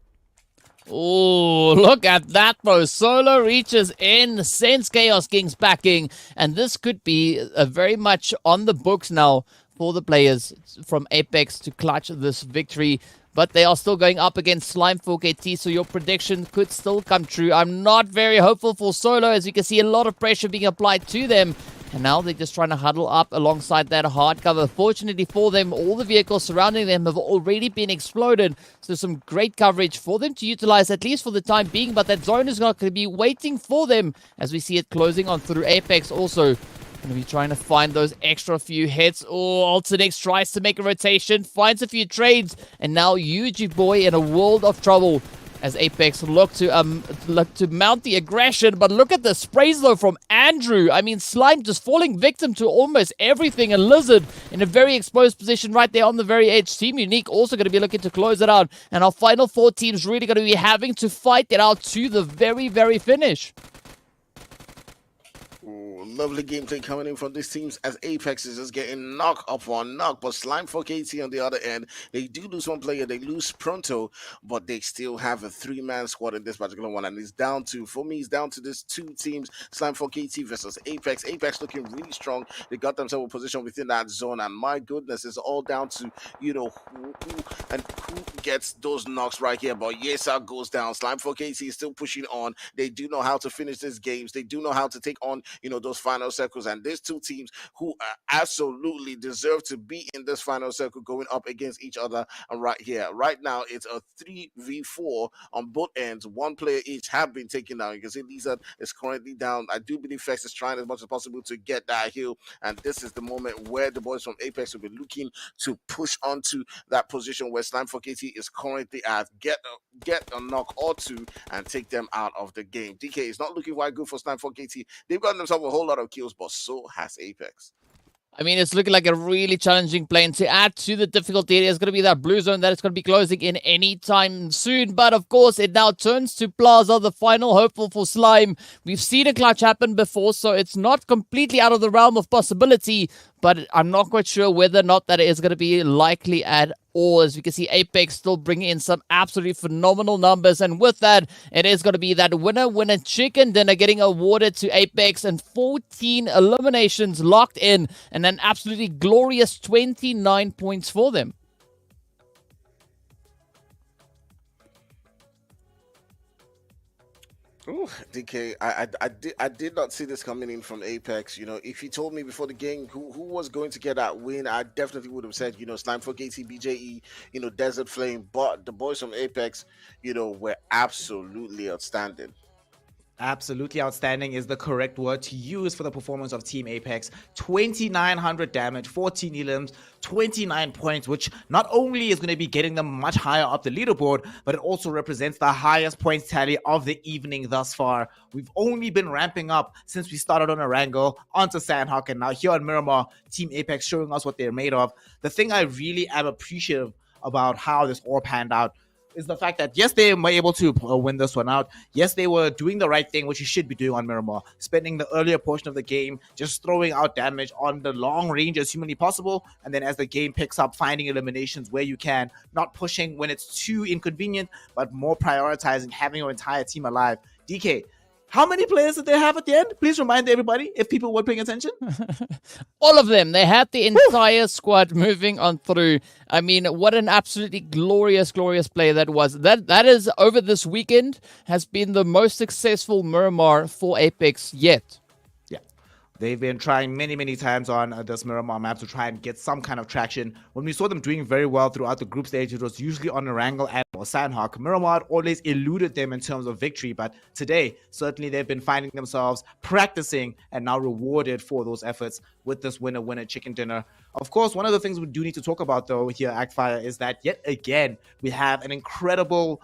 Oh, look at that though. Solo reaches in, sends Chaos Kings backing, and this could be very much on the books now for the players from Apex to clutch this victory. But they are still going up against Slime for KT, so your prediction could still come true. I'm not very hopeful for Solo, as you can see a lot of pressure being applied to them. And now they're just trying to huddle up alongside that hard cover. Fortunately for them, all the vehicles surrounding them have already been exploded. So some great coverage for them to utilize, at least for the time being. But that zone is not going to be waiting for them, as we see it closing on through. Apex also going to be trying to find those extra few hits. Oh, Alternex tries to make a rotation, finds a few trades. And now Yuji Boy in a world of trouble, as Apex look to mount the aggression. But look at the sprays though from Andrew. I mean, Slime just falling victim to almost everything, and Lizard in a very exposed position right there on the very edge. Team Unique also going to be looking to close it out, and our final 4 teams really going to be having to fight it out to the very, very finish. Ooh, lovely gameplay coming in from these teams as Apex is just getting knock upon knock. But Slime for KT on the other end, they do lose one player, they lose Pronto, but they still have a three-man squad in this particular one. And it's down to, for me, it's down to these two teams, Slime for KT versus Apex. Apex looking really strong. They got themselves a position within that zone. And my goodness, it's all down to, who gets those knocks right here. But Yesa goes down. Slime for KT is still pushing on. They do know how to finish these games. They do know how to take on those final circles. And these two teams who absolutely deserve to be in this final circle going up against each other. And right here, right now, it's a 3v4 on both ends. One player each have been taken down. You can see Lisa is currently down. I do believe Fex is trying as much as possible to get that hill. And this is the moment where the boys from Apex will be looking to push onto that position where Slime for KT is currently at. Get a knock or two and take them out of the game. DK is not looking quite good for Slime for KT. They've gotten themselves a whole lot of kills, but so has Apex. I mean, it's looking like a really challenging plane. To add to the difficulty, it's going to be that blue zone that is going to be closing in any time soon. But of course, it now turns to Plaza, the final hopeful for Slime. We've seen a clutch happen before, so it's not completely out of the realm of possibility. But I'm not quite sure whether or not that is going to be likely at all. As we can see, Apex still bringing in some absolutely phenomenal numbers. And with that, it is going to be that winner chicken dinner getting awarded to Apex, and 14 eliminations locked in, and an absolutely glorious 29 points for them. Ooh, DK, I did not see this coming in from Apex. If you told me before the game who was going to get that win, I definitely would have said, Slime for KT, BJE, Desert Flame. But the boys from Apex, were absolutely outstanding. Absolutely outstanding is the correct word to use for the performance of Team Apex. 2,900 damage, 14 elims, 29 points, which not only is going to be getting them much higher up the leaderboard, but it also represents the highest points tally of the evening thus far. We've only been ramping up since we started on Erangel, onto Sanhok, and now here on Miramar, Team Apex showing us what they're made of. The thing I really am appreciative about how this all panned out is the fact that, yes, they were able to win this one out. Yes, they were doing the right thing, which you should be doing on Miramar, spending the earlier portion of the game just throwing out damage on the long range as humanly possible, and then as the game picks up, finding eliminations where you can, not pushing when it's too inconvenient, but more prioritizing having your entire team alive. DK, how many players did they have at the end? Please remind everybody, if people were paying attention. All of them. They had the entire squad moving on through. I mean, what an absolutely glorious play that was. That is, over this weekend, has been the most successful Miramar for Apex yet. They've been trying many times on this Miramar map to try and get some kind of traction. When we saw them doing very well throughout the group stage, it was usually on Erangel and or Sanhok. Miramar always eluded them in terms of victory, but today, certainly they've been finding themselves practicing and now rewarded for those efforts with this winner chicken dinner. Of course, one of the things we do need to talk about, though, here at Actfire is that, yet again, we have an incredible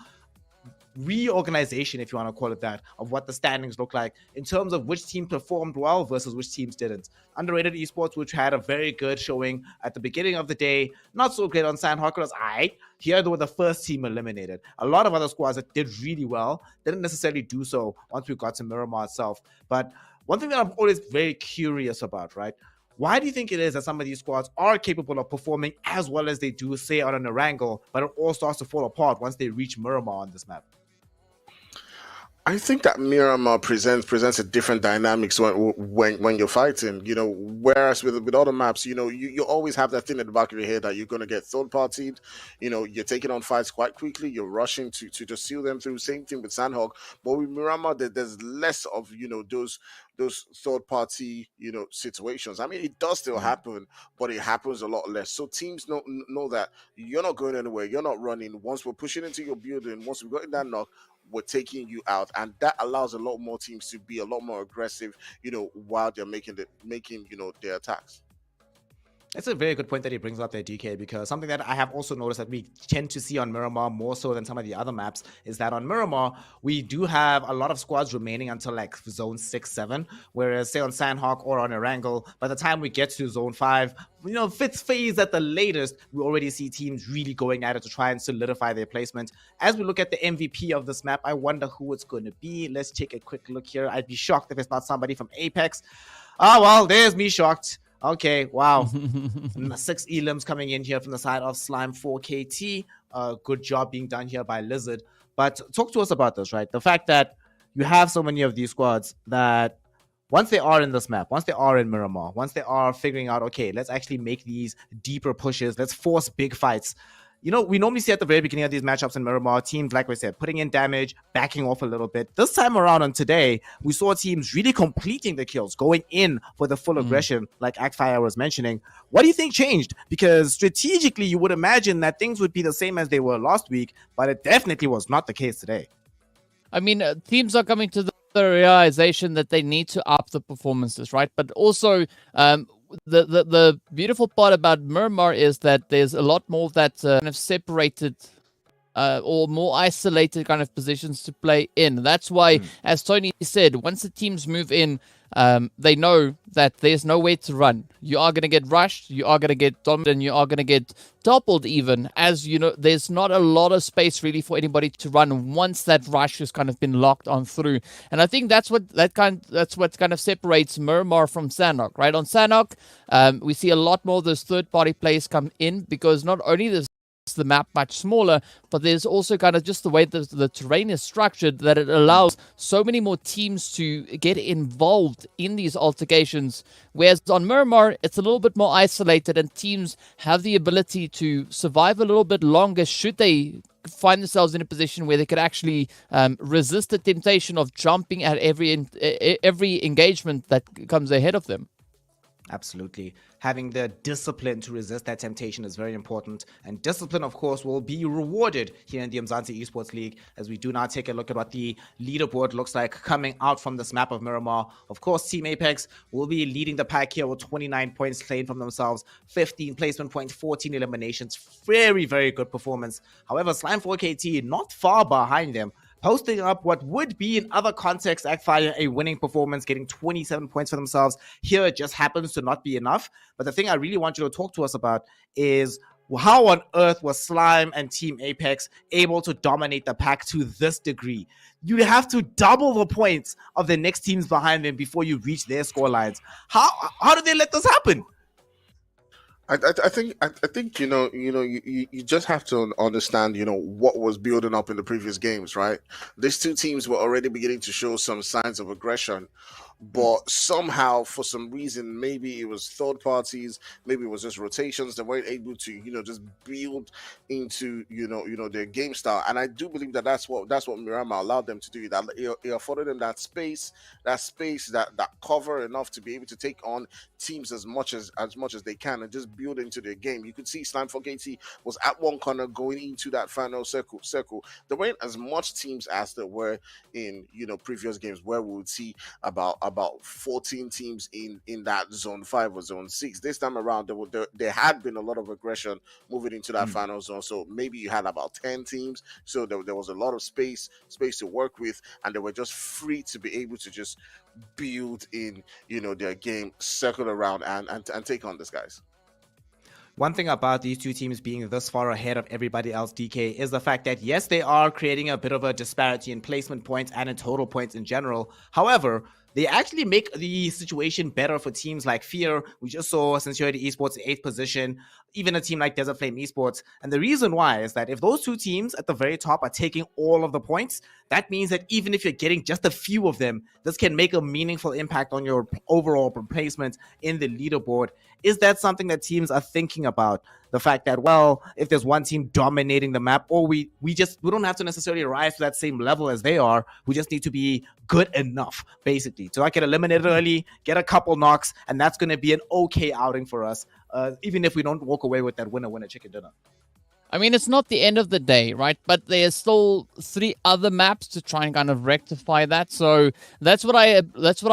reorganization, if you want to call it that, of what the standings look like in terms of which team performed well versus which teams didn't. Underrated Esports, which had a very good showing at the beginning of the day, not so great on Sanhok, was aight. Here they were the first team eliminated. A lot of other squads that did really well didn't necessarily do so once we got to Miramar itself. But one thing that I'm always very curious about, right? Why do you think it is that some of these squads are capable of performing as well as they do, say, on an Erangel, but it all starts to fall apart once they reach Miramar on this map? I think that Miramar presents a different dynamics when you're fighting. Whereas with other maps, you always have that thing at the back of your head that you're going to get third partied. You're taking on fights quite quickly. You're rushing to just seal them through. Same thing with Sanhok. But with Miramar, there's less of those third party situations. I mean, it does still happen, but it happens a lot less. So teams know that you're not going anywhere. You're not running. Once we're pushing into your building, once we've gotten that knock, we're taking you out, and that allows a lot more teams to be a lot more aggressive, while they're making their attacks. That's a very good point that he brings up there, DK, because something that I have also noticed that we tend to see on Miramar more so than some of the other maps is that on Miramar, we do have a lot of squads remaining until like zone 6, 7, whereas say on Sanhok or on Erangel, by the time we get to zone 5, fifth phase at the latest, we already see teams really going at it to try and solidify their placement. As we look at the MVP of this map, I wonder who it's going to be. Let's take a quick look here. I'd be shocked if it's not somebody from Apex. Oh, well, there's me shocked. Okay, wow. 6 elims coming in here from the side of Slime 4KT. Good job being done here by Lizard. But talk to us about this, right? The fact that you have so many of these squads that once they are in this map, once they are in Miramar, once they are figuring out, okay, let's actually make these deeper pushes, let's force big fights. We normally see at the very beginning of these matchups in Miramar, teams, like we said, putting in damage, backing off a little bit. This time around on today, we saw teams really completing the kills, going in for the full aggression, like Actfire was mentioning. What do you think changed? Because strategically, you would imagine that things would be the same as they were last week, but it definitely was not the case today. I mean, teams are coming to the realization that they need to up the performances, right? But also, the beautiful part about Miramar is that there's a lot more that kind of separated or more isolated kind of positions to play in. That's why, as Tony said, once the teams move in, they know that there's nowhere to run. You are going to get rushed, you are going to get dominated, you are going to get toppled even, as there's not a lot of space really for anybody to run once that rush has kind of been locked on through. And I think that's what kind of separates Miramar from Sanhok, right? On Sanhok, we see a lot more of those third-party players come in because not only there's the map much smaller, but there's also kind of just the way the terrain is structured that it allows so many more teams to get involved in these altercations, whereas on Miramar it's a little bit more isolated and teams have the ability to survive a little bit longer should they find themselves in a position where they could actually resist the temptation of jumping at every engagement that comes ahead of them. Absolutely. Having the discipline to resist that temptation is very important. And discipline, of course, will be rewarded here in the Umzansi Esports League as we do now take a look at what the leaderboard looks like coming out from this map of Miramar. Of course, Team Apex will be leading the pack here with 29 points claimed from themselves, 15 placement points, 14 eliminations. Very, very good performance. However, Slime 4KT not far behind them, posting up what would be in other contexts, Actfire, a winning performance, getting 27 points for themselves. Here, it just happens to not be enough. But the thing I really want you to talk to us about is how on earth was Slime and Team Apex able to dominate the pack to this degree? You have to double the points of the next teams behind them before you reach their score lines. How did they let this happen? I think you just have to understand what was building up in the previous games, right? These two teams were already beginning to show some signs of aggression, but somehow, for some reason, maybe it was third parties, maybe it was just rotations, they weren't able to just build into their game style. And I do believe that's what Miramar allowed them to do. That it afforded them that space, that cover enough to be able to take on teams as much as they can and just build into their game. You could see Slime 4KT was at one corner going into that final circle. There weren't as much teams as there were in previous games where we would see about 14 teams in that zone 5 or zone 6. This time around there had been a lot of aggression moving into that final zone, so maybe you had about 10 teams, so there was a lot of space to work with, and they were just free to be able to just build in their game, circle around and take on these guys. One thing about these two teams being this far ahead of everybody else, DK, is the fact that, yes, they are creating a bit of a disparity in placement points and in total points in general. However, they actually make the situation better for teams like Fear. We just saw Sincerity Esports in 8th position, even a team like Desert Flame Esports. And the reason why is that if those two teams at the very top are taking all of the points, that means that even if you're getting just a few of them, this can make a meaningful impact on your overall placement in the leaderboard. Is that something that teams are thinking about? The fact that, well, if there's one team dominating the map, or we don't have to necessarily rise to that same level as they are, we just need to be good enough, basically, to not get eliminated early, get a couple knocks, and that's going to be an okay outing for us, even if we don't walk away with that winner chicken dinner. I mean, it's not the end of the day, right? But there's still 3 other maps to try and kind of rectify that. So that's what I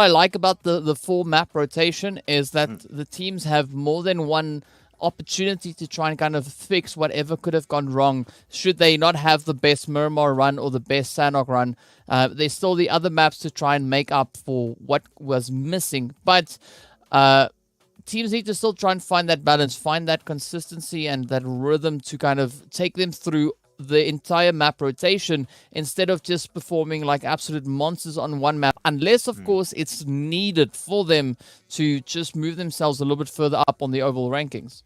like about the 4 map rotation is that the teams have more than one opportunity to try and kind of fix whatever could have gone wrong should they not have the best Miramar run or the best Sanhok run. There's still the other maps to try and make up for what was missing. But teams need to still try and find that balance, find that consistency and that rhythm to kind of take them through the entire map rotation instead of just performing like absolute monsters on one map, unless of course it's needed for them to just move themselves a little bit further up on the overall rankings.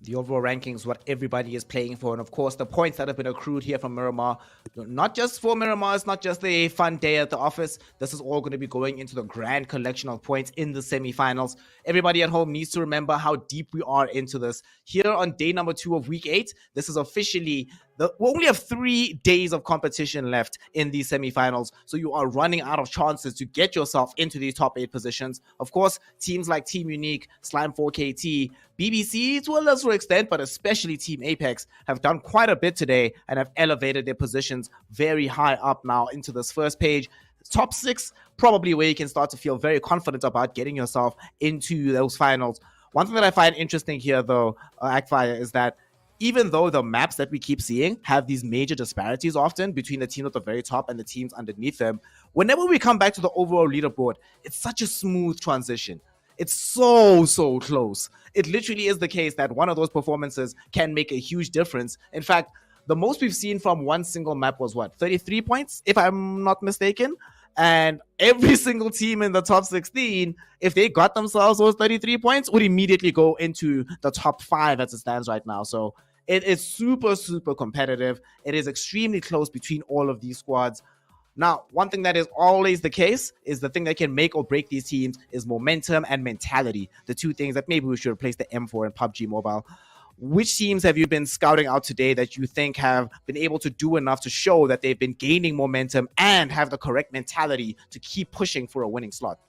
The overall rankings, what everybody is playing for, and of course the points that have been accrued here from Miramar. Not just for Miramar, it's not just a fun day at the office. This is all going to be going into the grand collection of points in the semifinals. Everybody at home needs to remember how deep we are into this. Here on day number 2 of week 8, this is officially we only have 3 days of competition left in these semifinals, so you are running out of chances to get yourself into these top 8 positions. Of course, teams like Team Unique, Slime 4KT, BBC to a lesser extent, but especially Team Apex, have done quite a bit today and have elevated their positions very high up now into this first page. Top 6, probably where you can start to feel very confident about getting yourself into those finals. One thing that I find interesting here, though, Akfire, is that even though the maps that we keep seeing have these major disparities often between the teams at the very top and the teams underneath them, whenever we come back to the overall leaderboard, it's such a smooth transition. It's so close. It literally is the case that one of those performances can make a huge difference. In fact, the most we've seen from one single map was what, 33 points, if I'm not mistaken? And every single team in the top 16, if they got themselves those 33 points, would immediately go into the top 5 as it stands right now. So it is super competitive. It is extremely close between all of these squads. Now, one thing that is always the case is the thing that can make or break these teams is momentum and mentality. The 2 things that maybe we should replace the M for in PUBG Mobile. Which teams have you been scouting out today that you think have been able to do enough to show that they've been gaining momentum and have the correct mentality to keep pushing for a winning slot?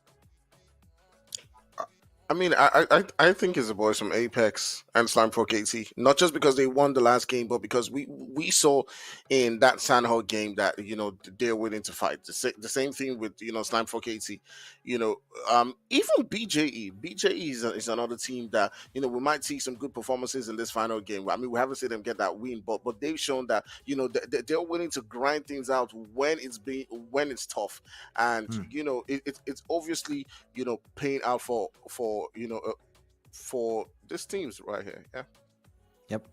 I mean, I think it's the boys from Apex and Slime 4KT, not just because they won the last game, but because we saw in that Sanhok game that, you know, they're willing to fight. The same thing with, you know, Slime 4KT, you know, even BJE is another team that, you know, we might see some good performances in this final game. I mean, we haven't seen them get that win, but they've shown that, you know, they're willing to grind things out when it's tough, and you know, it's obviously, you know, paying out for you know, for these teams right here. Yeah. Yep.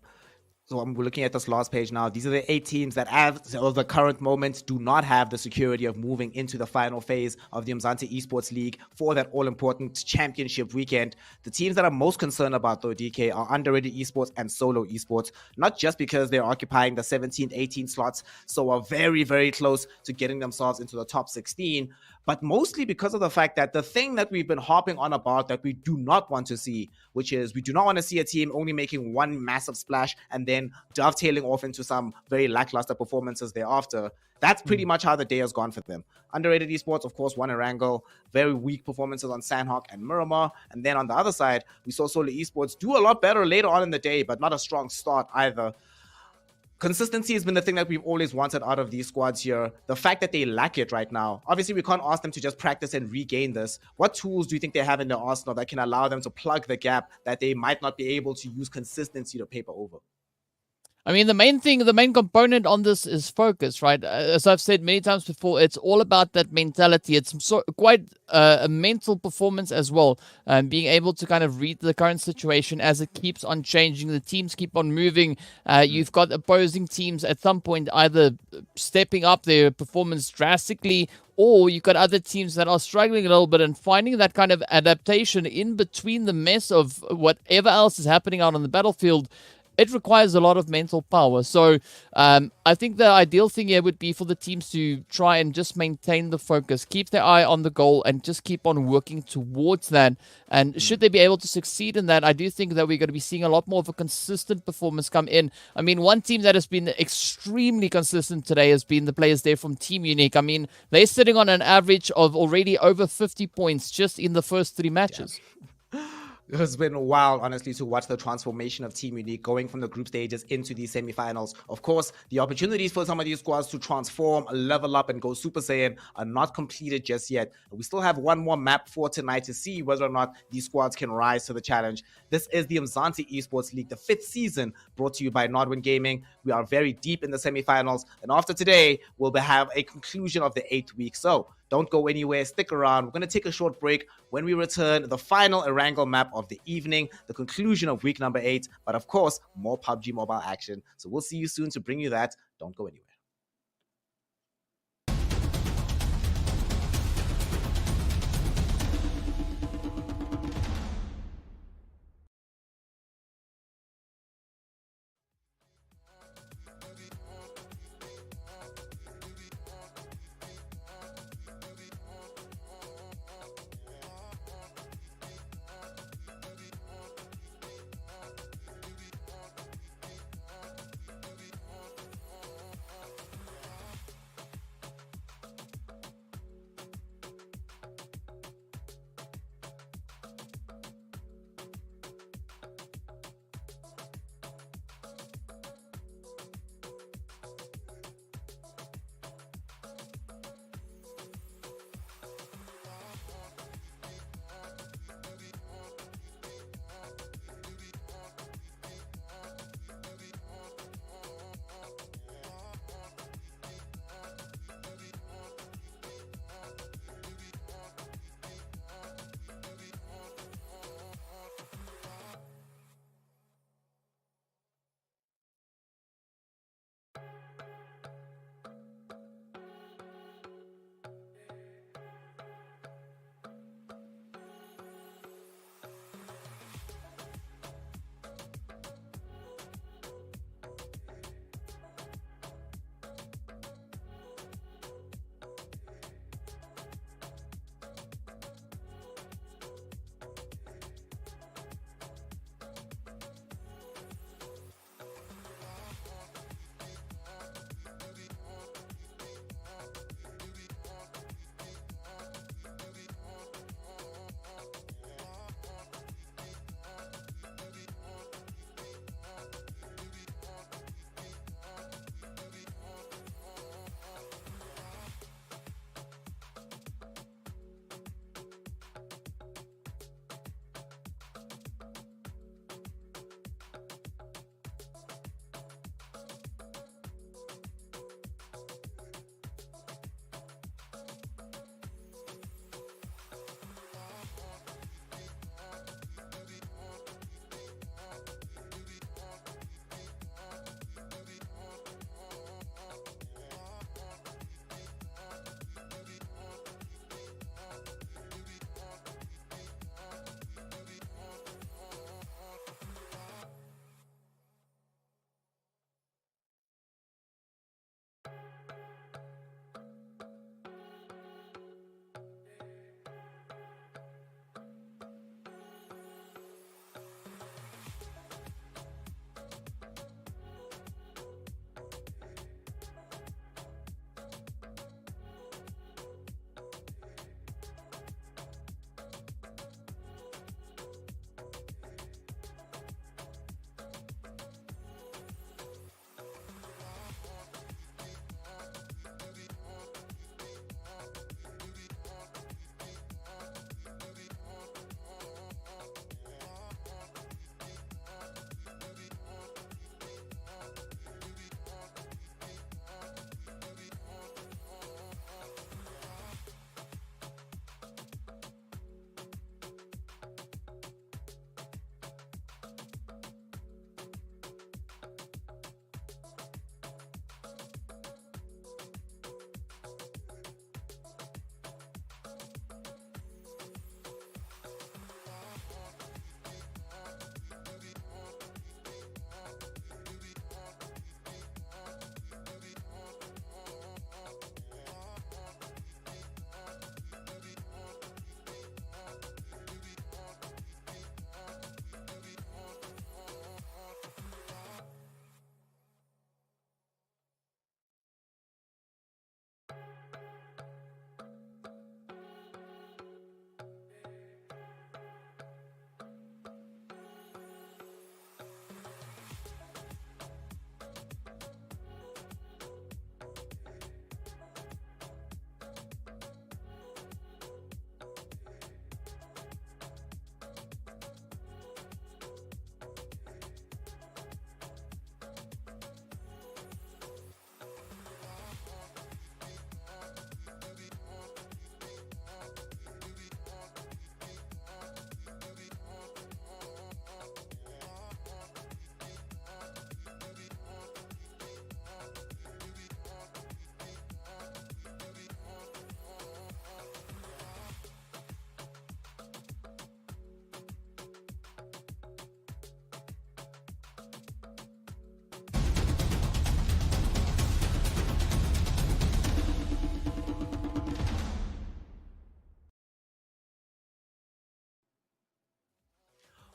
So I'm looking at this last page now. These are the 8 teams that, as of the current moment, do not have the security of moving into the final phase of the Umzansi Esports League for that all-important championship weekend. The teams that I'm most concerned about, though, DK, are Underrated Esports and Solo Esports, not just because they're occupying the 17, 18 slots, so are very close to getting themselves into the top 16, but mostly because of the fact that the thing that we've been harping on about that we do not want to see, which is we do not want to see a team only making one massive splash and then dovetailing off into some very lackluster performances thereafter. That's pretty much how the day has gone for them. Underrated Esports, of course, won Erangel, very weak performances on Sanhok and Miramar. And then on the other side, we saw Solo Esports do a lot better later on in the day, but not a strong start either. Consistency has been the thing that we've always wanted out of these squads here. The fact that they lack it right now, obviously we can't ask them to just practice and regain this. What tools do you think they have in their arsenal that can allow them to plug the gap that they might not be able to use consistency to paper over? I mean, the main component on this is focus, right? As I've said many times before, it's all about that mentality. It's quite a mental performance as well, being able to kind of read the current situation as it keeps on changing. The teams keep on moving. You've got opposing teams at some point either stepping up their performance drastically, or you've got other teams that are struggling a little bit, and finding that kind of adaptation in between the mess of whatever else is happening out on the battlefield. It requires a lot of mental power. So I think the ideal thing here would be for the teams to try and just maintain the focus, keep their eye on the goal, and just keep on working towards that. And should they be able to succeed in that, I do think that we're going to be seeing a lot more of a consistent performance come in. I mean, one team that has been extremely consistent today has been the players there from Team Unique. I mean, they're sitting on an average of already over 50 points just in the first 3 matches. Yeah. It has been wild, honestly, to watch the transformation of Team Unique going from the group stages into these semifinals. Of course, the opportunities for some of these squads to transform, level up, and go Super Saiyan are not completed just yet. We still have one more map for tonight to see whether or not these squads can rise to the challenge. This is the Umzansi Esports League, the 5th season, brought to you by Nodwin Gaming. We are very deep in the semifinals, and after today, we'll have a conclusion of the 8th week. So don't go anywhere. Stick around. We're going to take a short break. When we return, the final Erangel map of the evening, the conclusion of week number 8, but of course, more PUBG Mobile action. So we'll see you soon to bring you that. Don't go anywhere.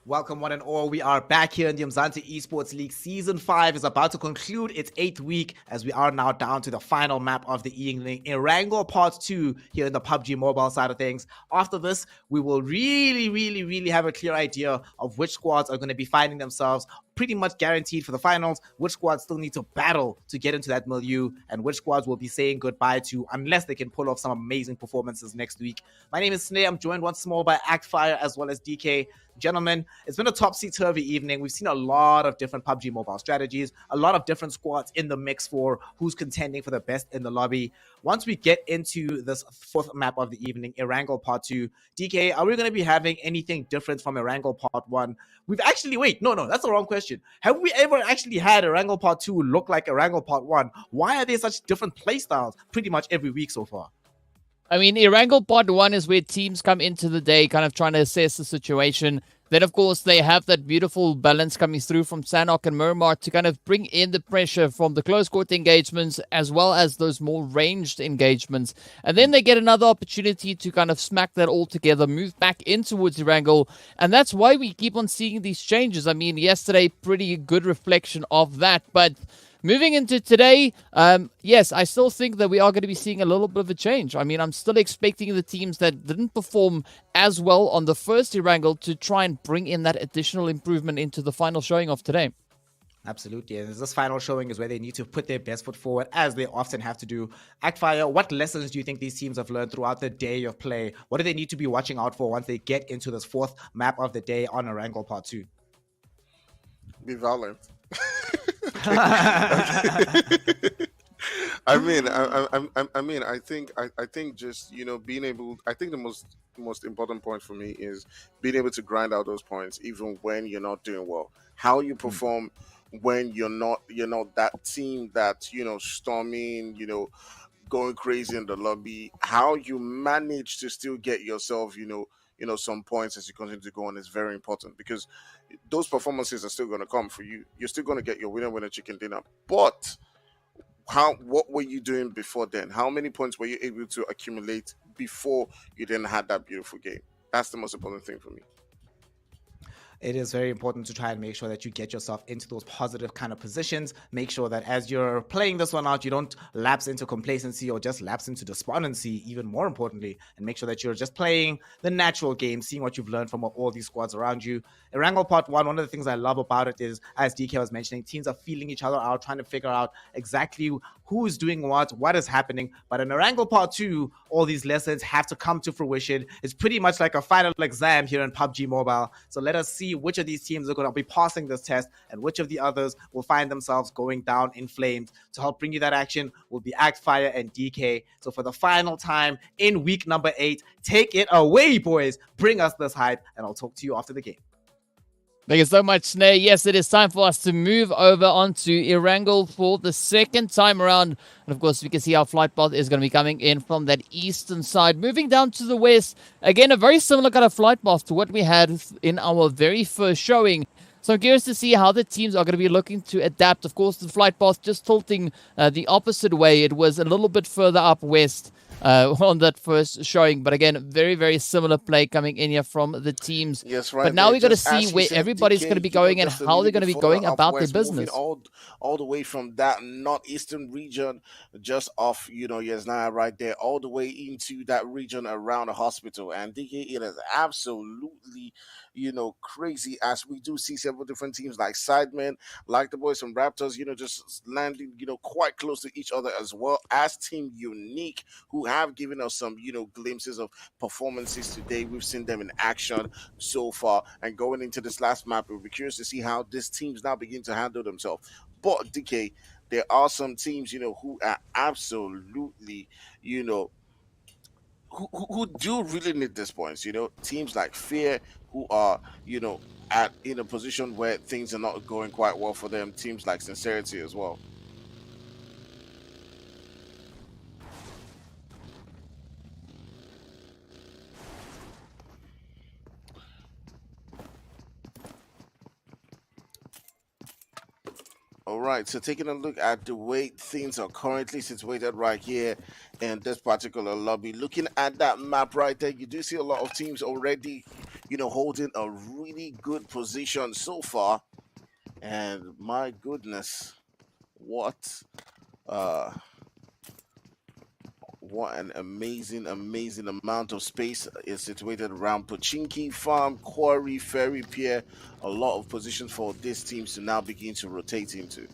Welcome one and all. We are back here in the Umzansi Esports League. Season 5 is about to conclude its 8th week as we are now down to the final map of the evening, Erangel Part 2 here in the PUBG mobile side of things. After this, we will really have a clear idea of which squads are going to be finding themselves pretty much guaranteed for the finals, which squads still need to battle to get into that milieu, and which squads will be saying goodbye to unless they can pull off some amazing performances next week. My name is Snare. I'm joined once more by Actfire as well as DK. Gentlemen, it's been a topsy-turvy evening. We've seen a lot of different PUBG mobile strategies, a lot of different squads in the mix for who's contending for the best in the lobby. Once we get into this 4th map of the evening, Erangel Part 2, DK, are we going to be having anything different from Erangel Part 1? We've actually, wait, no, that's the wrong question. Have we ever actually had Erangel Part 2 look like Erangel Part 1? Why are there such different playstyles pretty much every week so far? I mean, Erangel Part 1 is where teams come into the day kind of trying to assess the situation. Then, of course, they have that beautiful balance coming through from Sanhok and Miramar to kind of bring in the pressure from the close court engagements as well as those more ranged engagements. And then they get another opportunity to kind of smack that all together, move back in towards Erangel. And that's why we keep on seeing these changes. I mean, yesterday, pretty good reflection of that. But moving into today, yes, I still think that we are going to be seeing a little bit of a change. I mean, I'm still expecting the teams that didn't perform as well on the first Erangel to try and bring in that additional improvement into the final showing of today. Absolutely, and this final showing is where they need to put their best foot forward, as they often have to do. Actfire, what lessons do you think these teams have learned throughout the day of play? What do they need to be watching out for once they get into this 4th map of the day on Erangel Part 2? Be violent. I think just being able. I think the most important point for me is being able to grind out those points even when you're not doing well. How you perform when you're not that team that storming, going crazy in the lobby. How you manage to still get yourself some points as you continue to go on is very important, because those performances are still going to come for you. You're still going to get your winner chicken dinner, but what were you doing before then? How many points were you able to accumulate before you then had that beautiful game? That's the most important thing for me. It is very important to try and make sure that you get yourself into those positive kind of positions. Make sure that as you're playing this one out, you don't lapse into complacency or just lapse into despondency, even more importantly, and make sure that you're just playing the natural game, seeing what you've learned from all these squads around you. Erangel Part 1, one of the things I love about it is, as DK was mentioning, teams are feeling each other out, trying to figure out exactly who is doing what is happening. But in Erangel Part 2, all these lessons have to come to fruition. It's pretty much like a final exam here in PUBG Mobile. So let us see which of these teams are going to be passing this test and which of the others will find themselves going down in flames. To help bring you that action will be Actfire and DK. So for the final time in week number 8, take it away, boys. Bring us this hype, and I'll talk to you after the game. Thank you so much, Snare. Yes, it is time for us to move over onto Erangel for the second time around. And of course, we can see our flight path is going to be coming in from that eastern side. Moving down to the west, again, a very similar kind of flight path to what we had in our very first showing. So I'm curious to see how the teams are going to be looking to adapt. Of course, the flight path just tilting the opposite way. It was a little bit further up west on that first showing. But again, very similar play coming in here from the teams. Yes, right. But now we got to Just see as where you said, everybody's DK, going to be going and just a how they're little going to be bit going further about their upwards, moving business. all the way from that northeastern region, just off, Yesnaya right there, all the way into that region around the hospital. And DK, it is absolutely, crazy, as we do see several different teams like Sidemen, like the boys from Raptors, just landing, quite close to each other, as well as Team Unique, who have given us some, glimpses of performances today. We've seen them in action so far, and going into this last map, we'll be curious to see how these teams now begin to handle themselves. But DK, there are some teams, who are absolutely, who do really need these points. Teams like Fear, who are, in a position where things are not going quite well for them. Teams like Sincerity as well. All right, so taking a look at the way things are currently situated right here in this particular lobby, looking at that map right there, you do see a lot of teams already, holding a really good position so far. And my goodness, what uh what an amazing amount of space is situated around Pochinki Farm, Quarry, Ferry Pier. A lot of positions for these teams to now begin to rotate into.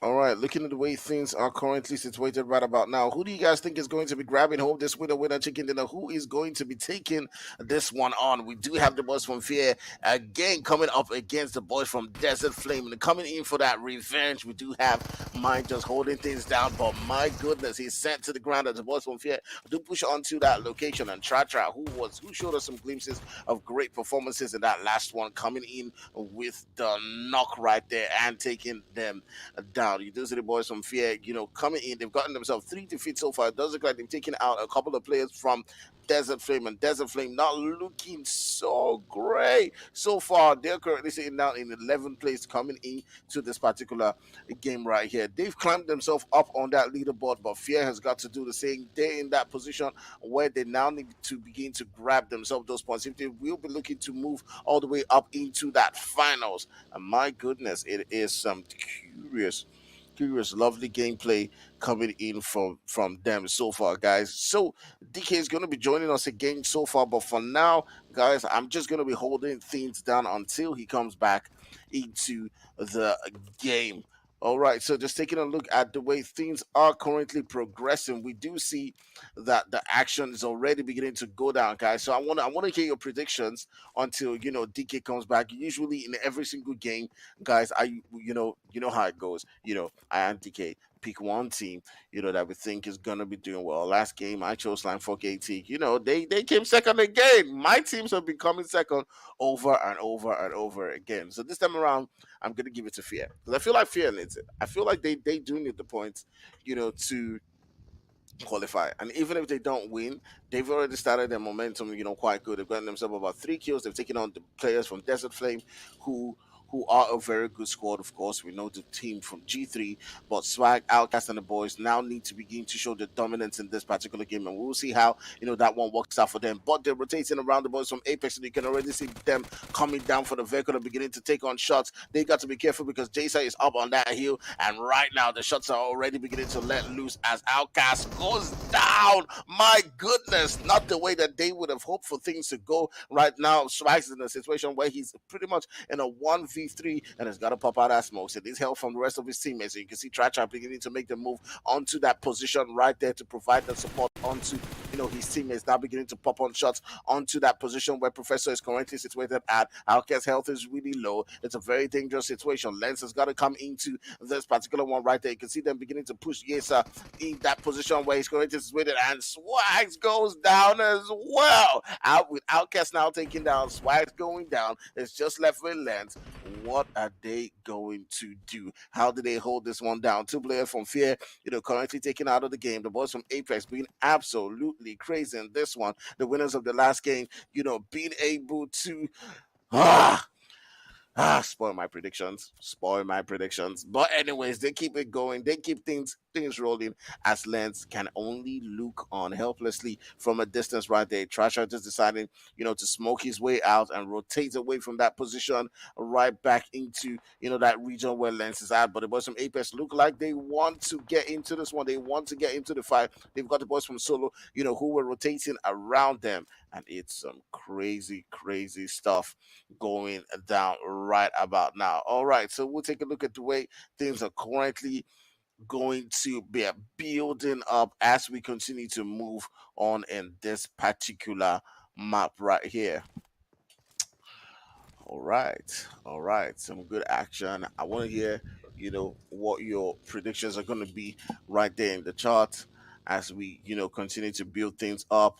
All right, looking at the way things are currently situated right about now, who do you guys think is going to be grabbing home this winner chicken dinner? Who is going to be taking this one on? We do have the boys from Fear again coming up against the boys from Desert Flame and coming in for that revenge. We do have Mine just holding things down, but my goodness, he's sent to the ground as the boys from Fear do push on to that location. And Tra, who showed us some glimpses of great performances in that last one, coming in with the knock right there and taking them down. You do see the boys from Fear, coming in. They've gotten themselves 3 defeats so far. It does look like they've taken out a couple of players from Desert Flame, and Desert Flame not looking so great so far. They're currently sitting down in 11th place coming in to this particular game right here. They've climbed themselves up on that leaderboard, but Fear has got to do the same. They're in that position where they now need to begin to grab themselves those points if they will be looking to move all the way up into that finals. And my goodness, it is some lovely gameplay coming in from them so far, guys. So DK is going to be joining us again so far, but for now, guys, I'm just going to be holding things down until he comes back into the game. All right, so just taking a look at the way things are currently progressing, we do see that the action is already beginning to go down, guys. So I want to hear your predictions until DK comes back. Usually in every single game, guys, you know how it goes. I and DK pick one team, that we think is gonna be doing well. Last game I chose Line for KT. They came second again. My teams have been coming second over and over and over again. So this time around, I'm gonna give it to Fear because I feel like Fear needs it. I feel like they do need the points, to qualify. And even if they don't win, they've already started their momentum, quite good. They've gotten themselves about 3 kills. They've taken on the players from Desert Flame who are a very good squad, of course. We know the team from G3, but Swag, Outcast, and the boys now need to begin to show the dominance in this particular game, and we'll see how that one works out for them. But they're rotating around the boys from Apex, and you can already see them coming down for the vehicle and beginning to take on shots. They got to be careful because Jason is up on that hill, and right now the shots are already beginning to let loose as Outcast goes down. My goodness, not the way that they would have hoped for things to go right now. Swag's in a situation where he's pretty much in a 1v3 and has got to pop out that smoke. So this help from the rest of his teammates. So you can see Tracha beginning to make the move onto that position right there to provide the support onto his teammates, now beginning to pop on shots onto that position where Professor is currently situated at. Outcast's health is really low. It's a very dangerous situation. Lens has got to come into this particular one right there. You can see them beginning to push Yesa in that position where he's currently situated, and Swags goes down as well. Out with Outcast now taking down, Swags going down. It's just left with Lens. What are they going to do? How do they hold this one down? Two players from Fear, currently taken out of the game. The boys from Apex being absolutely crazy in this one. The winners of the last game, being able to spoil my predictions. Spoil my predictions. But anyways, they keep it going. They keep things rolling as Lens can only look on helplessly from a distance right there. Trasher just deciding, to smoke his way out and rotate away from that position right back into, that region where Lens is at. But the boys from Apex look like they want to get into this one. They want to get into the fight. They've got the boys from Solo, who were rotating around them. And it's some crazy stuff going down right about now. All right, so we'll take a look at the way things are currently going to be building up as we continue to move on in this particular map right here. All right, some good action. I want to hear, what your predictions are going to be right there in the chart. as we, continue to build things up.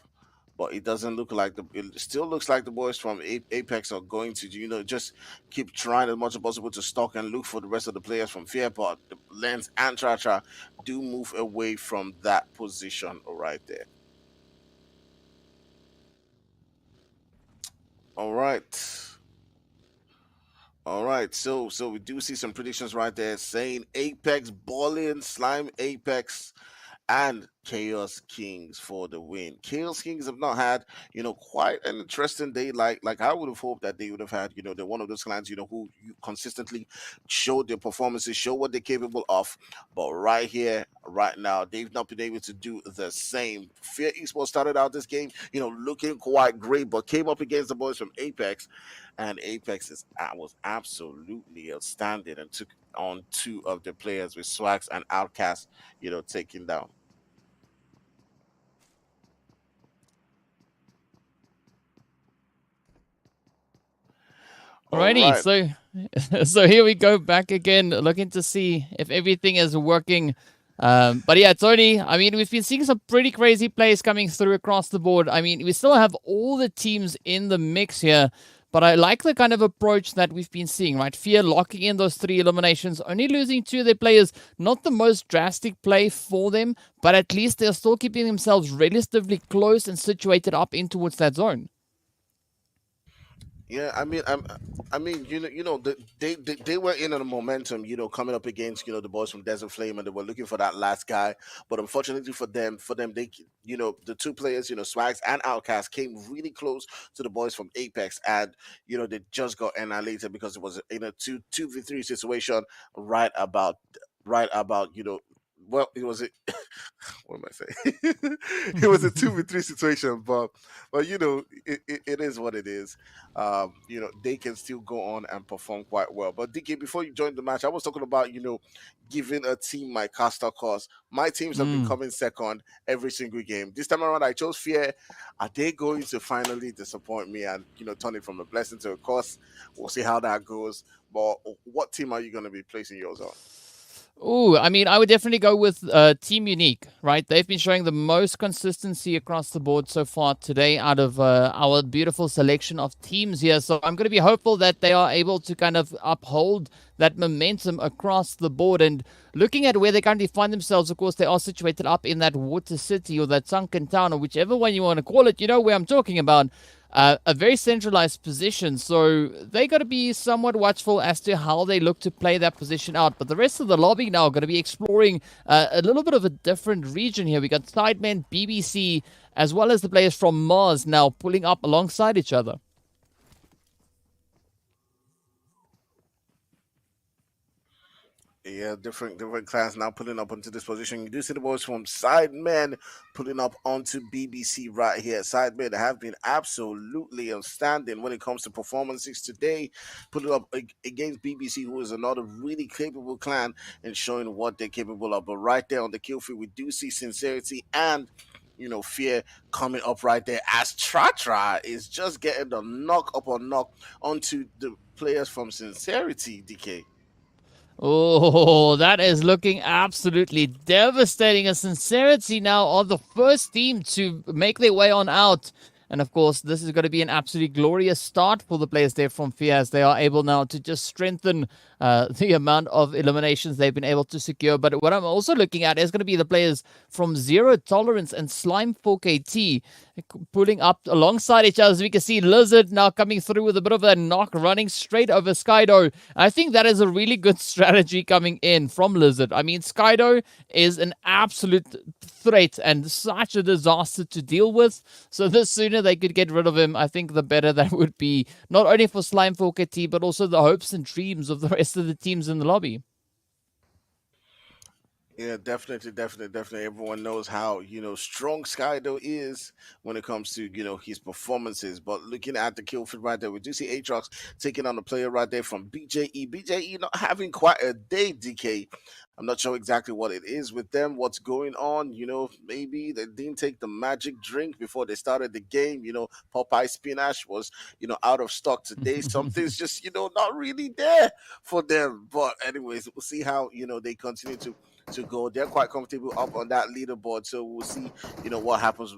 But it doesn't look like it still looks like the boys from Apex are going to, just keep trying as much as possible to stalk and look for the rest of the players from Fear. But the Lens and Tratra do move away from that position right there. All right. All right, so we do see some predictions right there saying Apex balling, Slime Apex, and Chaos Kings for the win. Chaos Kings have not had, quite an interesting day. Like I would have hoped that they would have had, they're one of those clans, who you consistently show their performances, show what they're capable of. But right here, right now, they've not been able to do the same. Fear Esports started out this game, looking quite great, but came up against the boys from Apex, and was absolutely outstanding and took on two of the players with Swags and Outcast, taking down. All Alrighty, right. so so here we go back again, looking to see if everything is working. But yeah, Tony, I mean, we've been seeing some pretty crazy plays coming through across the board. I mean, we still have all the teams in the mix here, but I like the kind of approach that we've been seeing, right? Fear locking in those 3 eliminations, only losing 2 of their players. Not the most drastic play for them, but at least they're still keeping themselves relatively close and situated up in towards that zone. Yeah, I mean, they were in on a momentum, coming up against, the boys from Desert Flame, and they were looking for that last guy. But unfortunately for them, the two players, Swags and Outcast, came really close to the boys from Apex, and they just got annihilated because it was in a two v three situation right about well, it was a what am I saying? It was a 2v3 situation, but it is what it is. They can still go on and perform quite well. But DK, before you joined the match, I was talking about giving a team my caster course. My teams have been Mm. coming second every single game. This time around, I chose Fear. Are they going to finally disappoint me and turn it from a blessing to a curse? We'll see how that goes. But what team are you going to be placing yours on? Ooh, I mean, I would definitely go with Team Unique, right? They've been showing the most consistency across the board so far today out of our beautiful selection of teams here. So I'm going to be hopeful that they are able to kind of uphold that momentum across the board. And looking at where they currently find themselves, of course, they are situated up in that water city or that sunken town or whichever one you want to call it. You know where I'm talking about. A very centralized position, so they got to be somewhat watchful as to how they look to play that position out. But the rest of the lobby now going to be exploring a little bit of a different region here. We got Sidemen, BBC, as well as the players from Mars now pulling up alongside each other. Yeah, different class now pulling up onto this position. You do see the boys from Sidemen pulling up onto BBC right here. Sidemen have been absolutely outstanding when it comes to performances today, putting up against BBC, who is another really capable clan, and showing what they're capable of. But right there on the kill field, we do see Sincerity and Fear coming up right there as Tratra is just getting the knock up or knock onto the players from Sincerity, DK. Oh, that is looking absolutely devastating. A Sincerity now are the first team to make their way on out. And of course, this is going to be an absolutely glorious start for the players there from Fear as they are able now to just strengthen the amount of eliminations they've been able to secure. But what I'm also looking at is going to be the players from Zero Tolerance and Slime 4KT pulling up alongside each other. As we can see, Lizard now coming through with a bit of a knock, running straight over Skydo. I think that is a really good strategy coming in from Lizard. I mean, Skydo is an absolute threat and such a disaster to deal with. So the sooner they could get rid of him, I think the better that would be, not only for Slime 4KT, but also the hopes and dreams of the rest of the teams in the lobby. Yeah, definitely. Everyone knows how strong Skydo is when it comes to his performances. But looking at the kill feed right there, we do see Aatrox taking on the player right there from BJE. BJE not having quite a day, DK. I'm not sure exactly what it is with them, what's going on. Maybe they didn't take the magic drink before they started the game. Popeye spinach was out of stock today. Something's just not really there for them. But anyways, we'll see how they continue to to go. They're quite comfortable up on that leaderboard. So we'll see, what happens,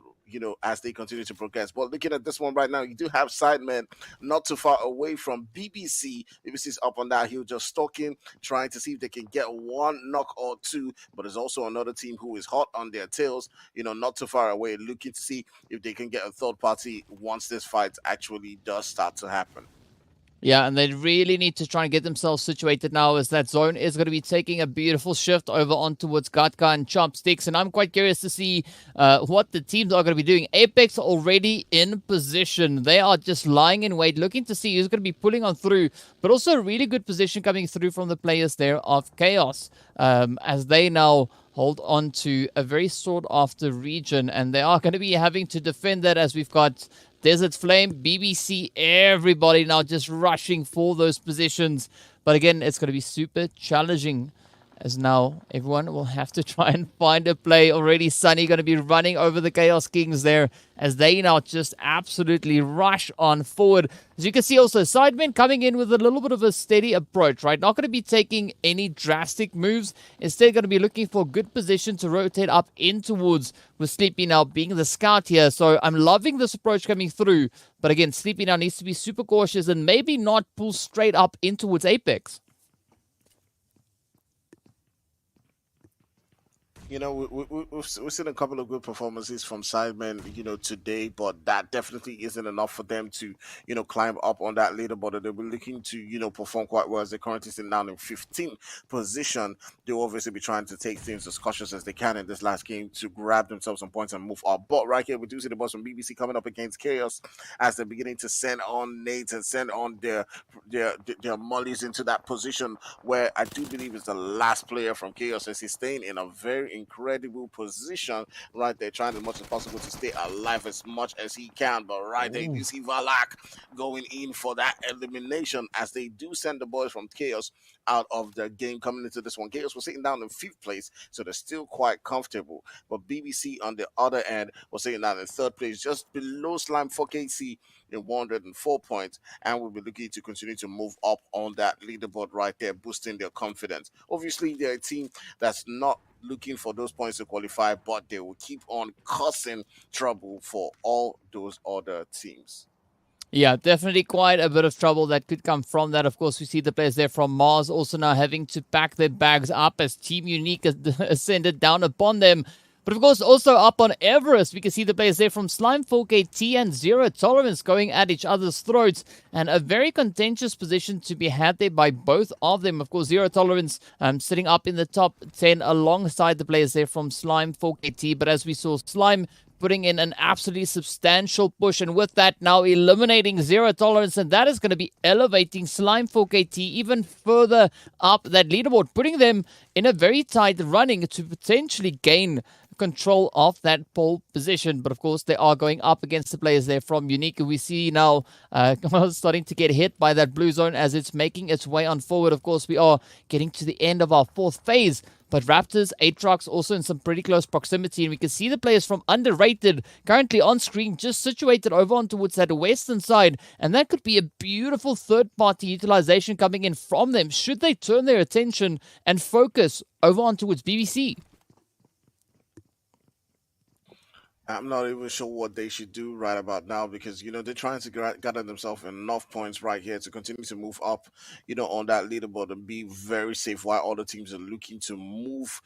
as they continue to progress. But looking at this one right now, you do have Sidemen not too far away from BBC. BBC's up on that hill, just stalking, trying to see if they can get one knock or two. But there's also another team who is hot on their tails, not too far away, looking to see if they can get a third party once this fight actually does start to happen. Yeah, and they really need to try and get themselves situated now, as that zone is going to be taking a beautiful shift over on towards Gatka and Chopsticks. And I'm quite curious to see what the teams are going to be doing. Apex already in position. They are just lying in wait, looking to see who's going to be pulling on through. But also a really good position coming through from the players there of Chaos, as they now hold on to a very sought after region. And they are going to be having to defend that, as we've got Desert Flame, BBC, everybody now just rushing for those positions. But again, it's going to be super challenging, as now everyone will have to try and find a play. Already Sunny going to be running over the Chaos Kings there, as they now just absolutely rush on forward. As you can see also, Sidemen coming in with a little bit of a steady approach, right? Not going to be taking any drastic moves. Instead, going to be looking for a good position to rotate up in towards, with Sleepy now being the scout here. So I'm loving this approach coming through. But again, Sleepy now needs to be super cautious and maybe not pull straight up in towards Apex. We've seen a couple of good performances from Sidemen, today, but that definitely isn't enough for them to, climb up on that leaderboard. They'll be looking to, perform quite well, as they currently sit down in 15th position. They'll obviously be trying to take things as cautious as they can in this last game to grab themselves some points and move up. But right here, we do see the boss from BBC coming up against Chaos, as they're beginning to send on nades and send on their mollies into that position, where I do believe is the last player from Chaos, as he's staying in a very incredible position right there, trying as much as possible to stay alive as much as he can. But right there, you see Valak going in for that elimination, as they do send the boys from Chaos out of the game coming into this one. Chaos was sitting down in 5th place, so they're still quite comfortable. But BBC on the other end was sitting down in 3rd place, just below Slime 4KC in 104 points, and will be looking to continue to move up on that leaderboard right there, boosting their confidence. Obviously, they're a team that's not looking for those points to qualify, but they will keep on causing trouble for all those other teams. Yeah, definitely quite a bit of trouble that could come from that. Of course, we see the players there from Mars also now having to pack their bags up, as Team Unique has ascended down upon them. But of course, also up on Everest, we can see the players there from Slime 4KT and Zero Tolerance going at each other's throats. And a very contentious position to be had there by both of them. Of course, Zero Tolerance sitting up in the top 10 alongside the players there from Slime 4KT. But as we saw, Slime putting in an absolutely substantial push, and with that now eliminating Zero Tolerance, and that is going to be elevating Slime 4KT even further up that leaderboard, putting them in a very tight running to potentially gain control of that pole position. But of course, they are going up against the players there from Unique. We see now starting to get hit by that blue zone as it's making its way on forward. Of course, we are getting to the end of our 4th phase. But Raptors, Aatrox also in some pretty close proximity. And we can see the players from Underrated currently on screen, just situated over on towards that western side. And that could be a beautiful third-party utilization coming in from them, should they turn their attention and focus over on towards BBC. I'm not even sure what they should do right about now, because they're trying to gather themselves enough points right here to continue to move up, on that leaderboard and be very safe, while other teams are looking to move,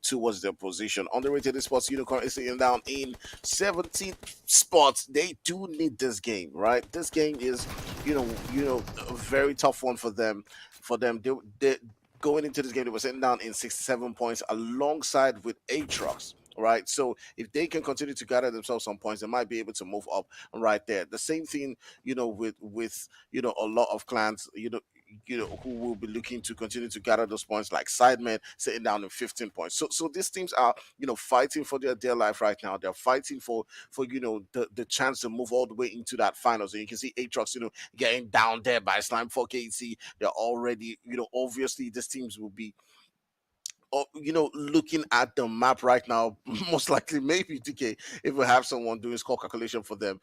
towards their position. Underrated Esports, currently sitting down in 17th spots. They do need this game, right? This game is, a very tough one for them. They going into this game, they were sitting down in 67 points alongside with Aatrox. Right, so if they can continue to gather themselves some points, they might be able to move up right there. The same thing, with a lot of clans, who will be looking to continue to gather those points, like Sidemen sitting down in 15 points. So these teams are, fighting for their life right now. They're fighting for the chance to move all the way into that finals. And you can see Aatrox, getting down there by Slime 4KC. They're already, obviously these teams will be looking at the map right now, most likely maybe DK, if we have someone doing score calculation for them,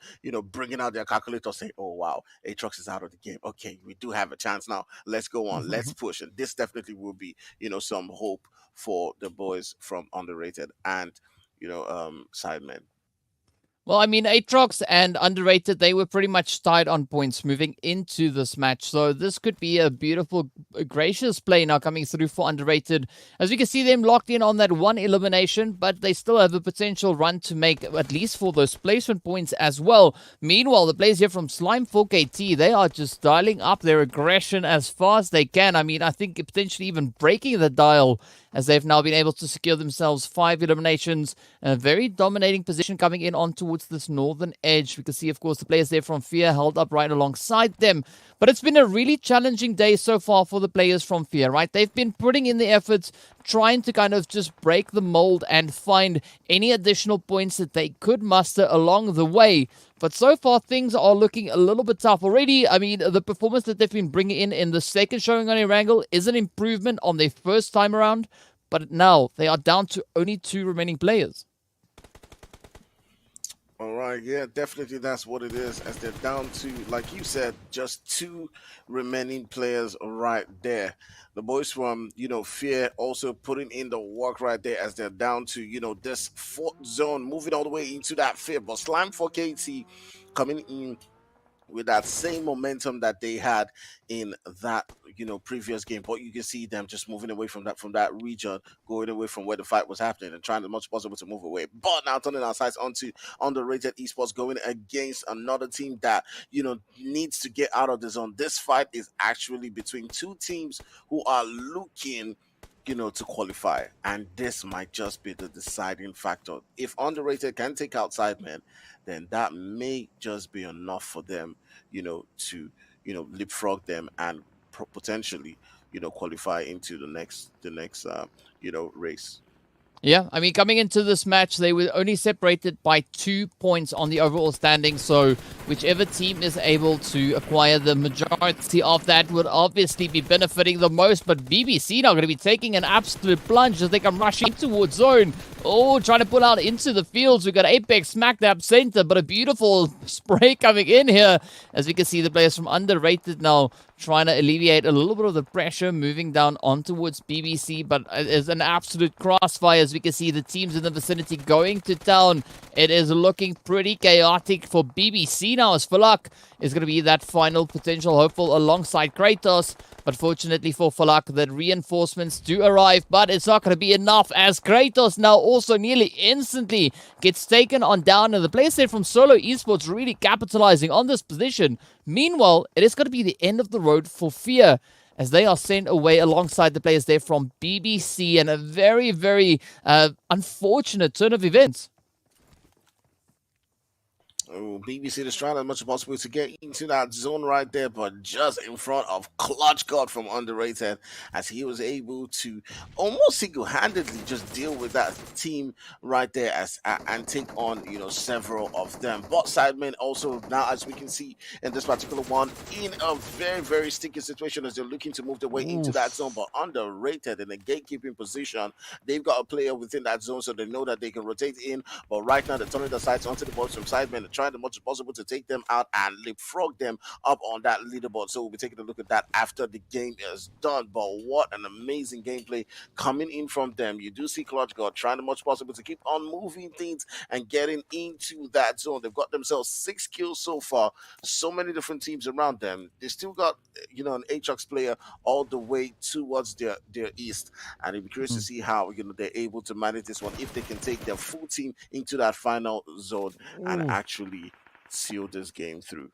bringing out their calculator, saying, "Oh wow, Aatrox is out of the game. Okay, we do have a chance now. Let's go on. Let's push." And this definitely will be, some hope for the boys from Underrated and Sidemen. Well, I mean, Aatrox and Underrated, they were pretty much tied on points moving into this match. So this could be a beautiful, gracious play now coming through for Underrated. As we can see them locked in on that one elimination, but they still have a potential run to make at least for those placement points as well. Meanwhile, the players here from Slime 4KT, they are just dialing up their aggression as far as they can. I mean, I think potentially even breaking the dial, as they've now been able to secure themselves 5 eliminations. A very dominating position coming in on towards this northern edge. We can see, of course, the players there from Fear held up right alongside them. But it's been a really challenging day so far for the players from Fear, right? They've been putting in the efforts, trying to kind of just break the mold and find any additional points that they could muster along the way. But so far, things are looking a little bit tough already. I mean, the performance that they've been bringing in the second showing on Erangel is an improvement on their first time around. But now they are down to only 2 remaining players. All right, yeah, definitely that's what it is, as they're down to, like you said, just 2 remaining players right there. The boys from, Fear also putting in the work right there, as they're down to, this 4th zone, moving all the way into that Fear. But Slime 4KT coming in with that same momentum that they had in that previous game, but you can see them just moving away from that region, going away from where the fight was happening and trying as much as possible to move away. But now turning our sights onto Underrated Esports, going against another team that needs to get out of the zone. This fight is actually between 2 teams who are looking to qualify, and this might just be the deciding factor. If Underrated can take out Sidemen, then that may just be enough for them, to leapfrog them and potentially, qualify into the next race. Yeah, I mean, coming into this match, they were only separated by 2 points on the overall standing. So whichever team is able to acquire the majority of that would obviously be benefiting the most. But BBC now going to be taking an absolute plunge as they come rushing towards zone. Oh, trying to pull out into the fields. We've got Apex smack dab center, but a beautiful spray coming in here. As we can see, the players from Underrated now trying to alleviate a little bit of the pressure, moving down on towards BBC, but it's an absolute crossfire. As we can see, the teams in the vicinity going to town. It is looking pretty chaotic for BBC now, as Falak is going to be that final potential hopeful alongside Kratos. But fortunately for Falak, that reinforcements do arrive, but it's not going to be enough, as Kratos now also nearly instantly gets taken on down, and the players there from Solo Esports really capitalizing on this position. Meanwhile, it is going to be the end of the road for Fear, as they are sent away alongside the players there from BBC, and a very, very unfortunate turn of events. Oh, BBC just trying as much as possible to get into that zone right there, but just in front of Clutch God from Underrated, as he was able to almost single-handedly just deal with that team right there and take on several of them. But Sidemen also now, as we can see in this particular one, in a very, very sticky situation as they're looking to move their way into that zone. But Underrated in a gatekeeping position, they've got a player within that zone, so they know that they can rotate in. But right now they're turning their sights onto the boys from Sidemen and trying as much as possible to take them out and leapfrog them up on that leaderboard. So we'll be taking a look at that after the game is done. But what an amazing gameplay coming in from them. You do see Clutch God trying as much as possible to keep on moving things and getting into that zone. They've got themselves 6 kills so far. So many different teams around them. They still got an Aatrox player all the way towards their east. And it'll be curious to see how they're able to manage this one, if they can take their full team into that final zone and actually seal this game through.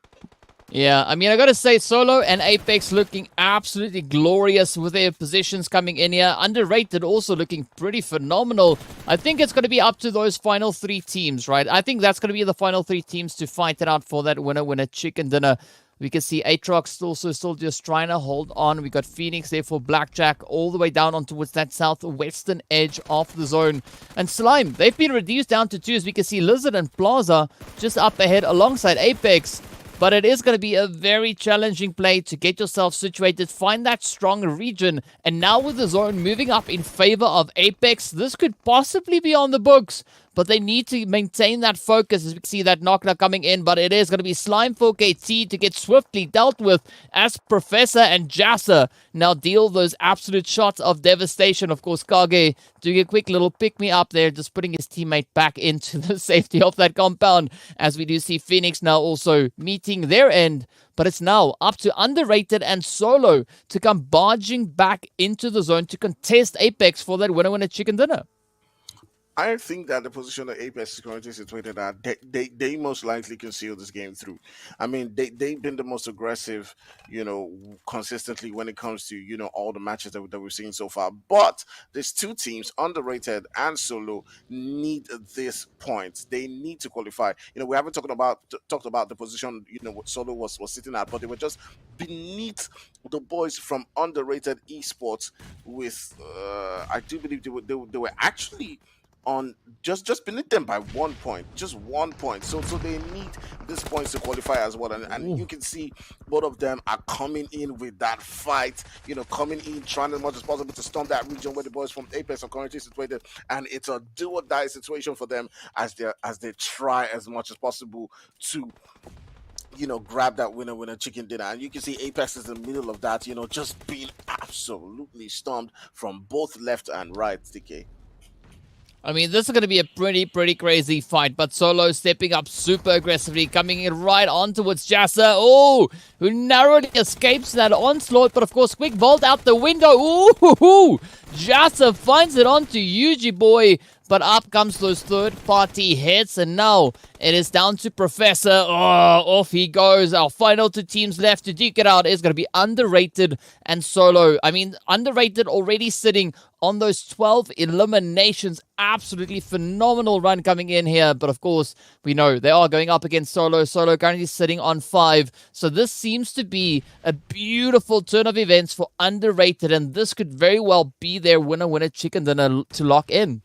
Yeah, I mean, I gotta say, Solo and Apex looking absolutely glorious with their positions coming in here. Underrated also looking pretty phenomenal. I think it's going to be up to those final 3 teams, right? I think that's going to be the final 3 teams to fight it out for that winner chicken dinner. We can see Aatrox also still just trying to hold on. We got Phoenix there for Blackjack all the way down on towards that southwestern edge of the zone. And Slime, they've been reduced down to 2, as we can see Lizard and Plaza just up ahead alongside Apex. but it is going to be a very challenging play to get yourself situated, find that strong region, and now with the zone moving up in favor of Apex, this could possibly be on the books. But they need to maintain that focus as we see that knock now coming in. But it is going to be Slime 4KT to get swiftly dealt with as Professor and Jassa now deal those absolute shots of devastation. Of course, Kage doing a quick little pick-me-up there, just putting his teammate back into the safety of that compound. As we do see Phoenix now also meeting their end. But it's now up to Underrated and Solo to come barging back into the zone to contest Apex for that winner-winner chicken dinner. I think that the position that Apex is currently situated at, they most likely can seal this game through. I mean, they've been the most aggressive, consistently when it comes to, all the matches that we've seen so far. But these two teams, Underrated and Solo, need this point. They need to qualify. We haven't talked about the position, what Solo was sitting at, but they were just beneath the boys from Underrated Esports with, I do believe they were actually on just beneath them by 1 point, just 1 point. So they need these points to qualify as well. And you can see both of them are coming in with that fight, coming in, trying as much as possible to storm that region where the boys from Apex are currently situated. And it's a do or die situation for them as they try as much as possible to grab that winner chicken dinner. And you can see Apex is in the middle of that, just being absolutely stormed from both left and right, DK. I mean, this is going to be a pretty crazy fight, but Solo stepping up super aggressively, coming in right on towards Jassa. Oh, who narrowly escapes that onslaught, but of course, quick vault out the window. Ooh, Jassa finds it onto Yuji Boy, but up comes those third-party hits, and now it is down to Professor. Oh, off he goes. Our final two teams left to duke it out is going to be Underrated and Solo. I mean, Underrated already sitting on those 12 eliminations. Absolutely phenomenal run coming in here. But of course, we know they are going up against Solo. Solo currently sitting on 5. So this seems to be a beautiful turn of events for Underrated. And this could very well be their winner chicken dinner to lock in.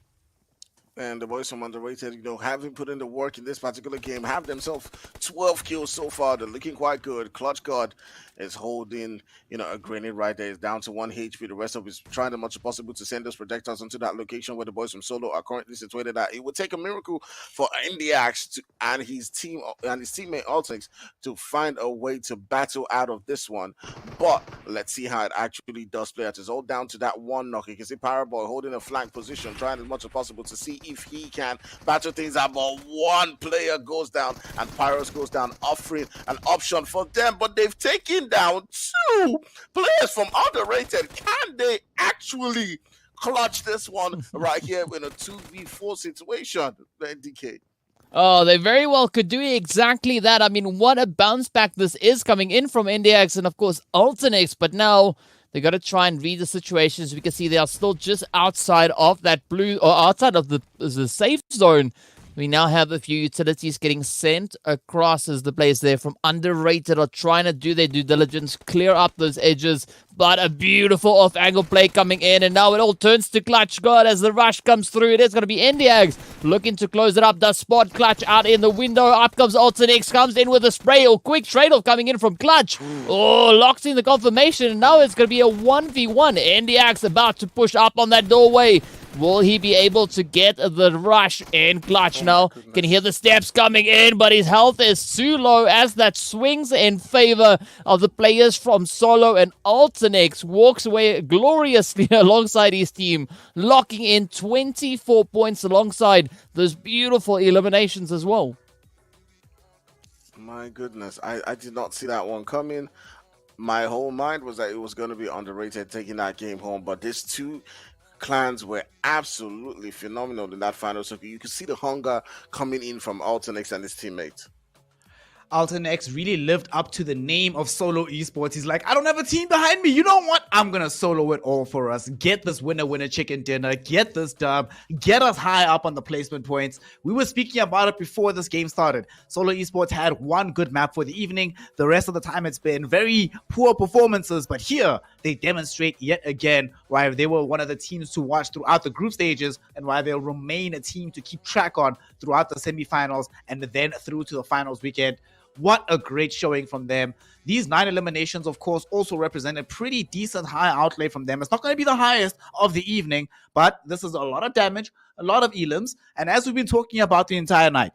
And the boys from Underrated, having put in the work in this particular game, have themselves 12 kills so far. They're looking quite good. Clutch God is holding, a grenade right there. It's down to 1 HP. The rest of is trying as much as possible to send those projectiles into that location where the boys from Solo are currently situated at. It would take a miracle for Indiax and his team and his teammate Altix to find a way to battle out of this one. But let's see how it actually does play out. It's all down to that one knock. You can see Paraboy holding a flank position, trying as much as possible to see if he can battle things out. But one player goes down and Pyros goes down, offering an option for them. But they've taken down 2 players from Underrated. Can they actually clutch this one right here in a 2v4 situation, DK? Oh, they very well could do exactly that. I mean, what a bounce back this is coming in from IndiaX and, of course, Ultinex. But now they got to try and read the situations. We can see they are still just outside of that blue, or outside of the safe zone. We now have a few utilities getting sent across as the players there from Underrated are trying to do their due diligence, clear up those edges. But a beautiful off-angle play coming in, and now it all turns to Clutch God as the rush comes through. It is going to be Indiags looking to close it up. Does spot Clutch out in the window. Up comes Ultinex, comes in with a spray or quick trade-off coming in from Clutch. Oh, locks in the confirmation, and now it's going to be a 1v1. Indiags about to push up on that doorway. Will he be able to get the rush in? Clutch now can hear the steps coming in, but his health is too low as that swings in favor of the players from Solo, and Ultinex walks away gloriously alongside his team, locking in 24 points alongside those beautiful eliminations as well. My goodness, I did not see that one coming. My whole mind was that it was going to be Underrated taking that game home, but these two clans were absolutely phenomenal in that final circle. You could see the hunger coming in from Alternex and his teammates. Alternex really lived up to the name of Solo Esports. He's like, I don't have a team behind me. You know what? I'm going to solo it all for us. Get this winner chicken dinner. Get this dub. Get us high up on the placement points. We were speaking about it before this game started. Solo Esports had one good map for the evening. The rest of the time it's been very poor performances. But here they demonstrate yet again why they were one of the teams to watch throughout the group stages and why they'll remain a team to keep track on throughout the semifinals and then through to the finals weekend. What a great showing from them. These 9 eliminations, of course, also represent a pretty decent high outlay from them. It's not going to be the highest of the evening, but this is a lot of damage, a lot of elims. And as we've been talking about the entire night,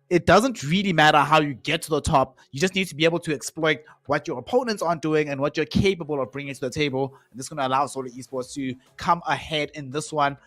it doesn't really matter how you get to the top. You just need to be able to exploit what your opponents aren't doing and what you're capable of bringing to the table. And this is going to allow Solo Esports to come ahead in this one.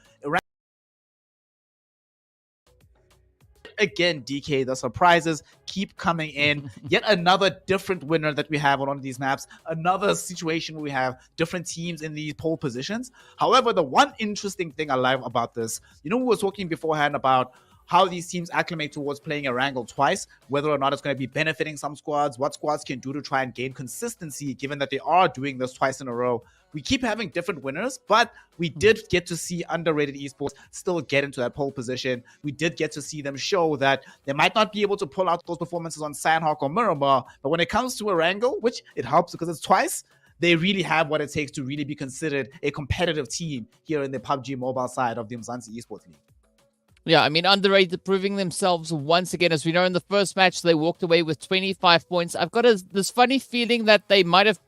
Again, DK, the surprises keep coming in. Yet another different winner that we have on one of these maps. Another situation where we have different teams in these pole positions. However, the one interesting thing I like about this, we were talking beforehand about how these teams acclimate towards playing Erangel twice, whether or not it's going to be benefiting some squads, what squads can do to try and gain consistency, given that they are doing this twice in a row. We keep having different winners, but we did get to see underrated esports still get into that pole position. We did get to see them show that they might not be able to pull out those performances on Sanhok or Miramar, but when it comes to Erangel, which it helps because it's twice, they really have what it takes to really be considered a competitive team here in the PUBG mobile side of the Umzansi Esports League. Yeah, I mean, underrated, proving themselves once again. As we know, in the first match, they walked away with 25 points. I've got this funny feeling that they might have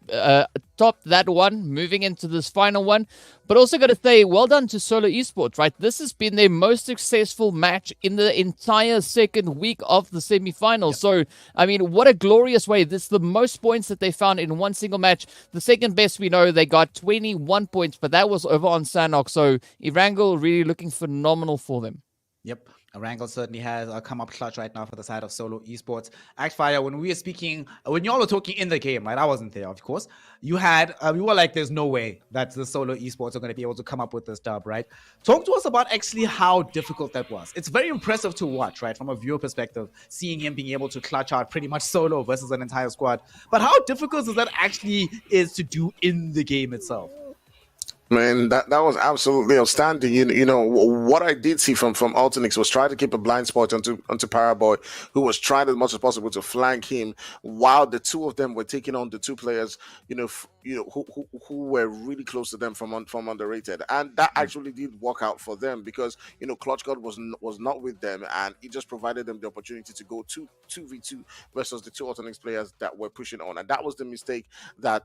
topped that one, moving into this final one. But also got to say, well done to Solo Esports, right? This has been their most successful match in the entire second week of the semifinals. Yep. So, I mean, what a glorious way. This is the most points that they found in one single match. The second best, we know, they got 21 points, but that was over on Sanhok. So, Erangel really looking phenomenal for them. Yep, Erangel certainly has a come up clutch right now for the side of Solo Esports. Actfire, when we were speaking, when y'all were talking in the game, right? I wasn't there, of course. You had, we were like, there's no way that the Solo Esports are going to be able to come up with this dub, right? Talk to us about actually how difficult that was. It's very impressive to watch, right? From a viewer perspective, seeing him being able to clutch out pretty much solo versus an entire squad. But how difficult is that actually is to do in the game itself? Man, that was absolutely outstanding. You know what I did see from Alternix was try to keep a blind spot onto Paraboy, who was trying as much as possible to flank him, while the two of them were taking on the two players, who were really close to them from underrated, and that actually did work out for them because Clutch God was not with them, and it just provided them the opportunity to go 2v2 versus the two Alternix players that were pushing on, and that was the mistake that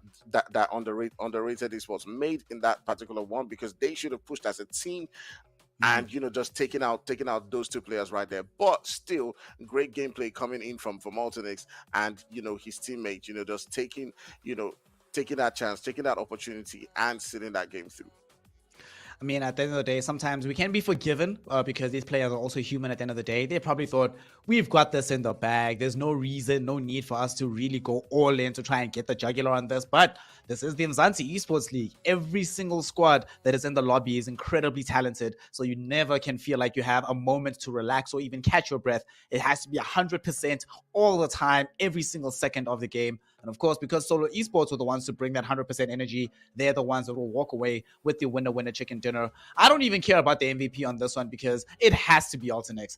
underrated esports made in that particular one, because they should have pushed as a team and just taking out those two players right there. But still, great gameplay coming in from Alternix and his teammate, just taking that chance, taking that opportunity and sitting that game through. I mean, at the end of the day, sometimes we can be forgiven because these players are also human at the end of the day. They probably thought, we've got this in the bag. There's no reason, no need for us to really go all in to try and get the jugular on this. But this is the Umzansi Esports League. Every single squad that is in the lobby is incredibly talented. So you never can feel like you have a moment to relax or even catch your breath. It has to be 100% all the time, every single second of the game. And of course, because Solo Esports were the ones to bring that 100% energy, they're the ones that will walk away with the winner chicken dinner. I don't even care about the MVP on this one because it has to be Alternix.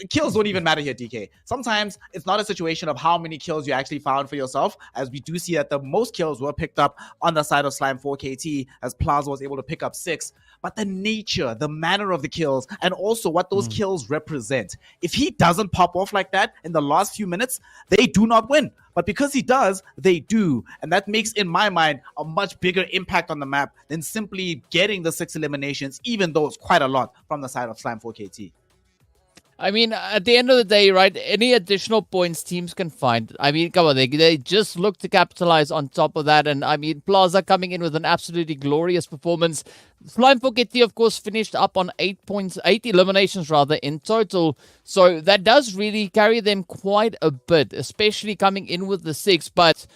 Kills don't even matter here, DK. Sometimes it's not a situation of how many kills you actually found for yourself, as we do see that the most kills were picked up on the side of Slime 4KT, as Plaza was able to pick up 6. But the nature, the manner of the kills, and also what those kills represent. If he doesn't pop off like that in the last few minutes, they do not win. But because he does, they do. And that makes, in my mind, a much bigger impact on the map than simply getting the 6 eliminations, even though it's quite a lot from the side of Slime 4KT. I mean, at the end of the day, right, any additional points teams can find. I mean, come on, they just look to capitalize on top of that. And I mean, Plaza coming in with an absolutely glorious performance. Slime 4KT, of course, finished up on 8 points, 8 eliminations rather in total. So that does really carry them quite a bit, especially coming in with the 6. But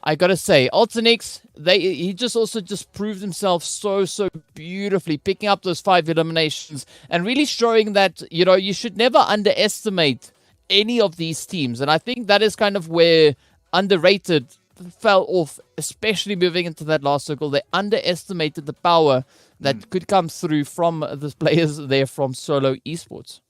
I gotta say, Alternix, he just proved himself so beautifully, picking up those 5 eliminations and really showing that, you should never underestimate any of these teams. And I think that is kind of where underrated fell off, especially moving into that last circle. They underestimated the power that could come through from the players there from Solo Esports.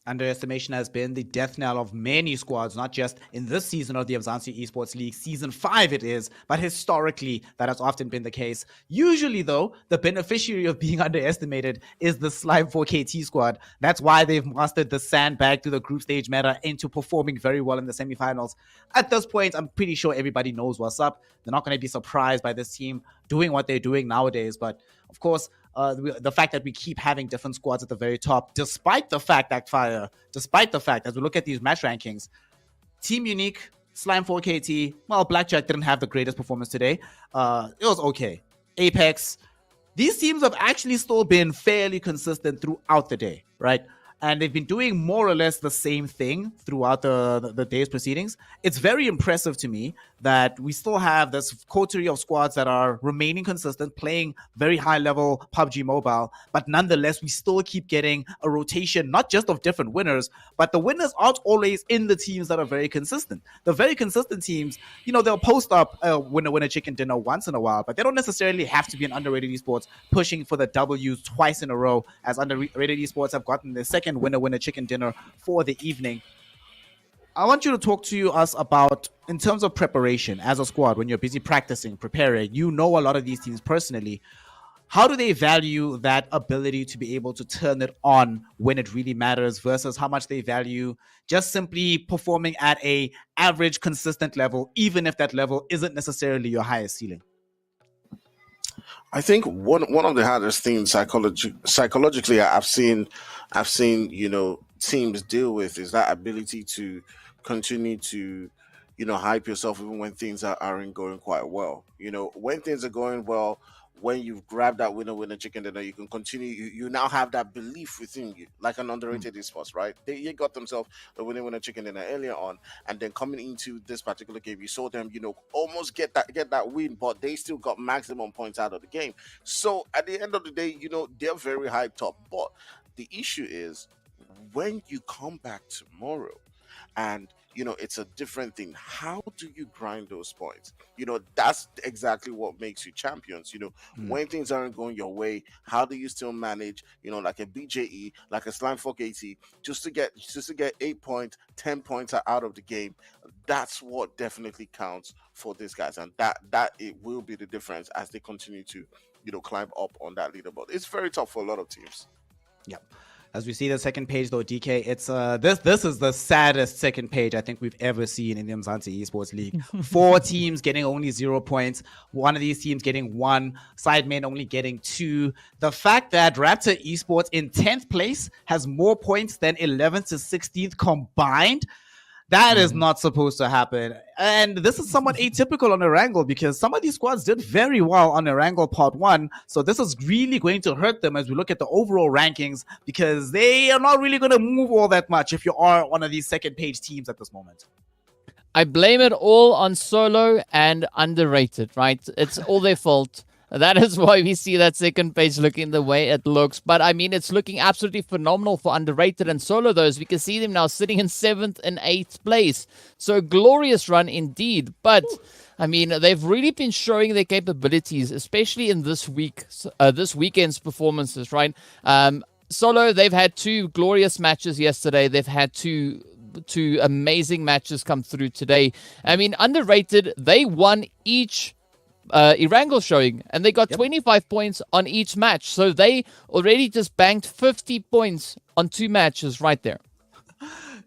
Underestimation has been the death knell of many squads, not just in this season of the Umzansi Esports League, season 5 it is, but historically that has often been the case. Usually though, the beneficiary of being underestimated is the Slime 4KT squad. That's why they've mastered the sandbag through the group stage meta into performing very well in the semifinals. At this point, I'm pretty sure everybody knows what's up. They're not going to be surprised by this team doing what they're doing nowadays, but of course, the fact that we keep having different squads at the very top, despite the fact that as we look at these match rankings, Team Unique, Slime 4KT, well, Blackjack didn't have the greatest performance today. It was okay. Apex, these teams have actually still been fairly consistent throughout the day, right? And they've been doing more or less the same thing throughout the day's proceedings. It's very impressive to me that we still have this coterie of squads that are remaining consistent, playing very high-level PUBG Mobile, but nonetheless, we still keep getting a rotation, not just of different winners, but the winners aren't always in the teams that are very consistent. The very consistent teams, they'll post up a winner chicken dinner once in a while, but they don't necessarily have to be an underrated esports pushing for the W's twice in a row, as underrated esports have gotten their second winner chicken dinner for the evening. I want you to talk to us about, in terms of preparation as a squad, when you're busy practicing, preparing, you know a lot of these teams personally. How do they value that ability to be able to turn it on when it really matters versus how much they value just simply performing at a average, consistent level, even if that level isn't necessarily your highest ceiling? I think one of the hardest things psychologically I've seen teams deal with is that ability to continue to hype yourself even when things aren't going quite well. When things are going well, when you've grabbed that winner chicken dinner, you can continue. You now have that belief within you, like an underrated esports, right? They got themselves the winner chicken dinner earlier on, and then coming into this particular game, you saw them, almost get that win, but they still got maximum points out of the game. So at the end of the day, they're very hyped up. But the issue is when you come back tomorrow, and it's a different thing. How do you grind those points? That's exactly what makes you champions. When things aren't going your way, how do you still manage, like a BJE, like a Slime 4KT, just to get 8 points, 10 points out of the game? That's what definitely counts for these guys, and that it will be the difference as they continue to climb up on that leaderboard. It's very tough for a lot of teams. Yep. As we see the second page though, DK, it's this is the saddest second page I think we've ever seen in the Umzansi Esports League. 4 teams getting only 0 points. One of these teams getting 1. Sidemen only getting 2. The fact that Raptor Esports in 10th place has more points than 11th to 16th combined, that is not supposed to happen. And this is somewhat atypical on Erangel because some of these squads did very well on Erangel Part 1. So this is really going to hurt them as we look at the overall rankings because they are not really going to move all that much if you are one of these second page teams at this moment. I blame it all on Solo and underrated, right? It's all their fault. That is why we see that second page looking the way it looks. But I mean, it's looking absolutely phenomenal for underrated and Solo, though, as we can see them now sitting in 7th and 8th place. So a glorious run indeed. But I mean, they've really been showing their capabilities, especially in this weekend's performances, right? Solo, they've had 2 glorious matches yesterday. They've had two amazing matches come through today. I mean, underrated, they won each Erangel showing, and they got 25 points on each match. So they already just banked 50 points on 2 matches right there.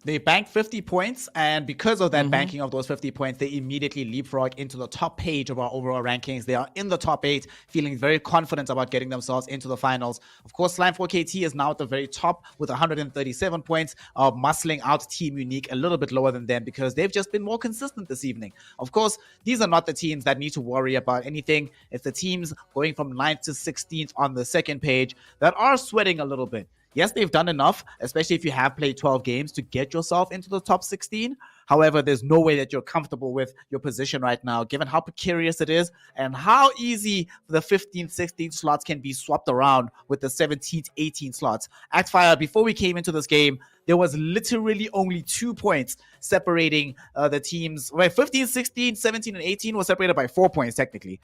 They banked 50 points, and because of that banking of those 50 points, they immediately leapfrog into the top page of our overall rankings. They are in the top 8, feeling very confident about getting themselves into the finals. Of course, Slime 4KT is now at the very top with 137 points, muscling out Team Unique a little bit lower than them because they've just been more consistent this evening. Of course, these are not the teams that need to worry about anything. It's the teams going from 9th to 16th on the second page that are sweating a little bit. Yes, they've done enough, especially if you have played 12 games to get yourself into the top 16. However, there's no way that you're comfortable with your position right now, given how precarious it is and how easy the 15th, 16th slots can be swapped around with the 17th, 18th slots. Actfire, before we came into this game, there was literally only 2 points separating the teams. Right, 15, 16, 17, and 18 were separated by 4 points, technically.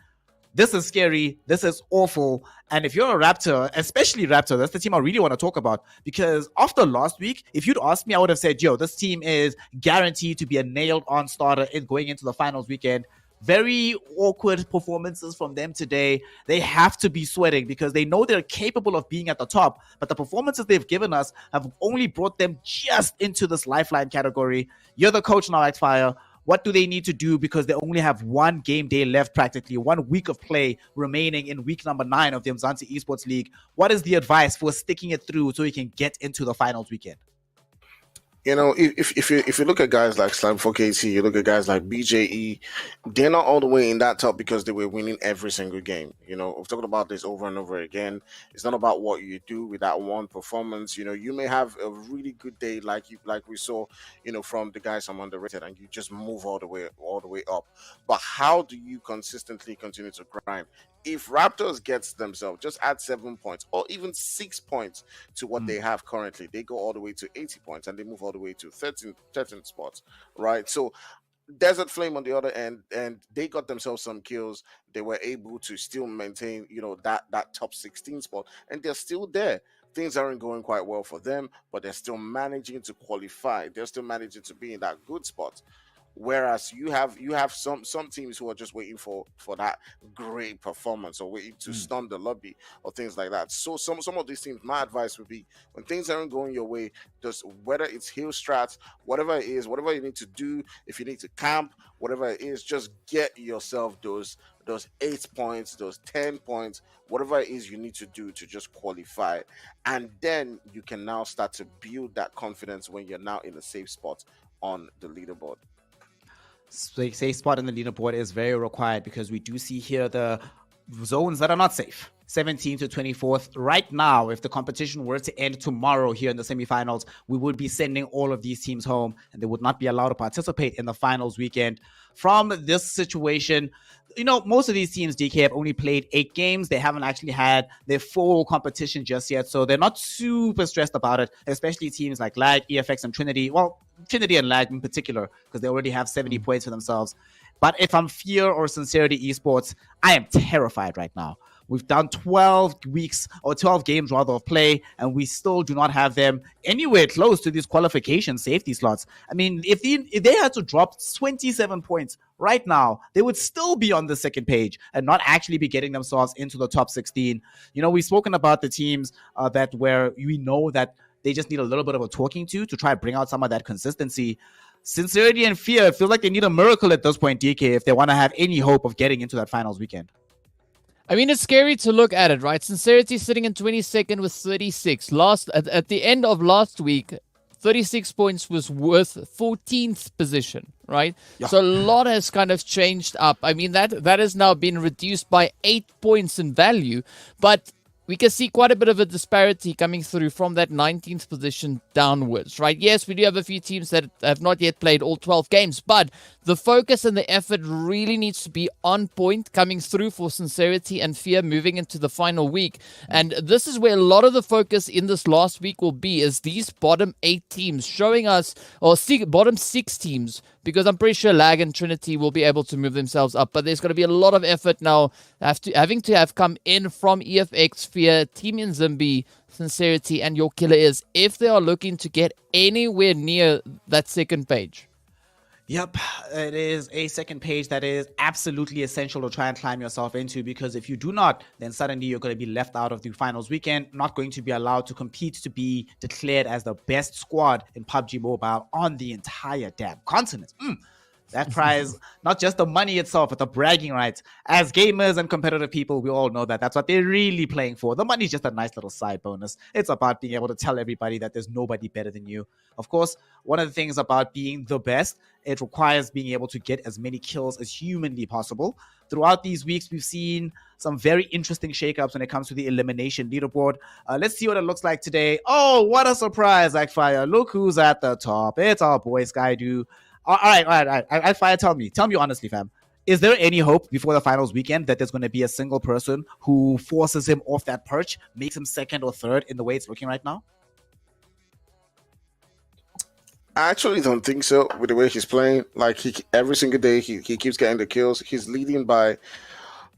This is scary. This is awful. And if you're a Raptor, especially Raptor, that's the team I really want to talk about. Because after last week, if you'd asked me, I would have said, yo, this team is guaranteed to be a nailed-on starter in going into the finals weekend. Very awkward performances from them today. They have to be sweating because they know they're capable of being at the top, but the performances they've given us have only brought them just into this lifeline category. You're the coach now, Fire. What do they need to do? Because they only have one game day left, practically 1 week of play remaining in week number 9 of the Umzansi Esports League. What is the advice for sticking it through so you can get into the finals weekend? You know, if you look at guys like Slime 4KT, you look at guys like BJE, they're not all the way in that top because they were winning every single game. You know, we've talked about this over and over again. It's not about what you do with that one performance. You know, you may have a really good day like we saw, you know, from the guys I'm underrated, and you just move all the way up. But how do you consistently continue to grind? If Raptors gets themselves, just add 7 points or even 6 points to what they have currently, they go all the way to 80 points and they move all the way to 13 spots, right? So Desert Flame on the other end, and they got themselves some kills. They were able to still maintain, you know, that top 16 spot, and they're still there. Things aren't going quite well for them, but they're still managing to qualify. They're still managing to be in that good spot. Whereas you have some teams who are just waiting for that great performance or waiting to stun the lobby or things like that. So some of these teams, my advice would be, when things aren't going your way, just whether it's hill strats, whatever it is, whatever you need to do, if you need to camp, whatever it is, just get yourself those 8 points, those 10 points, whatever it is you need to do to just qualify. And then you can now start to build that confidence when you're now in a safe spot on the leaderboard. Safe spot in the leaderboard is very required because we do see here the zones that are not safe. 17th to 24th. Right now, if the competition were to end tomorrow here in the semifinals, we would be sending all of these teams home and they would not be allowed to participate in the finals weekend. From this situation, you know, most of these teams, DK, have only played 8 games. They haven't actually had their full competition just yet, so they're not super stressed about it, especially teams like Lag, EFX, and Trinity. Well, Trinity and Lag in particular, because they already have 70 points for themselves. But if I'm Fear or Sincerity Esports, I am terrified right now. We've done 12 weeks or 12 games rather of play, and we still do not have them anywhere close to these qualification safety slots. I mean, if they had to drop 27 points right now, they would still be on the second page and not actually be getting themselves into the top 16. You know, we've spoken about the teams that where we know that they just need a little bit of a talking to try to bring out some of that consistency. Sincerity and Fear feel like they need a miracle at this point, DK, if they want to have any hope of getting into that finals weekend. I mean, it's scary to look at it, right? Sincerity sitting in 22nd with 36. At the end of last week, 36 points was worth 14th position, right? Yeah. So a lot has kind of changed up. I mean, that has now been reduced by 8 points in value, but we can see quite a bit of a disparity coming through from that 19th position downwards, right? Yes, we do have a few teams that have not yet played all 12 games, but the focus and the effort really needs to be on point coming through for Sincerity and Fear moving into the final week. And this is where a lot of the focus in this last week will be, is these bottom 8 teams showing us, or bottom 6 teams, because I'm pretty sure Lag and Trinity will be able to move themselves up. But there's going to be a lot of effort now having to have come in from EFX, Fear, Team Inzimbi, Sincerity, and Your Killer Is, if they are looking to get anywhere near that second page. Yep, it is a second page that is absolutely essential to try and climb yourself into, because if you do not, then suddenly you're going to be left out of the finals weekend, not going to be allowed to compete to be declared as the best squad in PUBG Mobile on the entire damn continent. That prize, not just the money itself, but the bragging rights. As gamers and competitive people, we all know that that's what they're really playing for. The money is just a nice little side bonus. It's about being able to tell everybody that there's nobody better than you. Of course, one of the things about being the best, it requires being able to get as many kills as humanly possible. Throughout these weeks, we've seen some very interesting shakeups when it comes to the elimination leaderboard. Let's see what it looks like today. Oh, what a surprise, Fire. Look who's at the top. It's our boy, Skydo. All right. Fire, tell me honestly, fam. Is there any hope before the finals weekend that there's going to be a single person who forces him off that perch, makes him second or third in the way it's looking right now? I actually don't think so with the way he's playing. Like, every single day he keeps getting the kills. He's leading by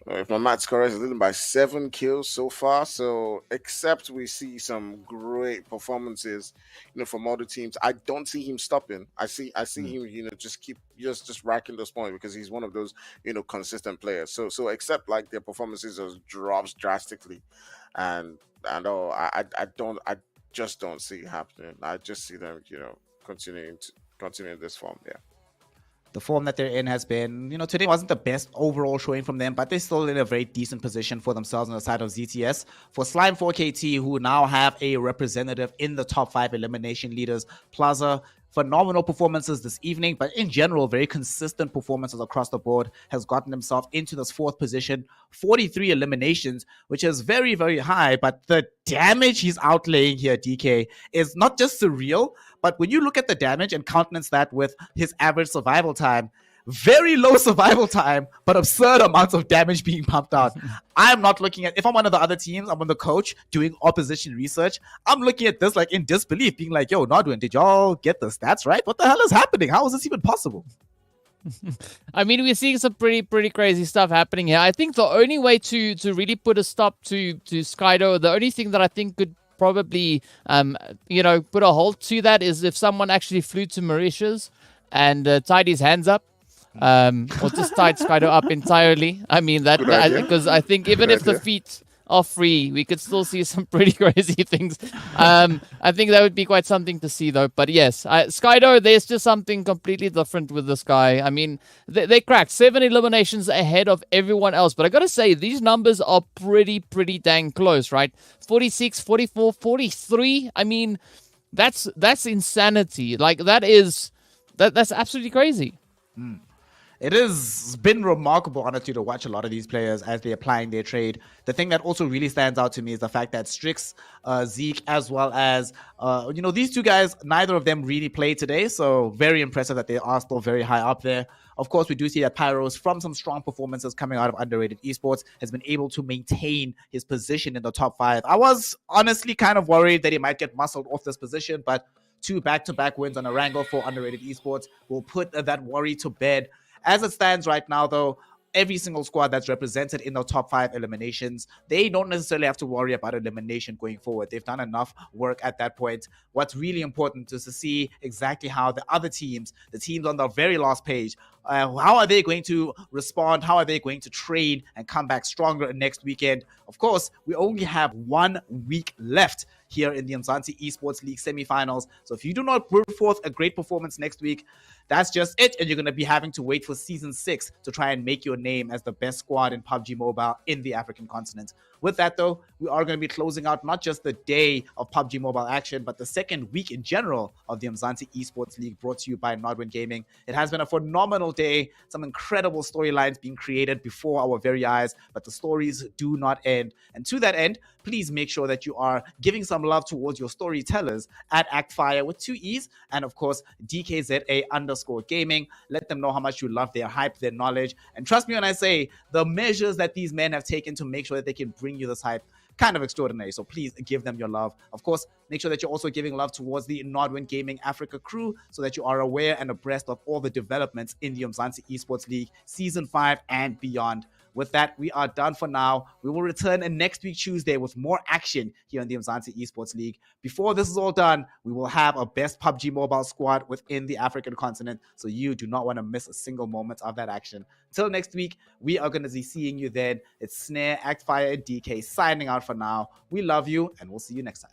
If my math's correct, he's leading by 7 kills so far. So, except we see some great performances, from other teams, I don't see him stopping. I see him, just keep just racking those points because he's one of those, consistent players. So except like their performances just drops drastically, and I just don't see it happening. I just see them, continuing this form. Yeah. The form that they're in has been, today wasn't the best overall showing from them, but they're still in a very decent position for themselves on the side of ZTS. For Slime 4KT, who now have a representative in the top 5 elimination leaders, Plaza, phenomenal performances this evening, but in general, very consistent performances across the board, has gotten himself into this 4th position, 43 eliminations, which is very, very high, but the damage he's outlaying here, DK, is not just surreal, but when you look at the damage and countenance that with his average survival time, very low survival time, but absurd amounts of damage being pumped out. I'm not looking at, if I'm one of the other teams, I'm on the coach doing opposition research, I'm looking at this like in disbelief, being like, yo, Nodwin, did y'all get the stats right? What the hell is happening? How is this even possible? I mean, we're seeing some pretty crazy stuff happening here. I think the only way to really put a stop to Skydo, the only thing that I think could probably put a halt to that is if someone actually flew to Mauritius and tied his hands up, or just tied Skydo up entirely. I mean that because I think even if the feet are free, we could still see some pretty crazy things. I think that would be quite something to see, though. But yes, Skydo, there's just something completely different with this guy. I mean, they cracked 7 eliminations ahead of everyone else. But I got to say, these numbers are pretty dang close, right? 46, 44, 43. I mean, that's insanity. Like, that's absolutely crazy. It has been remarkable, honestly, to watch a lot of these players as they're applying their trade. The thing that also really stands out to me is the fact that Strix, Zeke, as well as, these two guys, neither of them really played today. So very impressive that they are still very high up there. Of course, we do see that Pyros, from some strong performances coming out of Underrated Esports, has been able to maintain his position in the top 5. I was honestly kind of worried that he might get muscled off this position, but 2 back-to-back wins on Erangel for Underrated Esports will put that worry to bed. As it stands right now, though, every single squad that's represented in the top 5 eliminations, they don't necessarily have to worry about elimination going forward. They've done enough work at that point. What's really important is to see exactly how the other teams, the teams on the very last page, how are they going to respond? How are they going to train and come back stronger next weekend? Of course, we only have 1 week left here in the Umzansi Esports League semifinals. So if you do not put forth a great performance next week, that's just it. And you're going to be having to wait for Season 6 to try and make your name as the best squad in PUBG Mobile in the African continent. With that, though, we are going to be closing out not just the day of PUBG Mobile action, but the second week in general of the Umzansi Esports League, brought to you by Nodwin Gaming. It has been a phenomenal day. Some incredible storylines being created before our very eyes, but the stories do not end. And to that end, please make sure that you are giving some love towards your storytellers at ActFire with 2 E's, and of course, DKZA_gaming. Let them know how much you love their hype, their knowledge. And trust me when I say the measures that these men have taken to make sure that they can bring you this hype, kind of extraordinary. So please give them your love. Of course, make sure that you're also giving love towards the Nodwin Gaming Africa crew so that you are aware and abreast of all the developments in the Umzansi Esports League Season 5 and beyond. With that, we are done for now. We will return next week, Tuesday, with more action here in the Umzansi Esports League. Before this is all done, we will have a best PUBG Mobile squad within the African continent, so you do not want to miss a single moment of that action. Until next week, we are going to be seeing you then. It's Snare, ActFire, and DK signing out for now. We love you, and we'll see you next time.